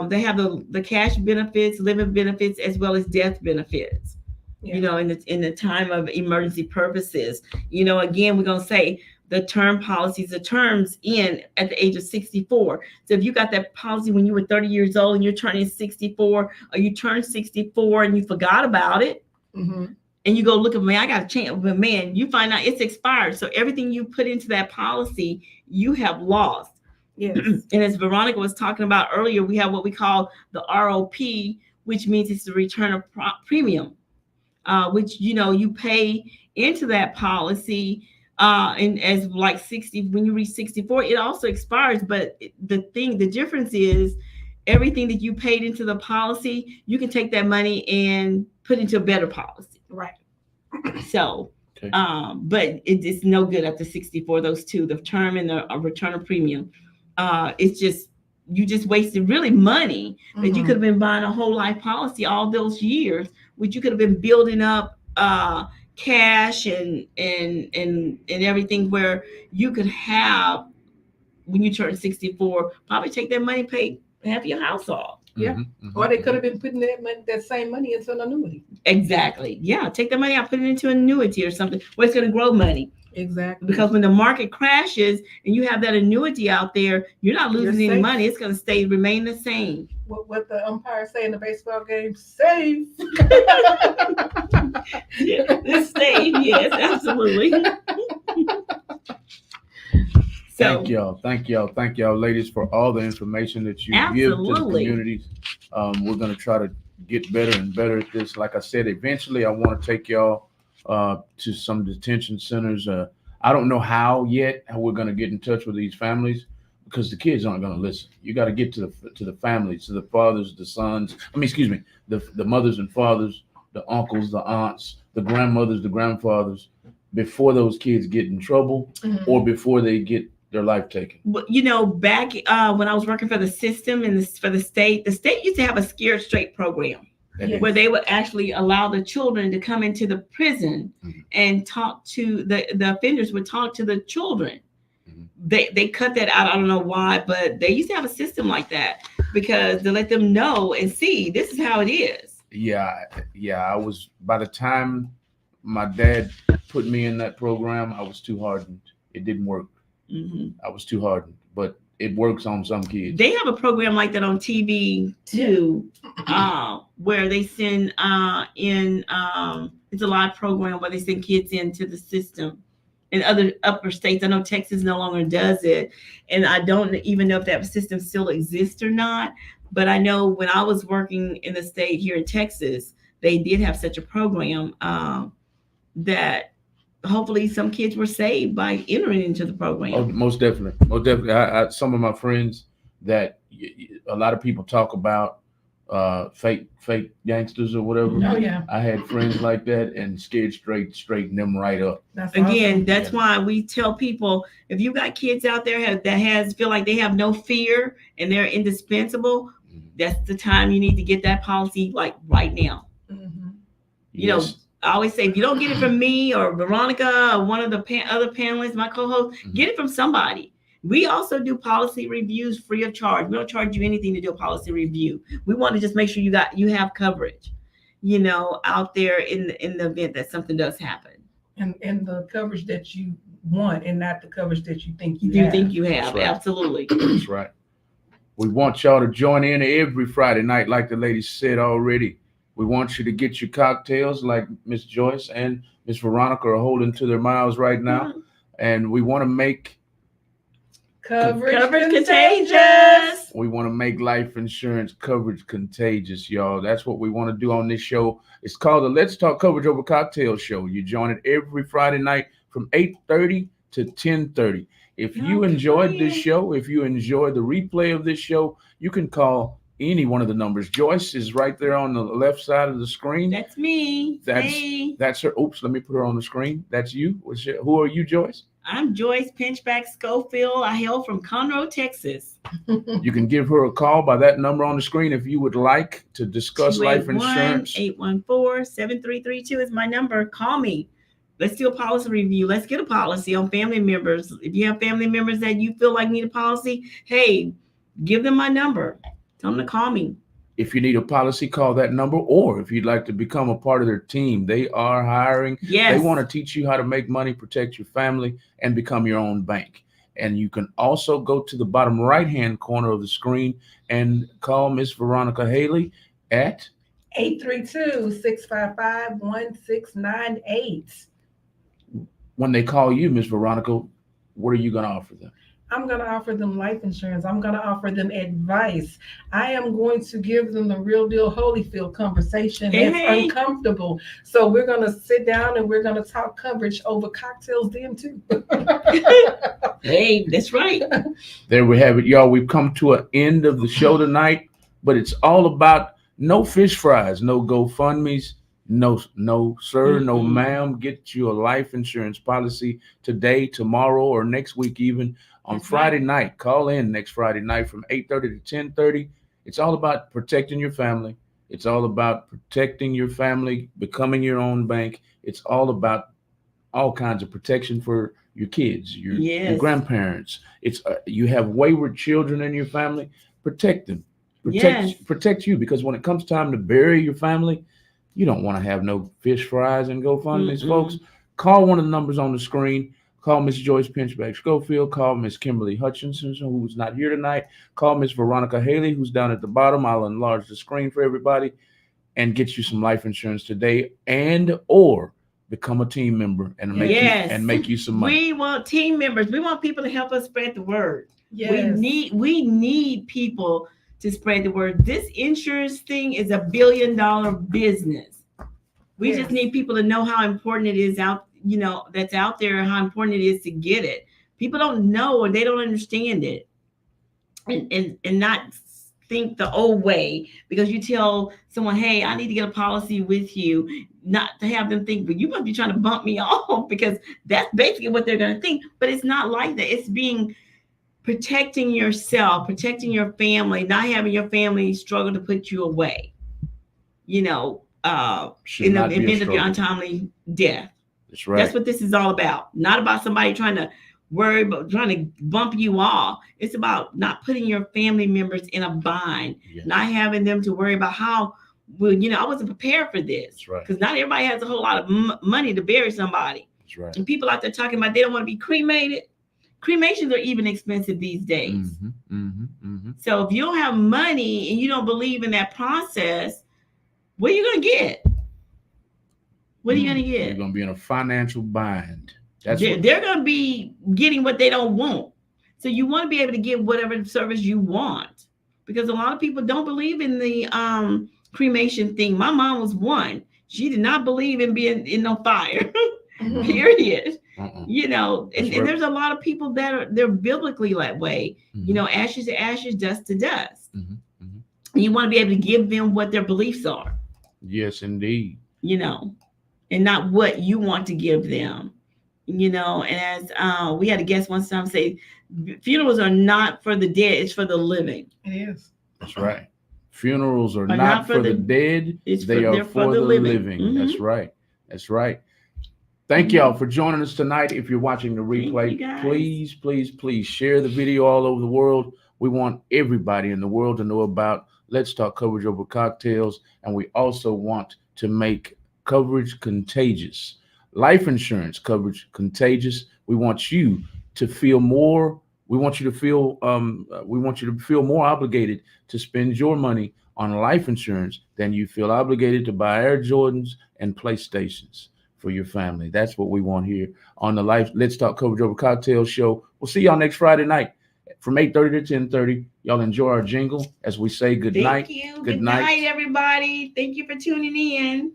they have the cash benefits, living benefits, as well as death benefits. Yeah. In the time of emergency purposes. Again, we're gonna say the term policies, the terms end at the age of 64. So if you got that policy when you were 30 years old and you're turning 64, or you turned 64 and you forgot about it, and you go look at me, I got a chance, but man, you find out it's expired. So everything you put into that policy, you have lost. Yes. And as Veronica was talking about earlier, we have what we call the ROP, which means it's the return of premium, which you pay into that policy, and as like 60, when you reach 64, it also expires. But the difference is everything that you paid into the policy, you can take that money and put into a better policy. Right. So, okay. But it's no good after 64. Those two, the term and the return of premium, it's just, you just wasted really money that you could have been buying a whole life policy all those years, which you could have been building up cash and everything, where you could have, when you turn 64, probably take that money, pay half your house off. Yeah. Or they could have been putting that same money into an annuity. Exactly. Yeah. Take the money out, put it into an annuity or something where it's going to grow money. Exactly. Because when the market crashes and you have that annuity out there, you're not losing any money. It's going to remain the same. What the umpires say in the baseball game, safe. Yeah, it's safe. Yes, absolutely. Thank y'all, ladies, for all the information that you give to the communities. We're going to try to get better and better at this. Like I said, eventually I want to take y'all to some detention centers. I don't know how we're going to get in touch with these families, because the kids aren't going to listen. You got to get to the families, to the fathers, the sons. The mothers and fathers, the uncles, the aunts, the grandmothers, the grandfathers, before those kids get in trouble or before they get their life taken. Back when I was working for the system and for the state used to have a Scared Straight program. Where they would actually allow the children to come into the prison and talk to the offenders would talk to the children. They cut that out. I don't know why, but they used to have a system like that, because to let them know and see, this is how it is. Yeah. I was, by the time my dad put me in that program, I was too hardened. It didn't work. I was too hardened, but it works on some kids. They have a program like that on TV too, where they send it's a live program where they send kids into the system in other upper states. I know Texas no longer does it, and I don't even know if that system still exists or not. But I know when I was working in the state here in Texas, they did have such a program that hopefully some kids were saved by entering into the program. Oh, most definitely. I some of my friends that a lot of people talk about fake gangsters or whatever. Oh yeah. I had friends like that, and Scared Straight straightened them right up. That's awesome. That's why we tell people, if you got kids out there that feel like they have no fear and they're indispensable, that's the time you need to get that policy, like right now. Yes. I always say, if you don't get it from me or Veronica or one of the other panelists, my co-host, get it from somebody. We also do policy reviews free of charge. We don't charge you anything to do a policy review. We want to just make sure you have coverage, out there in the event that something does happen. And the coverage that you want, and not the coverage that you think you have. Right. Absolutely. That's right. We want y'all to join in every Friday night, like the lady said already. We want you to get your cocktails, like Miss Joyce and Miss Veronica are holding to their mouths right now. And we want to make Coverage contagious. We want to make life insurance coverage contagious, y'all. That's what we want to do on this show. It's called the Let's Talk Coverage Over Cocktail Show. You join it every Friday night from 8:30 to 10:30. If you enjoyed this show, if you enjoyed the replay of this show, you can call any one of the numbers. Joyce is right there on the left side of the screen. That's me. That's her. Oops, let me put her on the screen. That's you. Who are you, Joyce? I'm Joyce Pinchback Schofield. I hail from Conroe, Texas. You can give her a call by that number on the screen if you would like to discuss life insurance. 814-7332 is my number. Call me. Let's do a policy review. Let's get a policy on family members. If you have family members that you feel like need a policy, hey, give them my number. Tell them to call me. If you need a policy, call that number. Or if you'd like to become a part of their team, they are hiring. Yes. They want to teach you how to make money, protect your family, and become your own bank. And you can also go to the bottom right-hand corner of the screen and call Miss Veronica Haley at 832-655-1698. When they call you, Miss Veronica, what are you going to offer them? I'm going to offer them life insurance. I'm going to offer them advice. I am going to give them the real deal Holyfield conversation. It's uncomfortable. So we're going to sit down and we're going to talk coverage over cocktails then too. Hey, that's right. There we have it, y'all. We've come to an end of the show tonight, but it's all about no fish fries, no GoFundMes. No, sir, no, ma'am. Get you a life insurance policy today, tomorrow, or next week, even on Friday night. Call in next Friday night from 8:30 to 10:30. It's all about protecting your family. It's all about protecting your family, becoming your own bank. It's all about all kinds of protection for your kids, your grandparents. It's you have wayward children in your family. Protect them. Protect you, because when it comes time to bury your family, you don't want to have no fish fries and GoFundMes, folks. Call one of the numbers on the screen. Call Miss Joyce Pinchback Schofield. Call Miss Kimberly Hutchinson, who's not here tonight. Call Miss Veronica Haley, who's down at the bottom. I'll enlarge the screen for everybody and get you some life insurance today, and or become a team member and make you some money. We want team members. We want people to help us spread the word. Yes. We need people to spread the word. This insurance thing is $1 billion business. We just need people to know how important it is that's out there, and how important it is to get it. People don't know, or they don't understand it, and not think the old way, because you tell someone, hey, I need to get a policy with you, not to have them think, but you must be trying to bump me off, because that's basically what they're going to think. But it's not like that. It's protecting yourself, protecting your family, not having your family struggle to put you away, in the event of your untimely death. That's right. That's what this is all about. Not about somebody trying to bump you off. It's about not putting your family members in a bind, not having them to worry about I wasn't prepared for this. That's right. Because not everybody has a whole lot of money to bury somebody. That's right. And people out there talking about they don't want to be cremated. Cremations are even expensive these days. So if you don't have money and you don't believe in that process, what are you going to get? What are you going to get? You're going to be in a financial bind. They're going to be getting what they don't want. So you want to be able to get whatever service you want, because a lot of people don't believe in the cremation thing. My mom was one. She did not believe in being in no fire. Period. And there's a lot of people that they're biblically that way. Ashes to ashes, dust to dust. And you want to be able to give them what their beliefs are. Yes, indeed. And not what you want to give them. And as we had a guest one time say, funerals are not for the dead, it's for the living. It is. That's right. Funerals are not for the dead, they are for the living. That's right. That's right. Thank y'all for joining us tonight. If you're watching the replay, please share the video all over the world. We want everybody in the world to know about Let's Talk Coverage Over Cocktails, and we also want to make coverage contagious. Life insurance coverage contagious. We want you to feel more. We want you to feel more obligated to spend your money on life insurance than you feel obligated to buy Air Jordans and PlayStations for your family. That's what we want here on the Let's Talk Coverage Over Cocktails show. We'll see y'all next Friday night. from 8:30 to 10:30. Y'all enjoy our jingle as we say good night. Thank you. Good Good night. night, everybody. Thank you for tuning in.